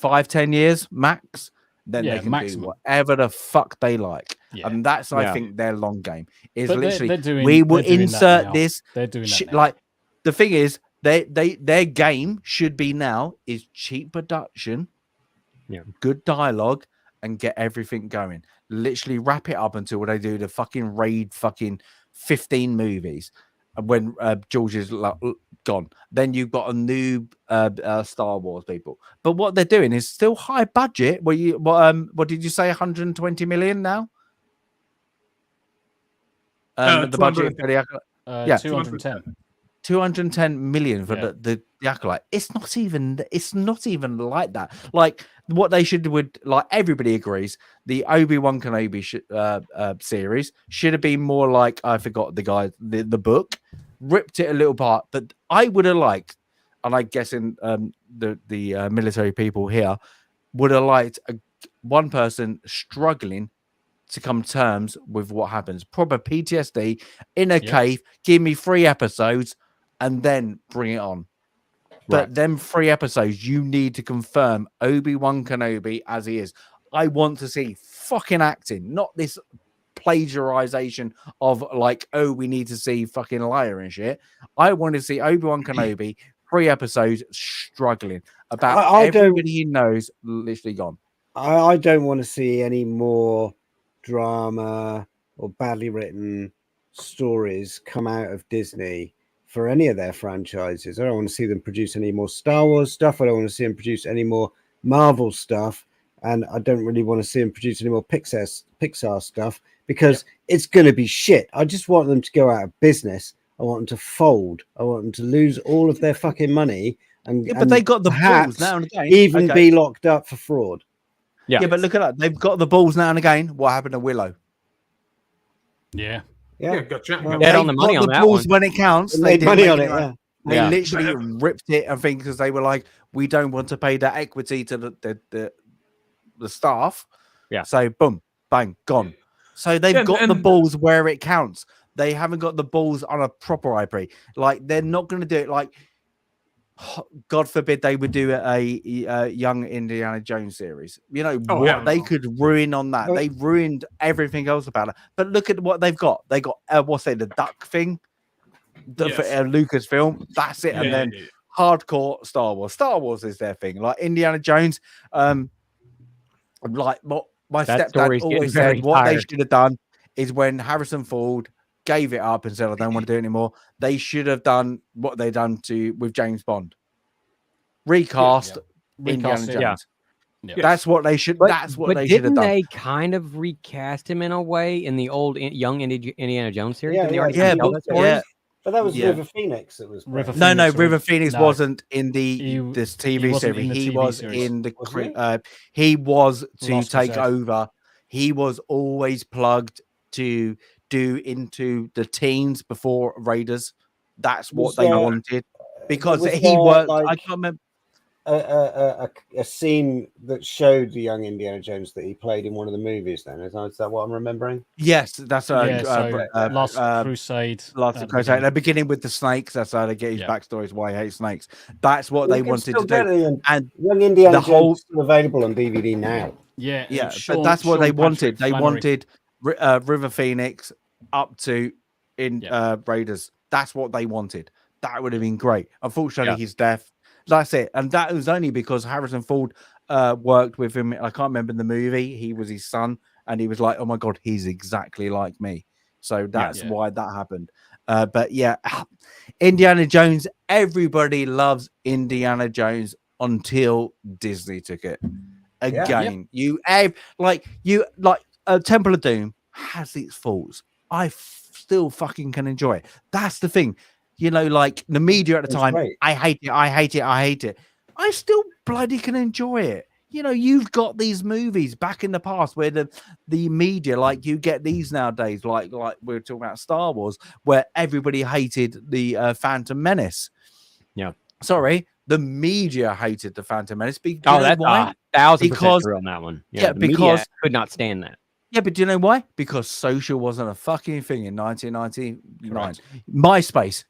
S2: 5-10 years max? Then they can do whatever the fuck they like. Yeah. And that's, I think, their long game. Is but literally, we will insert this.
S1: They're doing that now.
S2: Like, the thing is, their game should be now is cheap production, good dialogue, and get everything going. Literally wrap it up until they do the fucking raid 15 movies. When George is gone, then you've got a new Star Wars people. But what they're doing is still high budget. What did you say? 120 million now? The budget for the
S1: 210.
S2: 210 million for the Acolyte. It's not even like that. Like what they should would like everybody agrees the Obi-Wan Kenobi series should have been more like, I forgot the guy, the book, ripped it a little part, but I would have liked, and I guess in the military people here would have liked one person struggling to come to terms with what happens, proper PTSD in a cave, give me 3 episodes and then bring it on. But them 3 episodes, you need to confirm Obi-Wan Kenobi as he is. I want to see fucking acting, not this plagiarization of like, oh, we need to see fucking liar and shit. I want to see Obi-Wan Kenobi 3 episodes struggling about everybody he knows literally gone.
S3: I don't want to see any more drama or badly written stories come out of Disney for any of their franchises. I don't want to see them produce any more Star Wars stuff. I don't want to see them produce any more Marvel stuff. And I don't really want to see them produce any more Pixar stuff because it's going to be shit. I just want them to go out of business. I want them to fold. I want them to lose all of their fucking money.
S2: But they got the balls now and again.
S3: Even be locked up for fraud.
S2: Yeah, but look at that. They've got the balls now and again. What happened to Willow?
S3: Yeah,
S4: gotcha.
S3: Well,
S6: bet on the money on that one.
S2: When it counts,
S3: they made money on it.
S2: They literally ripped it and things because they were like, we don't want to pay that equity to the staff. Yeah. So boom, bang, gone. So they've got the balls where it counts. They haven't got the balls on a proper IP. Like they're not going to do it. Like, God forbid they would do a young Indiana Jones series. You know they could ruin on that. They ruined everything else about it. But look at what they've got. They got the duck thing, for Lucasfilm. That's it. And then hardcore Star Wars. Star Wars is their thing. Like Indiana Jones. Like what my stepdad always said. What they should have done is when Harrison Ford gave it up and said, I don't want to do it anymore. They should have done what they done with James Bond. Recast Indiana Jones. Yeah. That's what they should. That's what they should have done.
S6: Didn't they kind of recast him in a way in the old young Indiana Jones series?
S3: But that was River Phoenix. It was
S2: no. River Phoenix wasn't in this TV series. He was in the. He was to take over. He was always plugged to do into the teens before Raiders. That's what they wanted because he worked. I can't remember.
S3: a scene that showed the young Indiana Jones that he played in one of the movies? Then is that what I'm remembering?
S2: Yes, that's
S1: Last Crusade.
S2: Last Crusade. They're beginning with the snakes. That's how they get his backstory. Is why he hates snakes. That's what they wanted to do. And
S3: young Indiana Jones is still available on DVD now.
S1: Yeah,
S2: but that's what they wanted. They wanted River Phoenix up to Raiders. That's what they wanted. That would have been great. Unfortunately, he's deaf. That's it. And that was only because Harrison Ford worked with him. I can't remember the movie. He was his son, and he was like, "Oh my god, he's exactly like me." So that's why that happened. But yeah, Indiana Jones. Everybody loves Indiana Jones until Disney took it. Again, Temple of Doom has its faults. I still fucking can enjoy it. That's the thing. You know, like the media at the time, I hate it. I still bloody can enjoy it. You know, you've got these movies back in the past where the media, like you get these nowadays, like we're talking about Star Wars, where everybody hated the Phantom Menace.
S6: Yeah.
S2: Sorry, the media hated the Phantom Menace.
S6: That's why? 1000% true on that one. Yeah, because media could not stand that.
S2: Yeah, but do you know why? Because social wasn't a fucking thing in 1999. MySpace.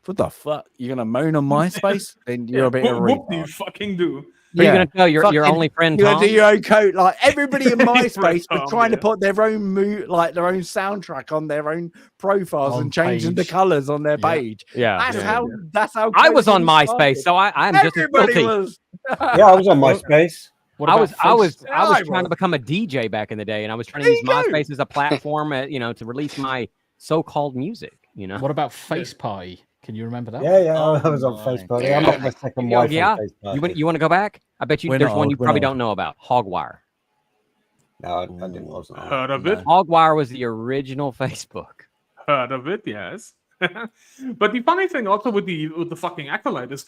S2: What the fuck? You're gonna moan on MySpace? Then you're a bit of a
S4: What do you fucking do?
S6: What are you gonna tell your only friend?
S2: You're
S6: Tom?
S2: gonna do your own code. Like everybody in MySpace was trying to put their own their own soundtrack on their own profiles and changing the colors on their page.
S6: Yeah,
S2: that's how.
S6: I was on MySpace, so I'm just as guilty.
S3: Yeah, I was on MySpace.
S6: I was trying to become a DJ back in the day, and I was trying to use MySpace as a platform, to release my so-called music. You know.
S1: What about Face Pie? Can you remember that?
S3: Yeah, I was on Facebook. I'm not my second wife.
S6: Yeah,
S3: on Facebook.
S6: You want to go back? I bet you there's one you probably don't know about. Hogwire.
S3: No, I wasn't.
S4: Heard of it?
S6: Hogwire was the original Facebook.
S4: Heard of it? Yes. But the funny thing also with the fucking Acolyte is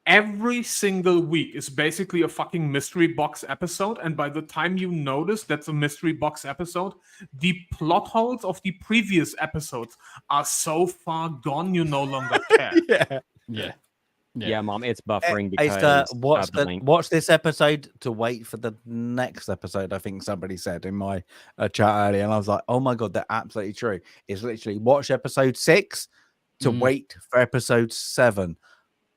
S4: every single week is basically a fucking mystery box episode, and by the time you notice that's a mystery box episode, the plot holes of the previous episodes are so far gone you no longer care.
S6: Yeah, Mom, it's buffering because
S2: watch this episode to wait for the next episode. I think somebody said in my chat earlier, and I was like, "Oh my god, they're absolutely true." It's literally watch episode 6 to wait for episode 7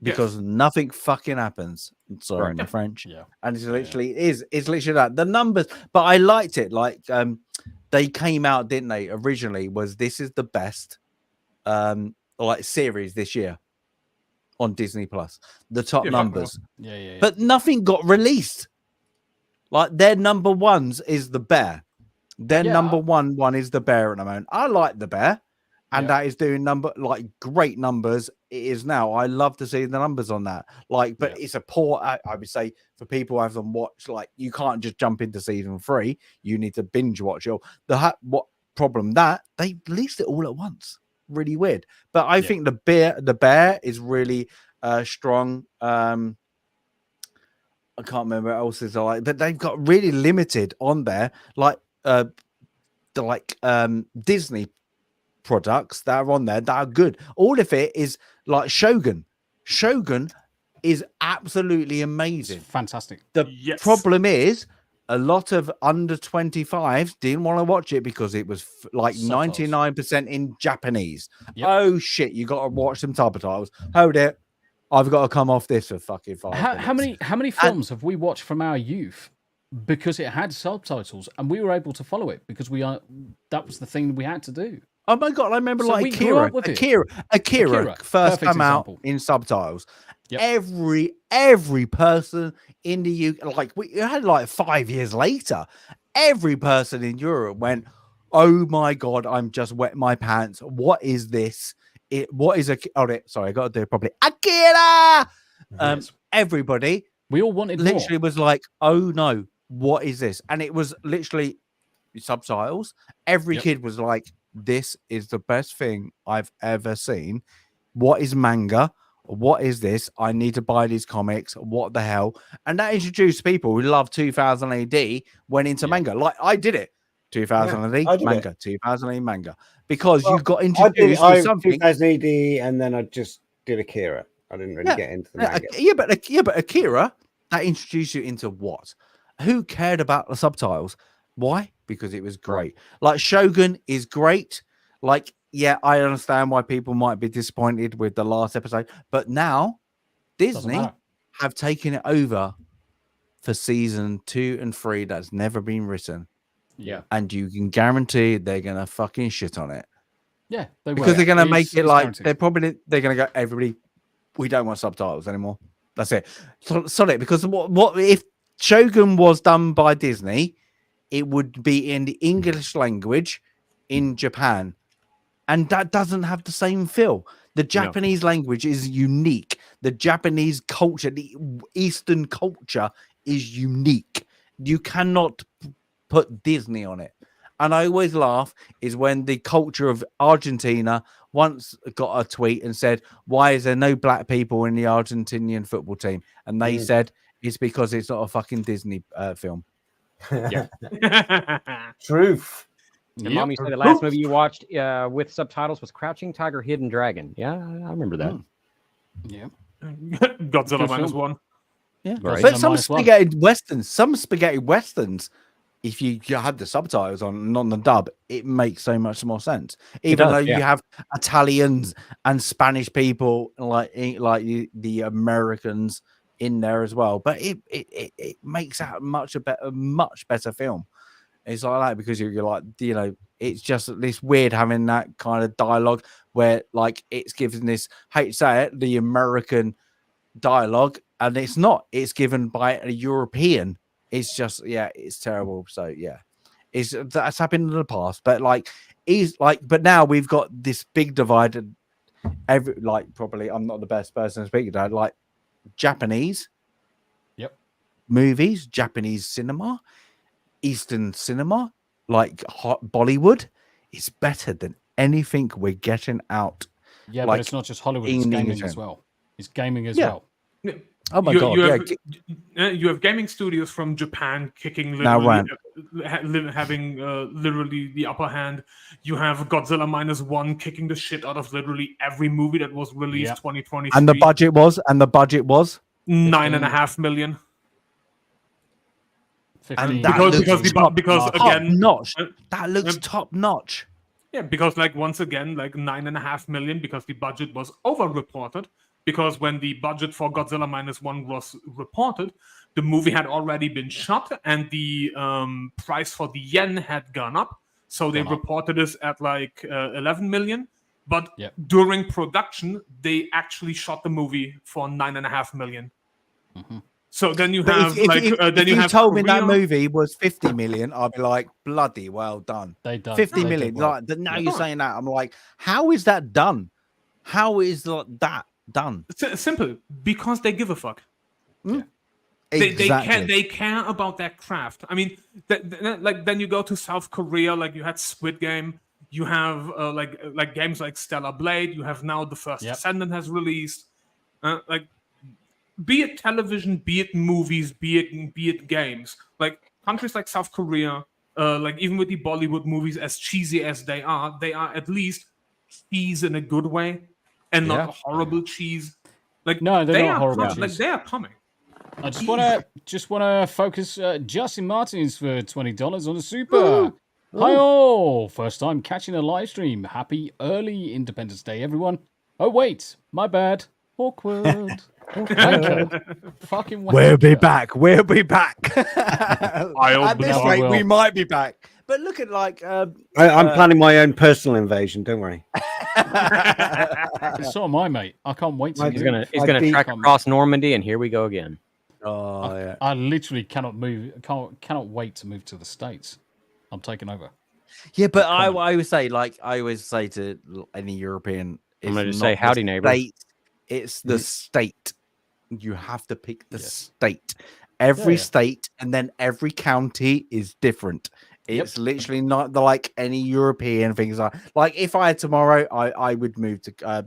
S2: because nothing fucking happens. Sorry, my French. Yeah, and it's literally it's literally that the numbers. But I liked it. Like they came out, didn't they? Originally, this is the best series this year on Disney Plus. The top numbers. Yeah. But nothing got released. Like their number ones is the Bear. Their number one is the Bear at the moment. I like the Bear. And that is doing great numbers. It is now. I love to see the numbers on that. But it's a poor. I would say for people who haven't watched, you can't just jump into season 3. You need to binge watch it. What problem that they released it all at once? Really weird. But I think the Bear is really strong. I can't remember what else is but they've got really limited on there, Disney products that are on there that are good. All of it is like Shogun. Shogun is absolutely amazing.
S1: It's fantastic.
S2: The problem is a lot of under 25s didn't want to watch it because it was 99% in Japanese. Oh shit, you got to watch some subtitles. Hold it. I've got to come off this for fucking 5 minutes.
S1: How many films have we watched from our youth because it had subtitles and we were able to follow it because that was the thing we had to do.
S2: Oh my god! I remember Akira first come out in subtitles. Yep. Every person in the UK, we had 5 years later, every person in Europe went, "Oh my god! I'm just wet my pants. What is this? What is sorry, I got to do it properly. Akira!" Everybody,
S1: we all wanted
S2: literally
S1: more.
S2: Was like, "Oh no, what is this?" And it was literally subtitles. Every kid was like, "This is the best thing I've ever seen. What is manga? What is this? I need to buy these comics. What the hell?" And that introduced people who love 2000 AD went into manga. I did it. 2000 AD manga, 2000 AD manga. Because you got introduced to something.
S3: 2000 AD and then I just did Akira. I didn't really get into the manga.
S2: But Akira, that introduced you into what? Who cared about the subtitles? Why? Because it was great. Like Shogun is great. Like, yeah, I understand why people might be disappointed with the last episode, but now Disney have taken it over for season 2 and 3 that's never been written.
S1: Yeah.
S2: And you can guarantee they're gonna fucking shit on it.
S1: Yeah, they will.
S2: Because they're gonna make it like
S1: guaranteed.
S2: they're gonna go, everybody, we don't want subtitles anymore. That's it. Solid. Because what if Shogun was done by Disney, it would be in the English language in Japan. And that doesn't have the same feel. The Japanese language is unique. The Japanese culture, the Eastern culture is unique. You cannot put Disney on it. And I always laugh is when the culture of Argentina once got a tweet and said, why is there no black people in the Argentinian football team? And they said, it's because it's not a fucking Disney film.
S3: Yeah. Truth.
S6: And Mom, you said the last movie you watched with subtitles was Crouching Tiger, Hidden Dragon. Yeah, I remember that.
S1: Yeah.
S4: Godzilla -1.
S2: Yeah.
S6: Right.
S2: But some spaghetti westerns, if you had the subtitles on the dub, it makes so much more sense. Even though you have Italians and Spanish people like the Americans in there as well, but it makes out a much better film. It's like that because you're like, you know, it's just this weird having that kind of dialogue where like it's given this, hate to say it, the American dialogue, and it's not. It's given by a European. It's just, it's terrible. So that's happened in the past, but but now we've got this big divide. Probably I'm not the best person to speak about. Like Japanese, movies, Japanese cinema. Eastern cinema, like Bollywood, is better than anything we're getting out.
S1: Yeah, but it's not just Hollywood; it's gaming as well. It's gaming as well.
S4: Yeah.
S2: Oh my god!
S4: You have gaming studios from Japan kicking having literally the upper hand. You have Godzilla -1 kicking the shit out of literally every movie that was released 2023.
S2: And the budget was
S4: 9.5 million.
S2: And
S4: because again,
S2: notch. That looks top notch.
S4: Yeah, because once again, 9.5 million because the budget was over-reported. Because when the budget for Godzilla -1 was reported, the movie had already been shot and the price for the yen had gone up. So they reported this at 11 million. But during production, they actually shot the movie for 9.5 million.
S1: Mm-hmm.
S4: So then you have
S2: if you told me that movie was 50 million, I'd be like, bloody well done.
S1: They done
S2: 50 million. Well. Now you're saying that, I'm like, how is that done? How is that done?
S4: It's simple, because they give a fuck.
S2: Yeah.
S4: Exactly. They care about their craft. I mean, then you go to South Korea, you had Squid Game, you have games like Stellar Blade, you have now The First Descendant has released, be it television, be it movies, be it games. Countries like South Korea, even with the Bollywood movies, as cheesy as they are at least cheese in a good way and not a horrible cheese.
S1: No, they're not horrible cheese.
S4: They are coming.
S1: I just wanna focus Justin Martins for $20 on the super. Hi all! First time catching a live stream. Happy early Independence Day, everyone. Oh wait, my bad. Awkward. Fucking wanker.
S2: We'll be back.
S4: At
S2: this rate, we might be back. But look at
S3: I'm planning my own personal invasion. Don't worry.
S1: So am I, mate. I can't wait to.
S6: He's gonna track across Normandy, and here we go again.
S2: Oh yeah.
S1: I literally cannot move. Cannot wait to move to the States. I'm taking over.
S2: Yeah, but I always say, to any European,
S6: I'm going to say howdy, neighbor.
S2: It's the state. You have to pick the state. Every state and then every county is different. It's literally not like any European things. Like if I had tomorrow, I would move to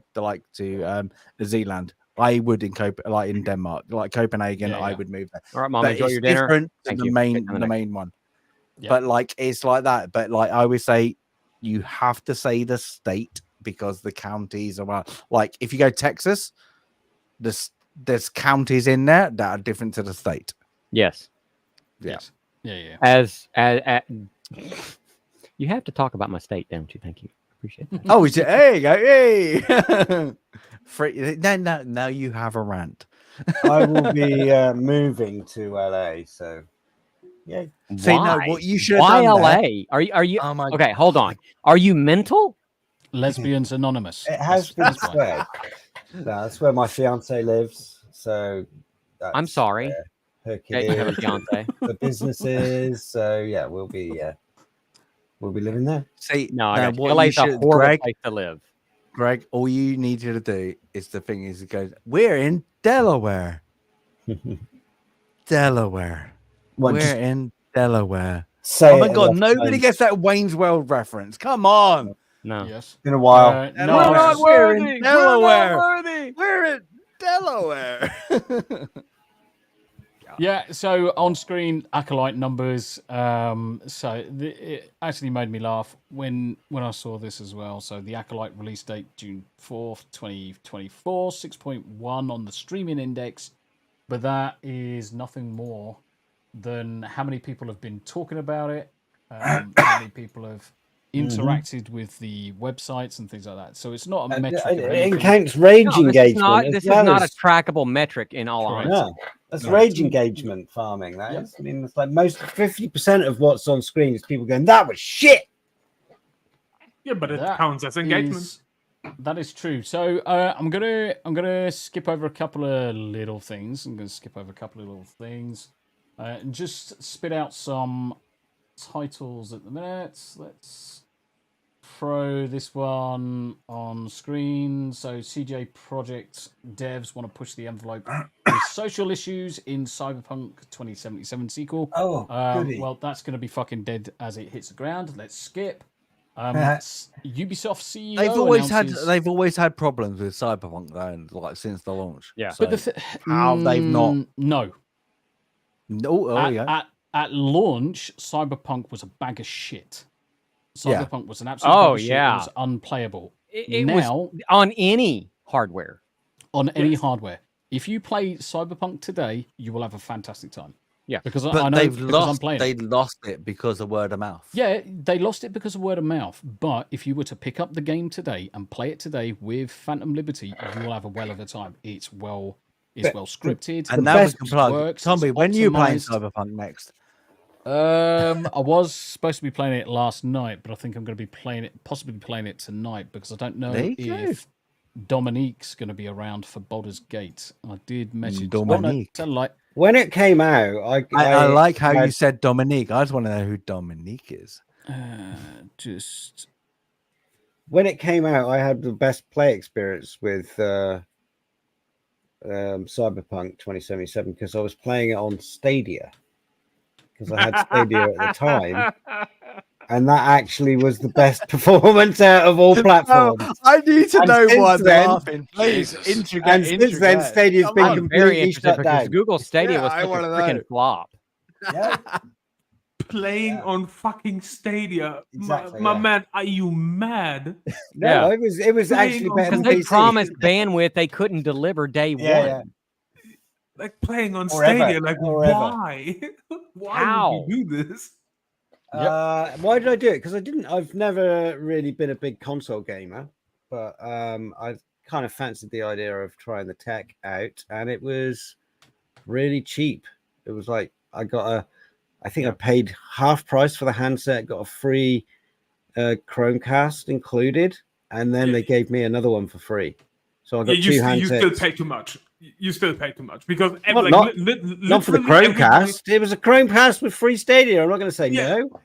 S2: New Zealand. I would in Denmark, Copenhagen. I would move there.
S6: All right, Mom, enjoy your dinner.
S2: Thank you. The main one. Yeah. But it's like that. But I always say, you have to say the state because the counties are if you go Texas, there's counties in there that are different to the state.
S6: Yes.
S2: Yeah.
S1: Yes. Yeah.
S6: As you have to talk about my state, don't you? Thank you. Appreciate that.
S2: Oh, there you go. Hey. Free, now you have a rant.
S3: I will be moving to LA, so yeah.
S2: See, no,
S6: Why?
S2: what you should have
S6: Why
S2: done
S6: LA?
S2: there-
S6: Are you
S2: Oh my
S6: okay? Hold on. Are you mental?
S1: Lesbians Anonymous.
S3: It has been
S1: That's why.
S3: said. That's where my fiance lives. So
S6: I'm sorry.
S3: Her
S6: Yeah,
S3: kid
S6: you have a
S3: is,
S6: fiance.
S3: the businesses. So yeah, we'll be living there.
S2: See,
S6: No, I
S2: now
S6: got you.
S2: what you
S6: LA's a
S2: should,
S6: horrible place to live.
S2: Greg, all you need you to do is the thing is it goes, we're in Delaware. Delaware.
S3: Well,
S2: We're
S3: just
S2: in Delaware.
S3: say
S2: Oh my
S3: it
S2: god,
S3: enough
S2: nobody
S3: times.
S2: gets that Wayne's World reference. Come on.
S6: No.
S1: Yes.
S3: It's been a while.
S1: No,
S2: We're not
S1: it's-
S2: we're in Delaware.
S6: worthy.
S2: We're in Delaware.
S1: Yeah, so on screen acolyte numbers. It actually made me laugh when I saw this as well. So the acolyte release date June 4th, 2024, 6.1 on the streaming index, but that is nothing more than how many people have been talking about it, how many people have interacted with the websites and things like that. So it's not a metric. of
S3: It
S1: anything.
S3: counts rage
S6: No,
S3: engagement.
S6: this is not a trackable metric in all
S1: Correct.
S6: honesty.
S3: No, that's
S1: No.
S3: rage engagement farming. That
S1: Yeah.
S3: is. I mean, it's like most 50% of what's on screen is people going, "That was shit."
S4: Yeah, but it
S1: That
S4: counts as engagement.
S1: That is true. So I'm gonna skip over a couple of little things. And just spit out some titles at the minute. Let's throw this one on screen. So CJ Project devs want to push the envelope with social issues in Cyberpunk 2077 sequel.
S3: Oh, goody.
S1: Well, that's going to be fucking dead as it hits the ground. Let's skip. Ubisoft CEO
S2: They've always had problems with Cyberpunk though, and, like since the launch.
S6: Yeah.
S2: So,
S1: But
S2: how they've not.
S1: No.
S2: Yeah.
S1: At launch, Cyberpunk was a bag of shit.
S2: Yeah.
S1: Cyberpunk was an absolute
S6: Oh,
S1: bag of shit.
S6: yeah.
S1: It was unplayable.
S6: It
S1: now,
S6: was on any hardware.
S1: on any hardware. If you play Cyberpunk today, you will have a fantastic time.
S6: Yeah.
S1: Because I
S2: But
S1: know
S2: they've
S1: because I'm
S2: lost.
S1: playing
S2: They
S1: it.
S2: lost it because of word of mouth.
S1: Yeah, they lost it because of word of mouth. But if you were to pick up the game today and play it today with Phantom Liberty, you will have a well of a time. It's well scripted.
S2: And now we can
S1: it
S2: plug.
S1: works,
S2: Tommy,
S1: it's
S2: when are you playing
S1: optimized.
S2: Cyberpunk next?
S1: I was supposed to be playing it last night, but I think I'm going to be possibly playing it tonight because I don't know
S2: There you go.
S1: if Dominique's going to be around for Baldur's Gate. I did message
S2: Dominique.
S1: Oh, no, like
S3: When it came out,
S2: I like how you said Dominique. I just want to know who Dominique is.
S1: just
S3: when it came out, I had the best play experience with Cyberpunk 2077 because I was playing it on Stadia because I had Stadia at the time, and that actually was the best performance out of all platforms.
S2: I need to
S3: And
S2: know
S3: since
S2: why I'm
S3: then-
S2: laughing. Please,
S5: Jesus.
S2: integrate.
S3: And since then, Stadia's been
S6: I'm very
S3: completely
S6: interested
S3: shut
S6: because
S3: down.
S6: Google Stadia
S2: Yeah,
S6: was
S2: I
S6: such a
S2: wanna
S6: freaking
S2: know.
S6: flop.
S3: Yeah.
S4: Playing on fucking Stadia.
S3: Exactly,
S4: My
S3: yeah.
S4: man, are you mad?
S3: No,
S6: Yeah.
S3: it was
S4: Playing
S3: actually
S4: on
S3: better
S6: Because
S3: than
S6: they
S3: PC.
S6: promised bandwidth they couldn't deliver day
S3: Yeah,
S6: one.
S3: yeah.
S4: Like playing on
S3: Forever,
S4: Stadia, like
S3: forever.
S4: why? Why
S6: How?
S4: would you do this?
S3: Why did I do it? Because I've never really been a big console gamer, but I kind of fancied the idea of trying the tech out, and it was really cheap. It was like I think I paid half price for the handset, got a free Chromecast included, and then they gave me another one for free. So I got two
S4: You
S3: handsets.
S4: still pay too much. You still pay too much because
S3: Well, not for the Chromecast. It was a Chromecast with free Stadia. I'm not going to say
S4: Yeah.
S3: no.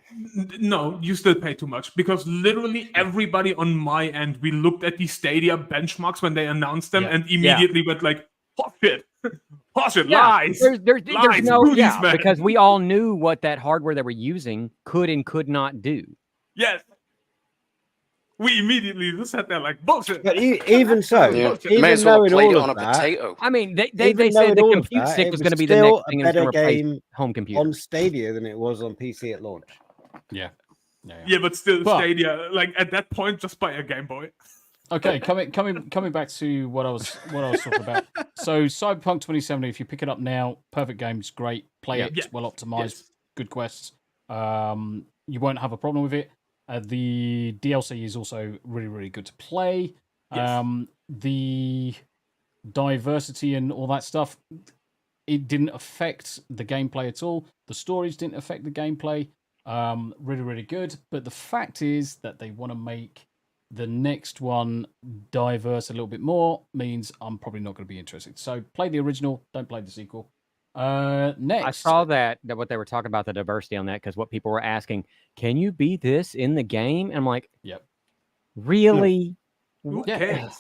S4: No, you still pay too much because literally everybody on my end, we looked at the Stadia benchmarks when they announced them
S1: Yeah.
S4: and immediately went like, "Oh shit, oh shit,
S6: Yeah,
S4: lies."
S6: there's
S4: Lies,
S6: no
S4: goodies, man.
S6: because we all knew what that hardware they were using could and could not do.
S4: Yes. We immediately just sat there like bullshit.
S3: But even so,
S5: Yeah.
S3: even
S5: May as well have
S3: knowing
S5: played it
S3: all
S5: on a
S3: of that,
S5: potato.
S6: I mean, they
S3: Even
S6: said
S3: knowing
S6: the
S3: all of
S6: compute
S3: that,
S6: stick
S3: it
S6: was
S3: was
S6: going to be the
S3: still
S6: next thing
S3: a
S6: and it's going to
S3: better
S6: replace
S3: game
S6: home computer.
S3: on Stadia than it was on PC at launch.
S1: yeah.
S4: Yeah, but still
S1: But-
S4: Stadia, like at that point, just buy a Game Boy.
S1: Okay, coming back to what I was talking about. So Cyberpunk 2070, if you pick it up now, perfect game, it's great. Play it, it's well optimized, good quests. You won't have a problem with it. The DLC is also really, really good to play.
S4: Yes.
S1: The diversity and all that stuff, it didn't affect the gameplay at all. The stories didn't affect the gameplay. Really, really good. But the fact is that they want to make the next one diverse a little bit more, means I'm probably not going to be interested. So play the original, don't play the sequel. Next,
S6: I saw that what they were talking about, the diversity on that, because what people were asking, can you be this in the game? And I'm like,
S1: yep.
S6: Really?
S4: Who
S1: Yeah.
S4: cares?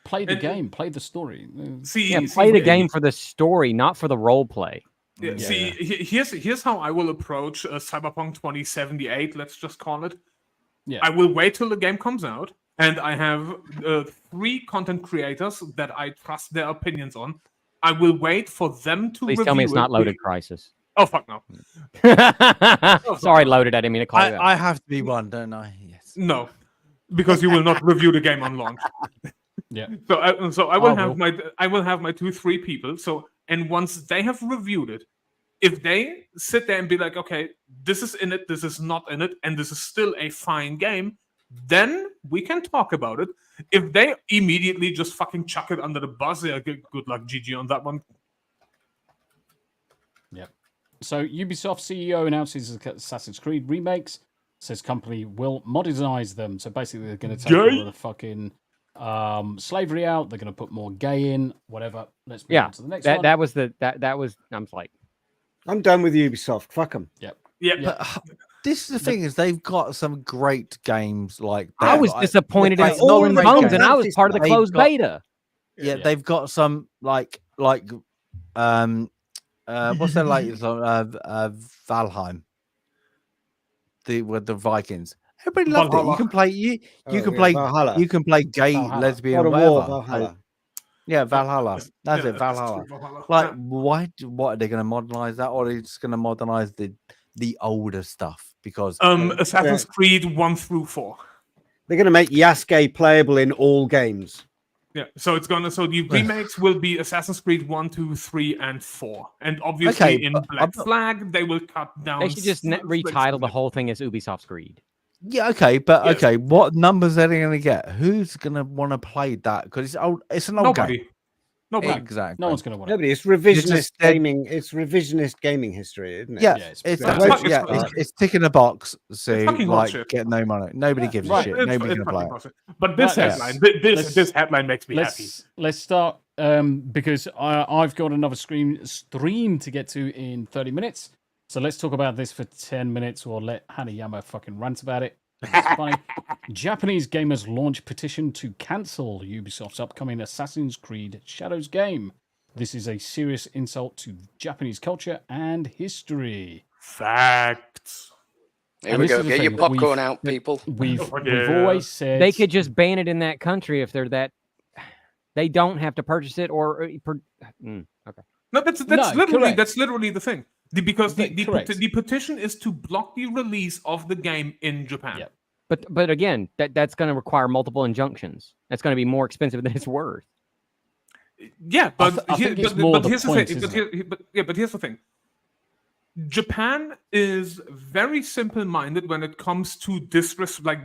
S1: Play the game, play the story.
S6: Play the game for the story, not for the role play.
S4: Yeah, see, here's how I will approach Cyberpunk 2078. Let's just call it.
S1: Yeah.
S4: I will wait till the game comes out, and I have 3 content creators that I trust their opinions on. I will wait for them to.
S6: Please tell me it's not Loaded Crisis.
S4: Oh fuck no!
S6: Sorry, Loaded. I didn't mean to call you out.
S2: I have to be one, don't I? Yes.
S4: No, because you will not review the game on launch.
S1: Yeah.
S4: So I will have my 2-3 people. So, and once they have reviewed it, if they sit there and be like, okay, this is in it, this is not in it, and this is still a fine game, then we can talk about it. If they immediately just fucking chuck it under the bus, yeah, good luck, GG on that one.
S1: Yep. So Ubisoft CEO announces Assassin's Creed remakes. Says company will modernize them. So basically, they're going to take all of the fucking slavery out. They're going to put more gay in. Whatever. Let's move on to the next one.
S6: That was I'm like,
S3: I'm done with Ubisoft. Fuck them.
S1: Yep.
S4: Yeah.
S2: But this is the thing, is they've got some great games like that.
S6: I was disappointed in
S2: all
S6: Skull and
S2: great
S6: Bones,
S2: games.
S6: and I was part of the
S2: They've
S6: closed
S2: got-
S6: beta.
S2: Yeah, they've got some like what's their latest Valheim, with the Vikings. Everybody loved it. You can play
S3: Valhalla.
S2: you can play gay,
S1: Valhalla.
S2: lesbian,
S3: God of
S2: whatever.
S3: War, Valhalla.
S2: Yeah, Valhalla. That's
S4: Yeah,
S2: it, Valhalla.
S4: Valhalla.
S2: Like, what are they going to modernize that, or are they just going to modernize the older stuff? Because
S4: Assassin's Creed 1 through 4.
S3: They're going to make Yasuke playable in all games.
S4: Yeah, so the remakes will be Assassin's Creed 1, 2, 3, and 4. And obviously in Black Flag, they will cut down.
S6: They should just retitle the whole thing as Ubisoft's Creed.
S2: yeah, okay, but okay, what numbers are they going to get? Who's going to want to play that? Because it's old. It's an old game.
S4: Nobody.
S2: Exactly.
S1: No one's going to want it.
S3: Nobody. It's revisionist
S2: just dead.
S3: gaming. It's revisionist gaming history, isn't it?
S2: Yeah,
S1: Yeah, it's
S2: it's ticking a box. So
S4: fucking
S2: like,
S4: bullshit.
S2: get no money. Nobody gives a
S1: Right.
S2: shit.
S4: It's
S2: Nobody's gonna play
S4: fucking
S2: it.
S4: bullshit. But this
S1: Right,
S4: headline,
S1: let's-
S4: this headline makes me happy.
S1: Let's start because I've got another stream to get to in 30 minutes. So let's talk about this for 10 minutes, or let Hanayama fucking rant about it. It's funny. Japanese gamers launch petition to cancel Ubisoft's upcoming Assassin's Creed Shadows game. This is a serious insult to Japanese culture and history.
S4: Facts.
S5: Here
S1: And
S5: we
S1: this
S5: go.
S1: is the
S5: Get your
S1: thing,
S5: popcorn out, people.
S1: We've
S4: Yeah.
S1: always said
S6: They could just ban it in that country if they're that. They don't have to purchase it or. Okay.
S4: No, that's
S1: No, correct.
S4: literally the thing. Because
S1: Correct.
S4: the petition is to block the release of the game in Japan.
S1: Yep.
S6: But again, that's going to require multiple injunctions. That's going to be more expensive than it's worth.
S4: Yeah, but
S1: I think it's more the
S4: here's
S1: point,
S4: the
S1: isn't
S4: thing. But here's the thing. Japan is very simple-minded when it comes to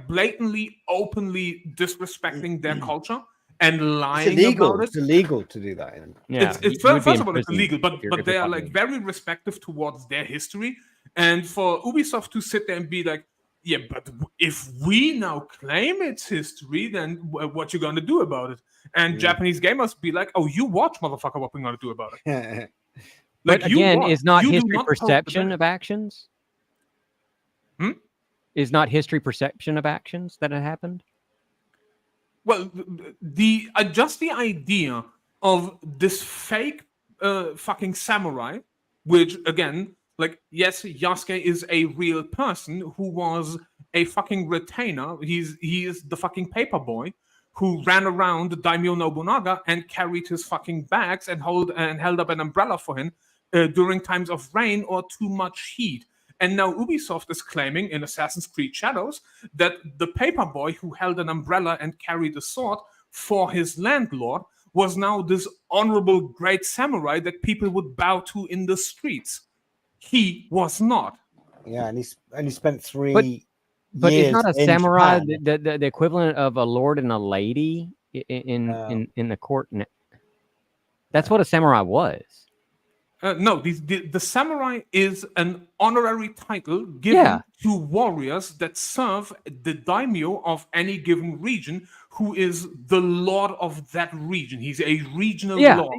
S4: blatantly, openly disrespecting their culture and lying
S3: It's illegal.
S4: about it.
S3: It's illegal to do that.
S6: Yeah,
S4: It's
S6: you would be
S4: first of all, it's
S6: imprisoned
S4: illegal, but
S6: if you're
S4: they are
S6: caught
S4: like
S6: doing it.
S4: very respectful towards their history. And for Ubisoft to sit there and be like, yeah, but if we now claim it's history, then what you gonna do about it? And Japanese gamers be like, oh, you watch, motherfucker, what we're gonna do about it.
S6: But
S4: Like, you
S6: again,
S4: watch.
S6: is not
S4: You do
S6: history
S4: not poke the
S6: perception
S4: bear.
S6: of actions? Is not history perception of actions that had happened?
S4: Well, just the idea of this fake fucking samurai, which again, like, yes, Yasuke is a real person who was a fucking retainer. He is the fucking paper boy who ran around Daimyo Nobunaga and carried his fucking bags and held up an umbrella for him during times of rain or too much heat. And now Ubisoft is claiming in Assassin's Creed Shadows that the paperboy who held an umbrella and carried a sword for his landlord was now this honorable great samurai that people would bow to in the streets. He was not.
S3: Yeah, and he's only spent 3
S6: But
S3: years
S6: is not a
S3: in
S6: samurai
S3: Japan.
S6: the equivalent of a lord and a lady in the court? That's what a samurai was.
S4: No, the samurai is an honorary title given to warriors that serve the daimyo of any given region, who is the lord of that region. He's a regional lord.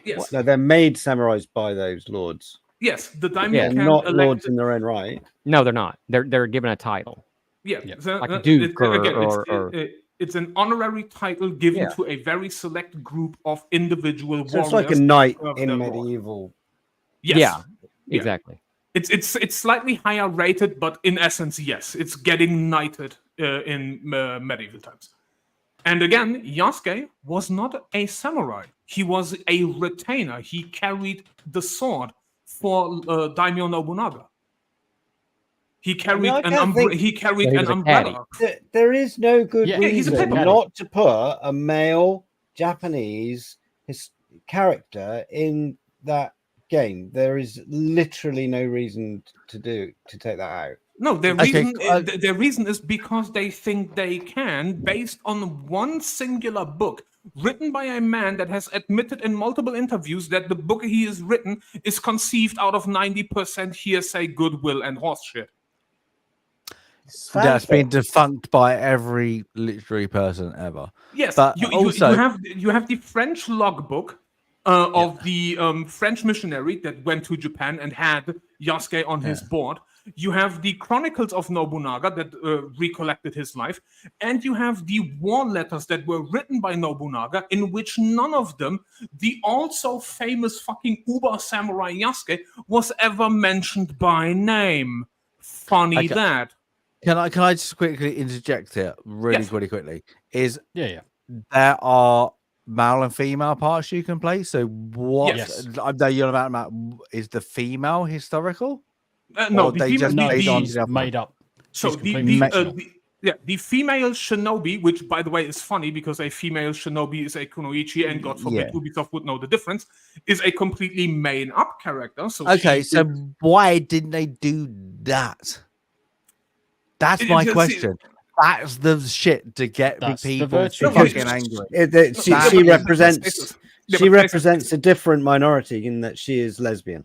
S4: Yes.
S3: No, they're made samurais by those lords.
S4: Yes, the daimyo
S3: They're
S4: can
S3: not
S4: elect.
S3: lords in their own right.
S6: No, they're not. They're given a title.
S4: Yeah, so,
S6: Like a duke
S4: it's an honorary title given to a very select group of individual warriors.
S3: So it's like a knight
S4: of
S3: in
S4: the
S3: medieval.
S4: lord. Yes.
S6: Yeah, exactly.
S4: It's slightly higher rated, but in essence, yes, it's getting knighted in medieval times. And again, Yasuke was not a samurai. He was a retainer. He carried the sword for Daimyo Nobunaga. He carried an umbrella.
S3: There is no good
S4: he's a
S3: reason
S4: paperboy.
S3: not to put a male Japanese character in that game. There is literally no reason to take that out.
S4: No, their reason is because they think they can, based on one singular book written by a man that has admitted in multiple interviews that the book he has written is conceived out of 90% hearsay, goodwill, and horseshit.
S2: That's been defunct by every literary person ever.
S4: Yes,
S2: but
S4: you have the French logbook of the French missionary that went to Japan and had Yasuke on his board. You have the Chronicles of Nobunaga that recollected his life, and you have the war letters that were written by Nobunaga, in which none of them, the also famous fucking Uber Samurai Yasuke, was ever mentioned by name. Funny that.
S2: Can I just quickly interject here, really quickly?
S1: There
S2: are male and female parts you can play. So what?
S1: Yes.
S2: I know you're about is the female historical?
S4: No,
S2: they just
S1: made up.
S4: So the female shinobi, which by the way is funny because a female shinobi is a kunoichi, and God forbid Ubisoft would know the difference, is a completely made up character. So
S2: why didn't they do that? That's my question. That's the shit to get people fucking angry.
S3: She represents a different minority in that she is lesbian.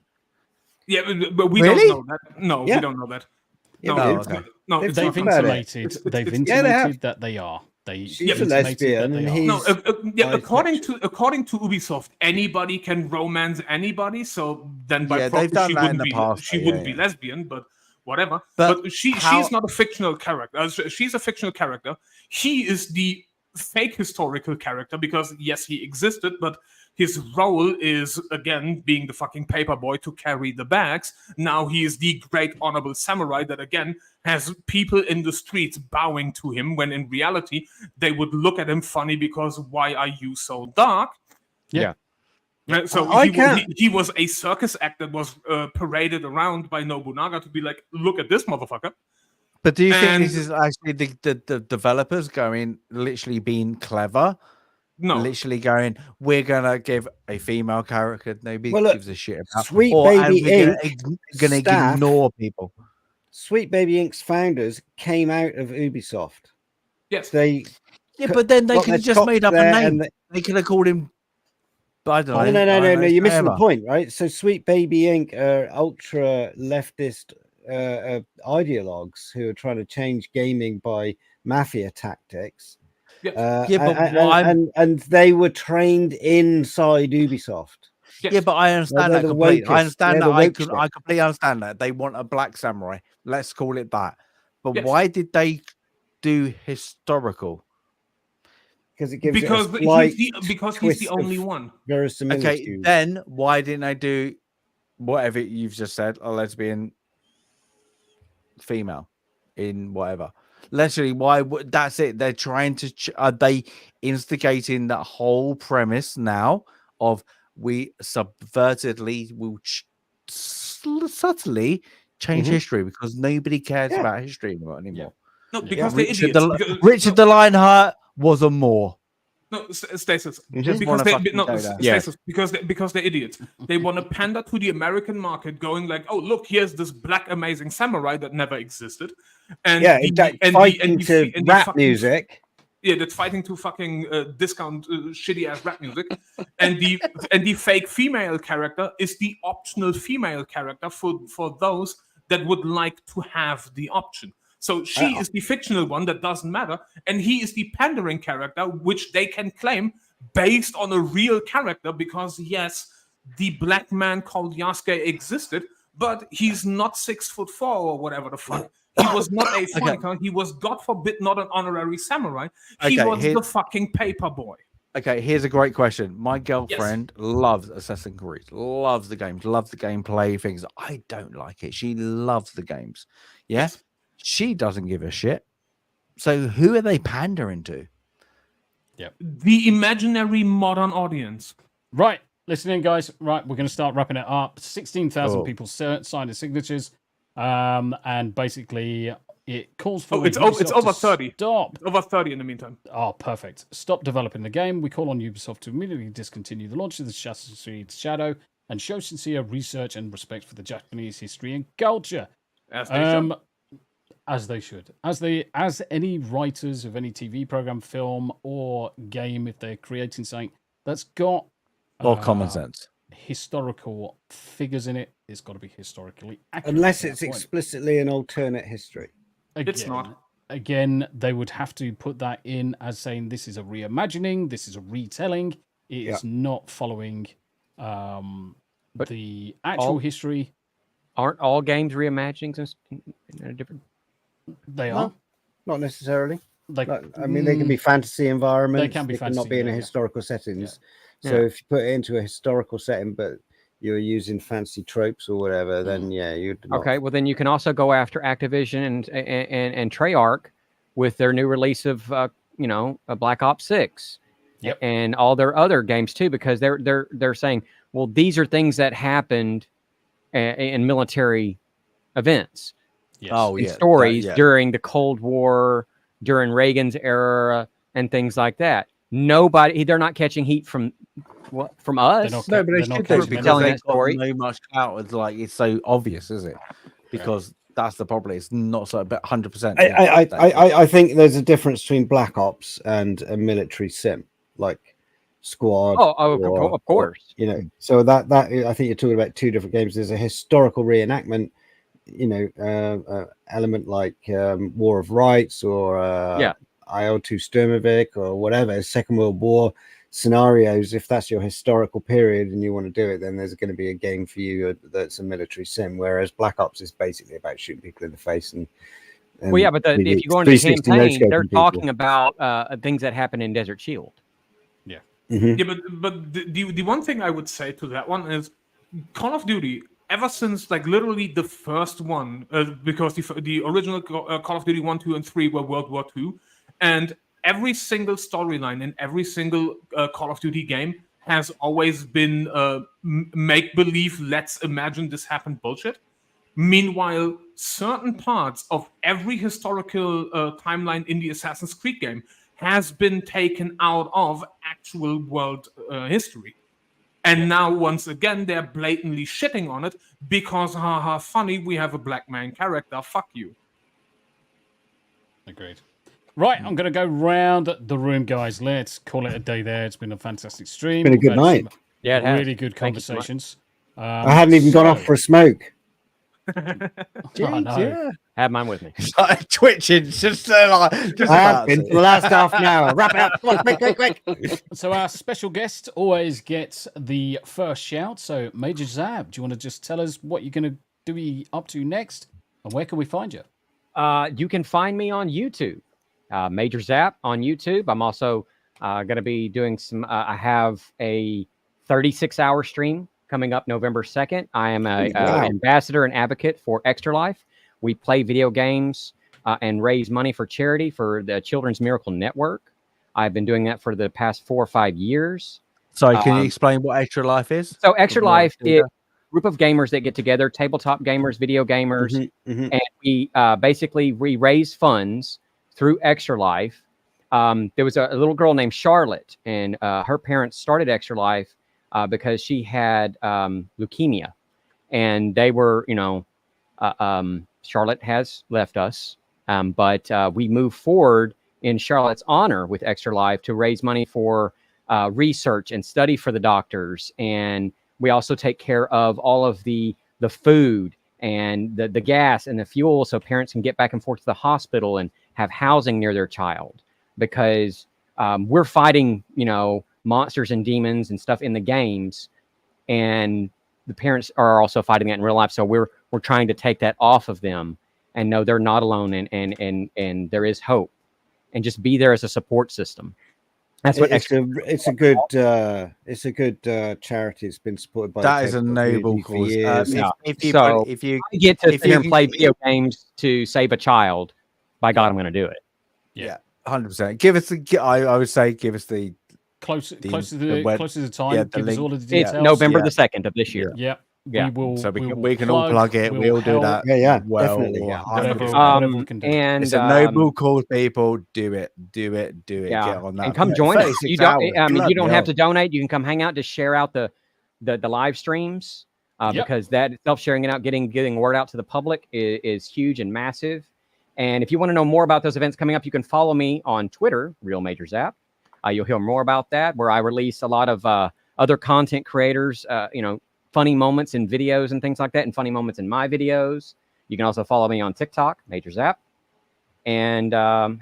S4: Yeah, but we don't know that. No, we don't know that. No,
S1: they've intimated that they are.
S3: She's a lesbian, and he's
S4: according to Ubisoft, anybody can romance anybody. So then, by proxy, she wouldn't be lesbian, but whatever. But she's not a fictional character. She's a fictional character. He is the fake historical character because yes, he existed, but his role is, again, being the fucking paperboy to carry the bags. Now he is the great honorable samurai that, again, has people in the streets bowing to him when in reality they would look at him funny because why are you so dark?
S1: Yeah.
S4: So he was a circus act that was paraded around by Nobunaga to be like, look at this motherfucker.
S2: But do you think this is actually the developers literally being clever?
S4: No.
S2: Literally going, we're going to give a female character nobody gives a shit about.
S3: Sweet Baby Inc.
S2: Going to ignore people.
S3: Sweet Baby Inc.'s founders came out of Ubisoft.
S4: Yes.
S2: But then they could have just made up a name. They could have called him, I don't know.
S3: No, you're missing the point, right? So Sweet Baby Inc. are ultra leftist ideologues who are trying to change gaming by mafia tactics. And they were trained inside Ubisoft.
S2: Yeah, but I understand that completely. I completely understand that. They want a black samurai. Let's call it that. But why did they do historical?
S3: Because it gives
S4: he's the only one.
S2: Okay, then why didn't they do whatever you've just said, a lesbian female in whatever? Literally, why? That's it. They're trying to. Are they instigating that whole premise now of we subvertedly will subtly change history because nobody cares about history anymore.
S4: No, because
S2: Richard,
S4: they're idiots.
S2: Richard the Lionheart was a Moor.
S4: No, Stasis.
S2: Just wanna fucking go there.
S4: Stasis. Because they're idiots. They want to pander to the American market, going like, "Oh, look, here's this black amazing samurai that never existed," and
S3: fighting to rap music.
S4: Yeah, that's fighting to fucking discount shitty ass rap music, and the fake female character is the optional female character for those that would like to have the option. So she is the fictional one that doesn't matter, and he is the pandering character, which they can claim based on a real character because, yes, the black man called Yasuke existed, but he's not 6'4" or whatever the fuck. He was not a fighter. He was, God forbid, not an honorary samurai. He was the fucking paper boy.
S2: Okay, here's a great question. My girlfriend loves Assassin's Creed, loves the games, loves the gameplay things. I don't like it. She loves the games. Yeah? Yes. She doesn't give a shit. So who are they pandering to?
S1: Yep.
S4: The imaginary modern audience.
S1: Right. Listen in, guys. Right. We're going to start wrapping it up. 16,000 people signed the signatures. And basically it calls for
S4: it's over 30.
S1: Stop.
S4: It's over 30 in the meantime.
S1: Oh, perfect. Stop developing the game. We call on Ubisoft to immediately discontinue the launch of the Assassin's Creed Shadow and show sincere research and respect for the Japanese history and culture. As they should. As any writers of any TV program, film, or game, if they're creating something that's got
S2: or common sense,
S1: historical figures in it, it's got to be historically accurate.
S3: Unless it's explicitly an alternate history.
S4: It's not.
S1: Again, they would have to put that in as saying this is a reimagining, this is a retelling. It is not following the actual history.
S6: Aren't all games reimaginings in a different?
S1: They are.
S3: Not necessarily.
S1: Like,
S3: I mean, they can be fantasy environments.
S1: They can be fantasy,
S3: not be in a historical settings. Yeah. So if you put it into a historical setting, but you're using fancy tropes or whatever, then you'd.
S6: Okay, well then you can also go after Activision and Treyarch with their new release of a Black Ops 6, and all their other games too, because they're saying, well, these are things that happened in military events.
S1: Yes.
S6: Stories during the Cold War, during Reagan's era, and things like that. They're not catching heat from us.
S2: No, but they should be
S6: telling that story.
S2: No much out. It's like it's so obvious, is it? Because that's the problem. It's not so, but 100%.
S3: I think there's a difference between Black Ops and a military sim like Squad.
S6: Of course.
S3: So that I think you're talking about two different games. There's a historical reenactment. Element like War of Rights or IL-2 Sturmovik or whatever, Second World War scenarios. If that's your historical period and you want to do it, then there's going to be a game for you that's a military sim. Whereas Black Ops is basically about shooting people in the face. And
S6: but if you go into the campaign, they're talking about things that happen in Desert Shield.
S1: Yeah.
S3: Mm-hmm.
S4: Yeah, but the one thing I would say to that one is Call of Duty. Ever since, like, literally the first one, because the original Call of Duty 1, 2, and 3 were World War II, and every single storyline in every single Call of Duty game has always been make-believe, let's imagine this happened bullshit. Meanwhile, certain parts of every historical timeline in the Assassin's Creed game has been taken out of actual world history. And now, once again, they're blatantly shitting on it because, haha, funny, we have a black man character. Fuck you.
S1: Agreed. Right, I'm going to go round the room, guys. Let's call it a day there. It's been a fantastic stream.
S3: It's been a good night.
S6: Yeah, it has.
S1: Really good conversations.
S3: I hadn't even gone off for a smoke.
S6: Have mine with me.
S2: Like twitching, just I
S3: have been for the last half an hour. Wrap it up, quick.
S1: So our special guest always gets the first shout. So Major Zab, do you want to just tell us what you're going to be up to next, and where can we find you?
S6: You can find me on YouTube, Major Zap on YouTube. I'm also going to be doing some. I have a 36-hour stream coming up November 2nd. I am an ambassador and advocate for Extra Life. We play video games and raise money for charity for the Children's Miracle Network. I've been doing that for the past 4 or 5 years.
S2: Sorry, can you explain what Extra Life is?
S6: So Extra Life, group of gamers that get together, tabletop gamers, video gamers, and we basically we raise funds through Extra Life. There was a little girl named Charlotte, and her parents started Extra Life because she had leukemia, and they were, Charlotte has left us, but we moved forward in Charlotte's honor with Extra Life to raise money for research and study for the doctors, and we also take care of all of the food and the gas and the fuel, so parents can get back and forth to the hospital and have housing near their child, because we're fighting, monsters and demons and stuff in the games, and the parents are also fighting that in real life. So we're trying to take that off of them and know they're not alone, and there is hope, and just be there as a support system. That's what
S3: it's a good charity. It's been supported by
S2: that is a noble cause.
S6: If you get to sit here and play video games to save a child, by God, I'm going to do it.
S2: Yeah, 100%. Give us I would say give us the
S1: close to the time.
S2: Yeah,
S1: give us all of the
S6: it's
S1: details.
S6: November the 2nd of this year.
S1: Yeah.
S6: Yeah.
S2: We can all plug it. We'll do that.
S3: Yeah,
S2: well,
S3: definitely. Yeah.
S1: Whatever we can do.
S6: And
S2: it's a noble cause, people. Do it.
S6: Yeah.
S2: Get on that.
S6: And come join us. You don't have to donate. You can come hang out, just share out the live streams, because that itself, sharing it out, getting word out to the public is huge and massive. And if you want to know more about those events coming up, you can follow me on Twitter, Real Major Zap. You'll hear more about that, where I release a lot of other content creators, funny moments in videos and things like that, and funny moments in my videos. You can also follow me on TikTok, Major Zap. And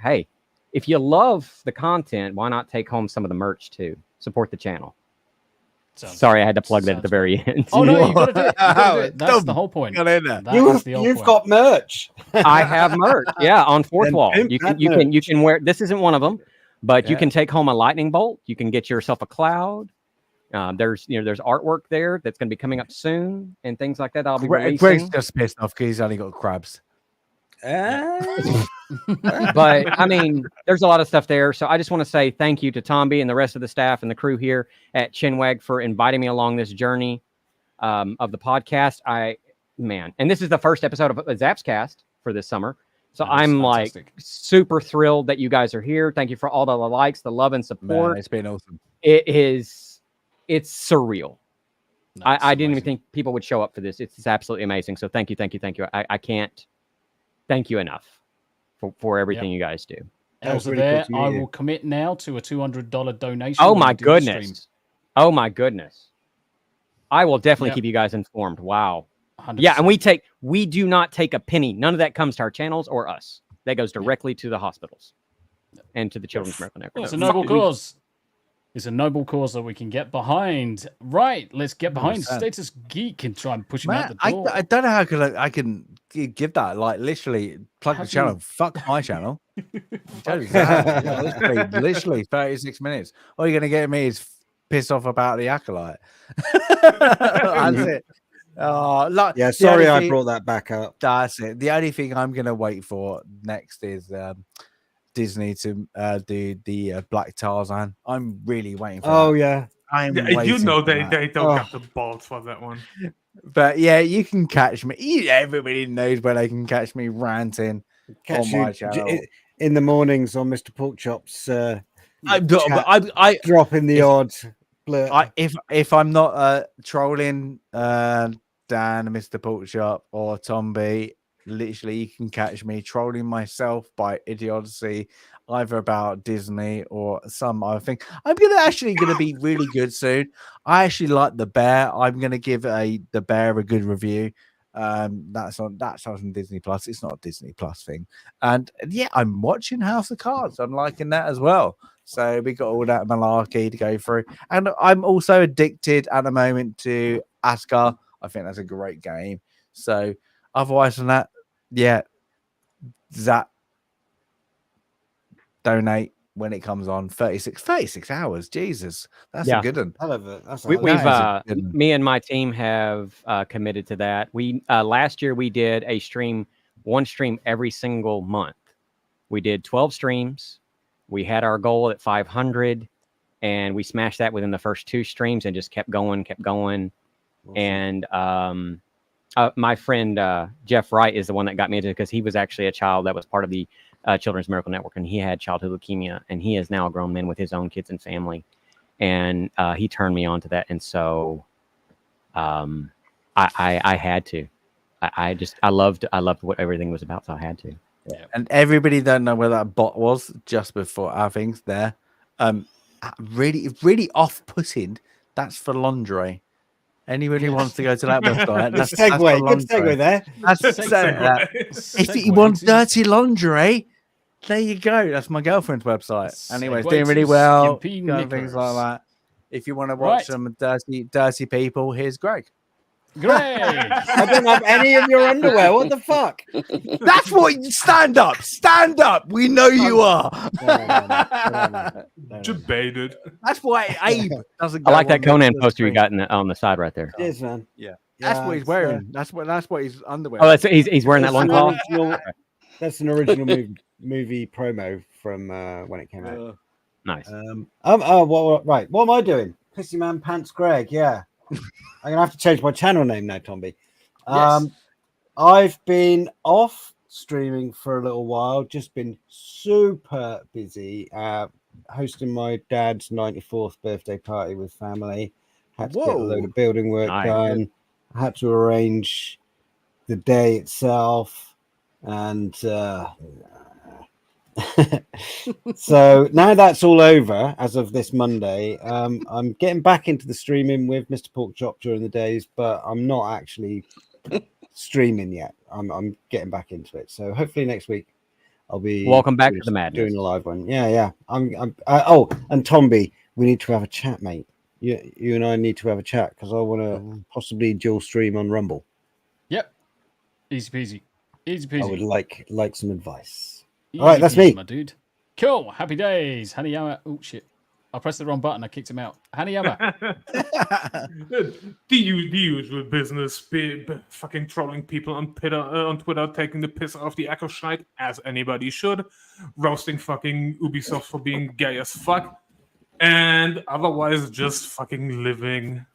S6: hey, if you love the content, why not take home some of the merch too? Support the channel. Sorry, I had to plug that at the very end.
S1: Oh no, you gotta do it. That's the whole point.
S3: You've got merch.
S6: I have merch. Yeah, on Fourth Wall. You can wear. This isn't one of them, but you can take home a lightning bolt. You can get yourself a cloud. There's artwork there that's going to be coming up soon and things like that. I'll be releasing.
S2: Greg's just pissed off because he's only got crabs.
S6: But I mean, there's a lot of stuff there. So I just want to say thank you to Tomby and the rest of the staff and the crew here at Chin Wag for inviting me along this journey of the podcast. And this is the first episode of Zap's Cast for this summer. So I'm fantastic. Super thrilled that you guys are here. Thank you for all the likes, the love and support.
S2: Man, it's been awesome.
S6: It's surreal. I didn't even think people would show up for this. It's absolutely amazing. So thank you. I can't thank you enough for everything you guys do.
S1: Elsa, really cool I will commit now to a $200 donation.
S6: Oh my goodness. I will definitely keep you guys informed. Wow. 100%. Yeah, and we do not take a penny. None of that comes to our channels or us. That goes directly to the hospitals and to the Children's Miracle Network.
S1: It's a noble cause. It's a noble cause that we can get behind. Right, let's get behind Status Geek and try and push him out the door.
S2: I don't know how I can give that. Like, literally, plug the channel. Fuck my channel. Literally 36 minutes. All you're going to get me is pissed off about the Acolyte. That's it.
S3: Sorry I brought that back up.
S2: That's it. The only thing I'm going to wait for next is... Disney to do the Black Tarzan. I'm really waiting for that. I'm waiting
S4: they don't have the balls for that one.
S2: But yeah, you can catch me. Everybody knows where they can catch me ranting on my channel
S3: in the mornings on Mr. Porkchop's.
S2: I
S3: drop in the odds.
S2: If I'm not trolling Dan, Mr. Porkchop, or Tomby, literally you can catch me trolling myself by idiocy, either about Disney or some other thing. I'm gonna be really good soon. I actually like The Bear. I'm gonna give The Bear a good review. That's on Disney Plus. It's not a Disney Plus thing. And yeah, I'm watching House of Cards. I'm liking that as well. So we got all that malarkey to go through. And I'm also addicted at the moment to Asgard. I think that's a great game. So otherwise than that, yeah, Zap, donate when it comes on. 36 hours. Jesus, that's a good one.
S3: I love it.
S6: We've me and my team have committed to that. We last year we did one stream every single month. We did 12 streams. We had our goal at 500, and we smashed that within the first 2 streams and just kept going. And my friend Jeff Wright is the one that got me into it because he was actually a child that was part of the Children's Miracle Network, and he had childhood leukemia, and he is now a grown man with his own kids and family, and he turned me on to that, and so I had to. I loved what everything was about, so I had to.
S1: Yeah.
S2: And everybody don't know where that bot was just before our things there. Really off-putting. That's for lingerie. Anybody who wants to go to that website,
S3: Good segue. Good segue there.
S2: If you want dirty lingerie, there you go. That's my girlfriend's website. Anyway, it's doing really well. Things like that. If you want to watch some dirty people, here's Greg.
S1: Great.
S3: I don't have any of your underwear. What the fuck?
S2: That's what. Stand up. We know you are.
S4: Debated.
S2: That's why Abe doesn't.
S6: I like that Conan poster you got on the side right there.
S3: Cheers, man.
S2: Yeah, that's what he's wearing. That's what his underwear.
S6: Oh, he's wearing that long cloth.
S3: That's an original movie promo from when it came out.
S6: Nice.
S3: Right. What am I doing? Pissy Man Pants Greg. Yeah. I'm gonna have to change my channel name now, Tomby.
S1: Yes.
S3: I've been off streaming for a little while. Just been super busy. Hosting my dad's 94th birthday party with family. Had to get a load of building work done. I had to arrange the day itself, and so now that's all over as of this Monday. I'm getting back into the streaming with Mr. Porkchop during the days, but I'm not actually streaming yet. I'm getting back into it. So hopefully next week I'll be
S6: welcome back to the madness.
S3: Doing a live one. Yeah. Oh, and Tomby, we need to have a chat, mate. You and I need to have a chat because I want to possibly dual stream on Rumble.
S1: Yep. Easy peasy.
S3: I would like some advice.
S1: Easy
S3: all right, that's
S1: peasy,
S3: me.
S1: my dude. Cool. Happy days. Hanayama. Oh, shit. I pressed the wrong button. I kicked him out. Hanayama.
S4: the usual business. Fucking trolling people on Twitter, taking the piss off the Echo shite, as anybody should. Roasting fucking Ubisoft for being gay as fuck. And otherwise just fucking living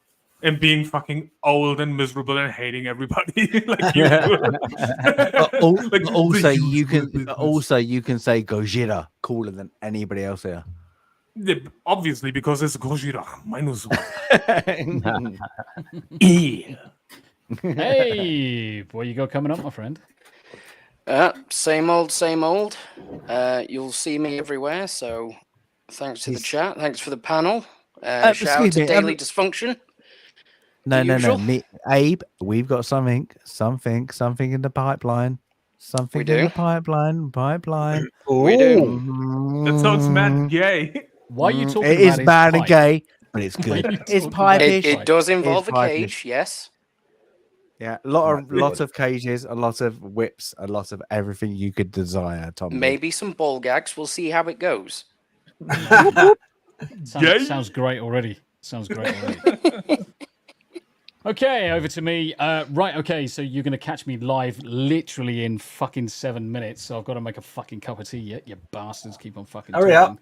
S4: and being fucking old and miserable and hating everybody. Like you
S2: also, you can say Gojira cooler than anybody else here.
S4: Obviously, because it's Gojira minus one. Yeah.
S1: Hey, what you got coming up, my friend?
S5: Same old. You'll see me everywhere. So, thanks to the chat. Thanks for the panel. Shout out to Daily Dysfunction.
S2: No. Abe, we've got something in the pipeline. Something in the pipeline.
S5: We do.
S4: That sounds mad gay.
S1: Why are you talking
S2: it
S1: about
S2: is bad and gay, but it's good. It's pipe-ish.
S5: It does involve a cage, yes.
S2: Yeah, lots of cages, a lot of whips, a lot of everything you could desire, Tom.
S5: Maybe some ball gags. We'll see how it goes.
S1: Sounds great already. Okay, over to me. Right, okay, so you're going to catch me live literally in fucking 7 minutes, so I've got to make a fucking cup of tea yet. You bastards keep on fucking
S3: Hurry
S1: talking.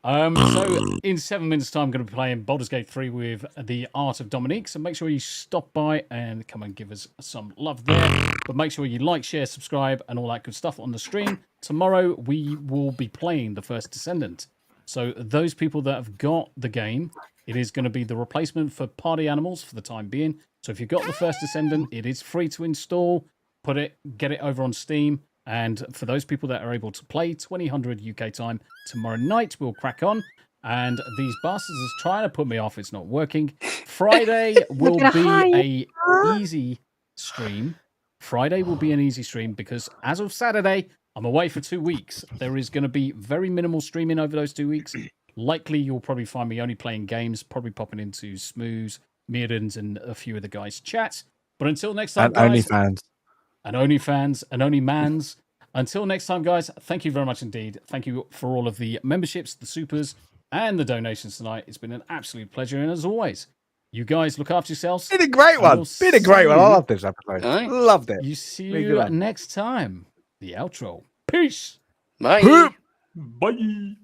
S1: So in 7 minutes' time, I'm going to be playing Baldur's Gate 3 with the Art of Dominique, so make sure you stop by and come and give us some love there. But make sure you like, share, subscribe, and all that good stuff on the stream. Tomorrow, we will be playing The First Descendant. So those people that have got the game, it is going to be the replacement for Party Animals for the time being. So if you've got The First Descendant, it is free to install. Get it over on Steam. And for those people that are able to play 2000 UK time tomorrow night, we'll crack on. And these bastards are trying to put me off. It's not working. Friday will be a easy stream. Friday will be an easy stream because as of Saturday, I'm away for 2 weeks. There is going to be very minimal streaming over those 2 weeks. Likely, you'll probably find me only playing games, probably popping into Smooze, Mirrens, and a few of the guys' chats. But until next time, guys, OnlyFans and OnlyMans. Until next time, guys, thank you very much indeed. Thank you for all of the memberships, the supers, and the donations tonight. It's been an absolute pleasure. And as always, you guys look after yourselves.
S2: Been a great one. I love this episode.
S5: Right.
S2: Loved it.
S1: You see you next time. The outro. Peace.
S5: Bye.
S4: Bye.